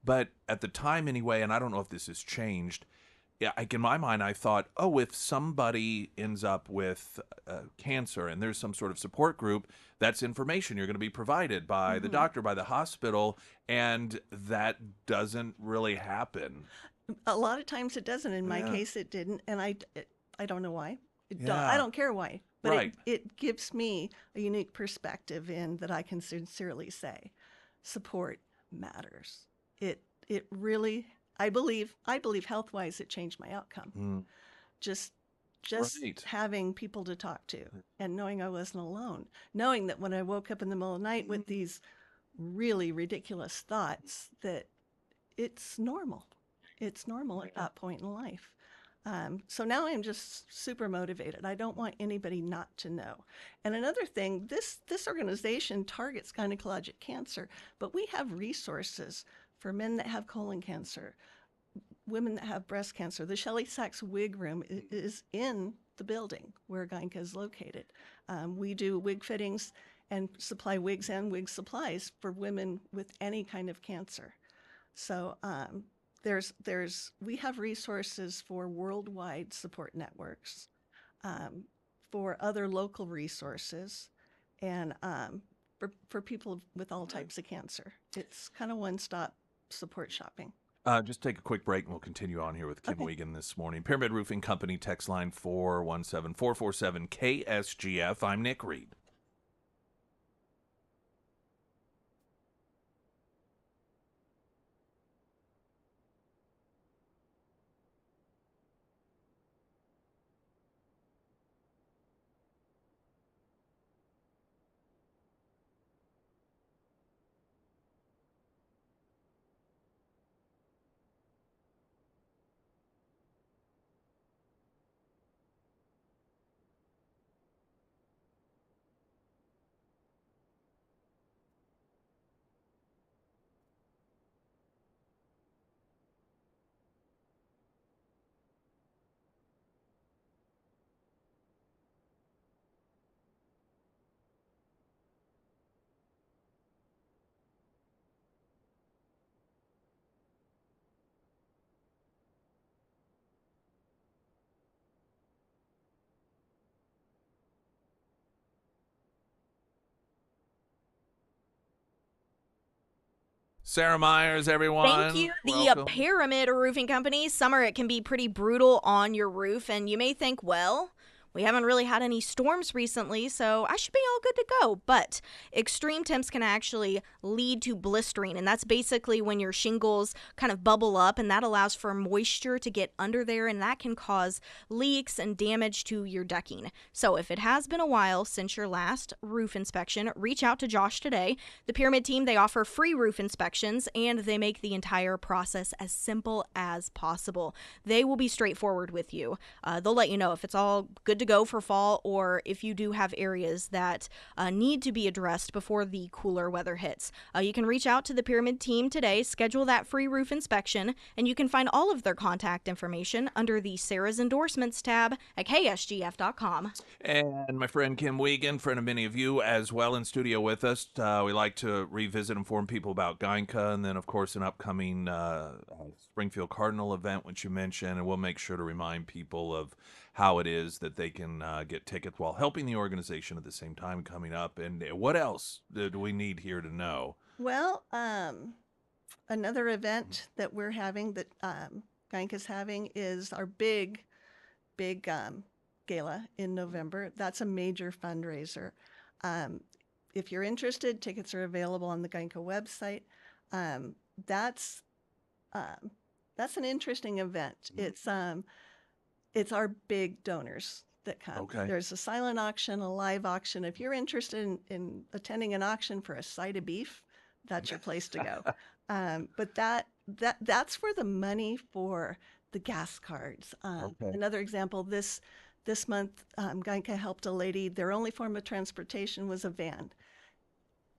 But at the time anyway, and I don't know if this has changed, like in my mind, I thought, oh, if somebody ends up with cancer and there's some sort of support group, that's information you're going to be provided by the doctor, by the hospital, and that doesn't really happen. A lot of times it doesn't. In my case, it didn't, and I don't know why. I don't care why, but it gives me a unique perspective in that I can sincerely say, support matters. It really. I believe health-wise, it changed my outcome. Just having people to talk to and knowing I wasn't alone. Knowing that when I woke up in the middle of the night with these really ridiculous thoughts, that it's normal. It's normal at that point in life. So now I'm just super motivated. I don't want anybody not to know. And another thing, this organization targets gynecologic cancer, but we have resources for men that have colon cancer, women that have breast cancer. The Shelley Sachs Wig Room is in the building where Gynca is located. We do wig fittings and supply wigs and wig supplies for women with any kind of cancer. So we have resources for worldwide support networks, for other local resources, and for people with all types of cancer. It's kind of one-stop support shopping. Just take a quick break and we'll continue on here with Kim Okay. Wiegand this morning. Pyramid Roofing Company, text line 417-447 KSGF. I'm Nick Reed. Sarah Myers, everyone. Thank you. The Welcome. Pyramid Roofing Company. Summer, it can be pretty brutal on your roof, and you may think, well, we haven't really had any storms recently, so I should be all good to go. But extreme temps can actually lead to blistering, and that's basically when your shingles kind of bubble up, and that allows for moisture to get under there, and that can cause leaks and damage to your decking. So if it has been a while since your last roof inspection, reach out to Josh today. The Pyramid team, they offer free roof inspections, and they make the entire process as simple as possible. They will be straightforward with you. They'll let you know if it's all good to go for fall, or if you do have areas that need to be addressed before the cooler weather hits. You can reach out to the Pyramid team today, schedule that free roof inspection, and you can find all of their contact information under the Sarah's Endorsements tab at ksgf.com. And my friend Kim Wiegand, friend of many of you as well, in studio with us. We like to revisit, inform people about Gynka, and then, of course, an upcoming Springfield Cardinal event, which you mentioned, and we'll make sure to remind people of how it is that they can get tickets while helping the organization at the same time coming up. And what else do we need here to know? Well, another event that we're having, that Gynka's having, is our big gala in November. That's a major fundraiser. If you're interested, tickets are available on the Gynka website. That's an interesting event. It's our big donors that come. Okay. There's a silent auction, a live auction. If you're interested in attending an auction for a side of beef, that's your place to go. But that's where the money for the gas cards. Okay. Another example, this month, Gynka helped a lady. Their only form of transportation was a van.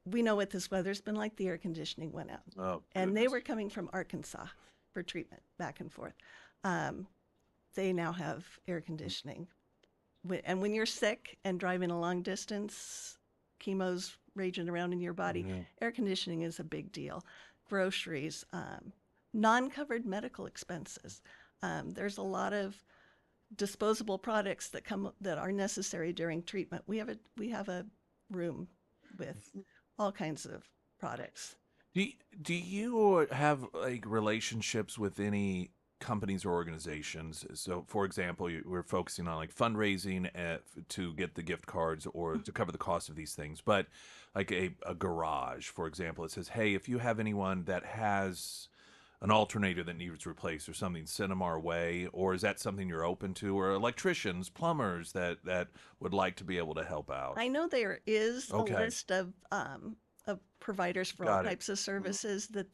We know what this weather's been like. The air conditioning went out. Oh, and they goodness. were coming from Arkansas for treatment back and forth. They now have air conditioning. And when you're sick and driving a long distance, chemo's raging around in your body, air conditioning is a big deal. Groceries, non-covered medical expenses. There's a lot of disposable products that are necessary during treatment. We have a room with all kinds of products. Do you have like relationships with any companies or organizations? So, for example, we're focusing on like fundraising to get the gift cards or to cover the cost of these things. But like a garage, for example, it says, hey, if you have anyone that has an alternator that needs replaced or something, send them our way. Or is that something you're open to? Or electricians, plumbers that would like to be able to help out? I know there is Okay. a list of providers for all Got it. types of services that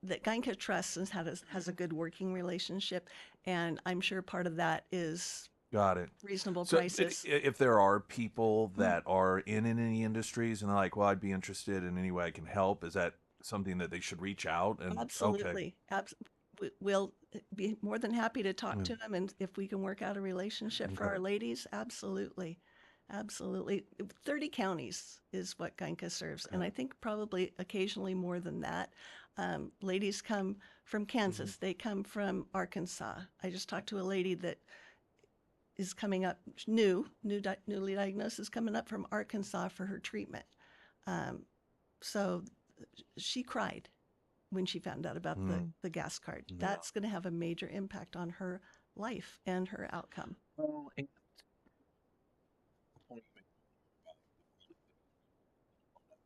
Gynka trusts and has a good working relationship, and I'm sure part of that is Got it. reasonable So prices. if there are people that are in any industries and they're like, well, I'd be interested in any way I can help, is that something that they should reach out? And Absolutely. We'll be more than happy to talk Mm. to them, and if we can work out a relationship for Okay. our ladies, absolutely. Absolutely. 30 counties is what Gynca serves. And I think probably occasionally more than that. Ladies come from Kansas. They come from Arkansas. I just talked to a lady that is coming up newly diagnosed, is coming up from Arkansas for her treatment. So she cried when she found out about the gas card. Yeah. That's going to have a major impact on her life and her outcome. Well, and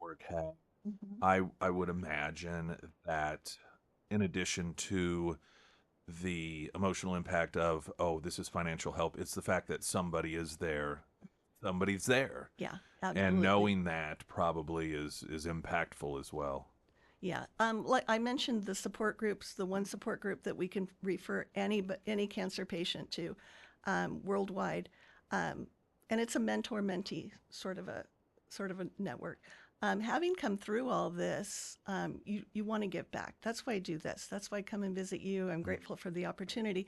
network have. I would imagine that in addition to the emotional impact of, oh, this is financial help, it's the fact that somebody is there. Somebody's there. Yeah, absolutely. And knowing that probably is impactful as well. Yeah, like I mentioned, the support groups, the one support group that we can refer any cancer patient to, worldwide, and it's a mentor-mentee sort of a network. Having come through all this, you want to give back. That's why I do this. That's why I come and visit you. I'm grateful for the opportunity.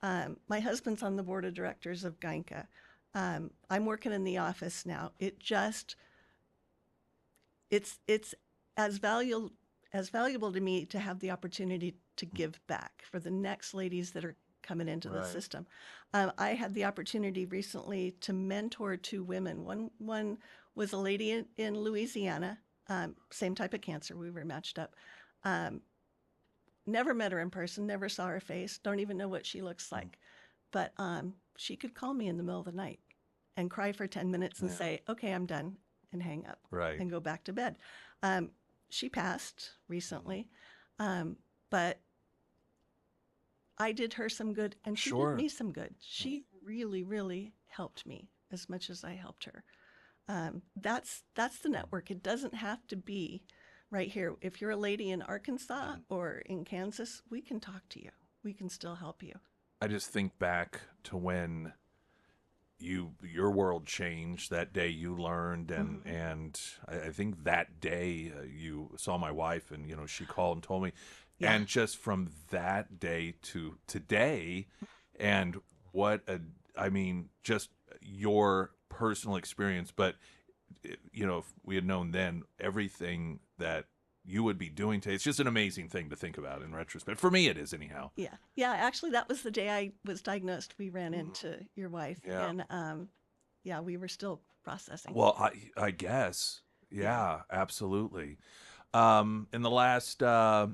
My husband's on the board of directors of Gynca. I'm working in the office now. It's as valuable to me to have the opportunity to give back for the next ladies that are coming into the system. I had the opportunity recently to mentor 2 women. One was a lady in Louisiana, same type of cancer. We were matched up. Never met her in person, never saw her face, don't even know what she looks like. But she could call me in the middle of the night and cry for 10 minutes and say, okay, I'm done, and hang up and go back to bed. She passed recently, but I did her some good, and she did me some good. She really, really helped me as much as I helped her. That's the network. It doesn't have to be right here. If you're a lady in Arkansas or in Kansas, we can talk to you. We can still help you. I just think back to when your world changed that day you learned, and I think that day you saw my wife, and she called and told me, and just from that day to today, and just your personal experience, but if we had known then everything that you would be doing today, it's just an amazing thing to think about in retrospect. For me, it is anyhow. Yeah. Actually, that was the day I was diagnosed. We ran into your wife, and we were still processing. Well, I guess, absolutely. In the last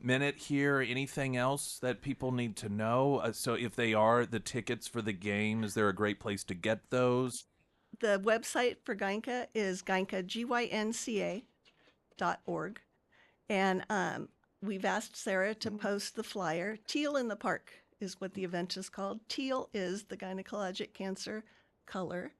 minute here, anything else that people need to know? So, if they are the tickets for the game, is there a great place to get those? The website for Gynca is gynca.org. And we've asked Sarah to post the flyer. Teal in the Park is what the event is called. Teal is the gynecologic cancer color.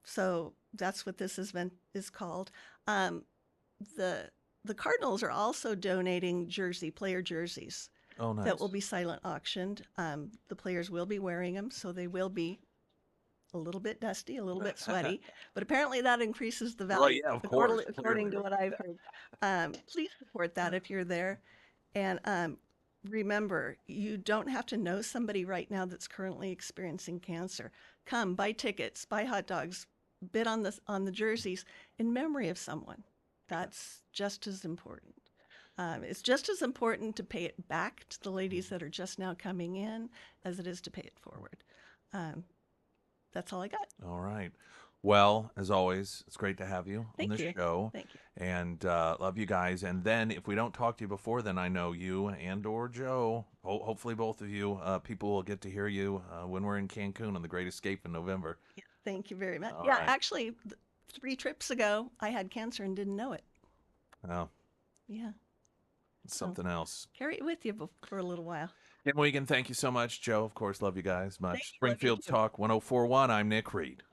So that's what this event is called. The Cardinals are also donating player jerseys. Oh, nice. That will be silent auctioned. The players will be wearing them, so they will be a little bit dusty, a little bit sweaty, but apparently that increases the value. Well, yeah, of course, according to what I've heard. Please support that if you're there. And remember, you don't have to know somebody right now that's currently experiencing cancer. Come, buy tickets, buy hot dogs, bid on the jerseys in memory of someone. That's just as important. It's just as important to pay it back to the ladies that are just now coming in as it is to pay it forward. That's all I got. All right. Well, as always, it's great to have you on the show. Thank you. And love you guys. And then if we don't talk to you before, then I know you and or Joe, hopefully both of you, people will get to hear you when we're in Cancun on the Great Escape in November. Yeah, thank you very much. All right. Actually, 3 trips ago, I had cancer and didn't know it. Oh. Yeah. It's something else. Carry it with you for a little while. Kim Wiegand, thank you so much. Joe, of course, love you guys much. Thank you. Springfield Talk 1041. I'm Nick Reed.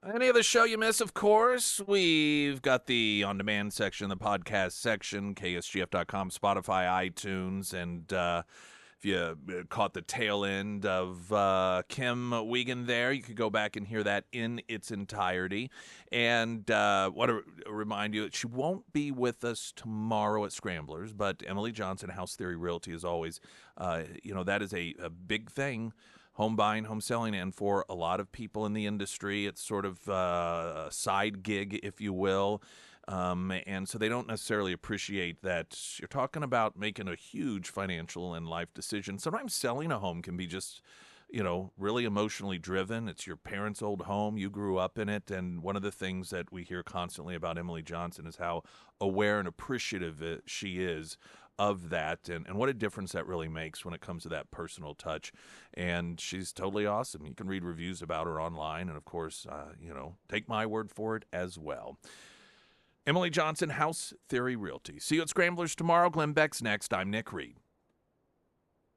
Any other show you miss, of course, we've got the on-demand section, the podcast section, ksgf.com, Spotify, iTunes, and if you caught the tail end of Kim Wiegand there, you could go back and hear that in its entirety. And want to remind you that she won't be with us tomorrow at Scramblers, but Emily Johnson, House Theory Realty, as always, that is a big thing. Home buying, home selling, and for a lot of people in the industry, it's sort of a side gig, if you will. And so they don't necessarily appreciate that you're talking about making a huge financial and life decision. Sometimes selling a home can be just, really emotionally driven. It's your parents' old home. You grew up in it. And one of the things that we hear constantly about Emily Johnson is how aware and appreciative she is of that, and what a difference that really makes when it comes to that personal touch. And she's totally awesome. You can read reviews about her online, and of course, take my word for it as well. Emily Johnson, House Theory Realty. See you at Scramblers tomorrow. Glenn Beck's next. I'm Nick Reed.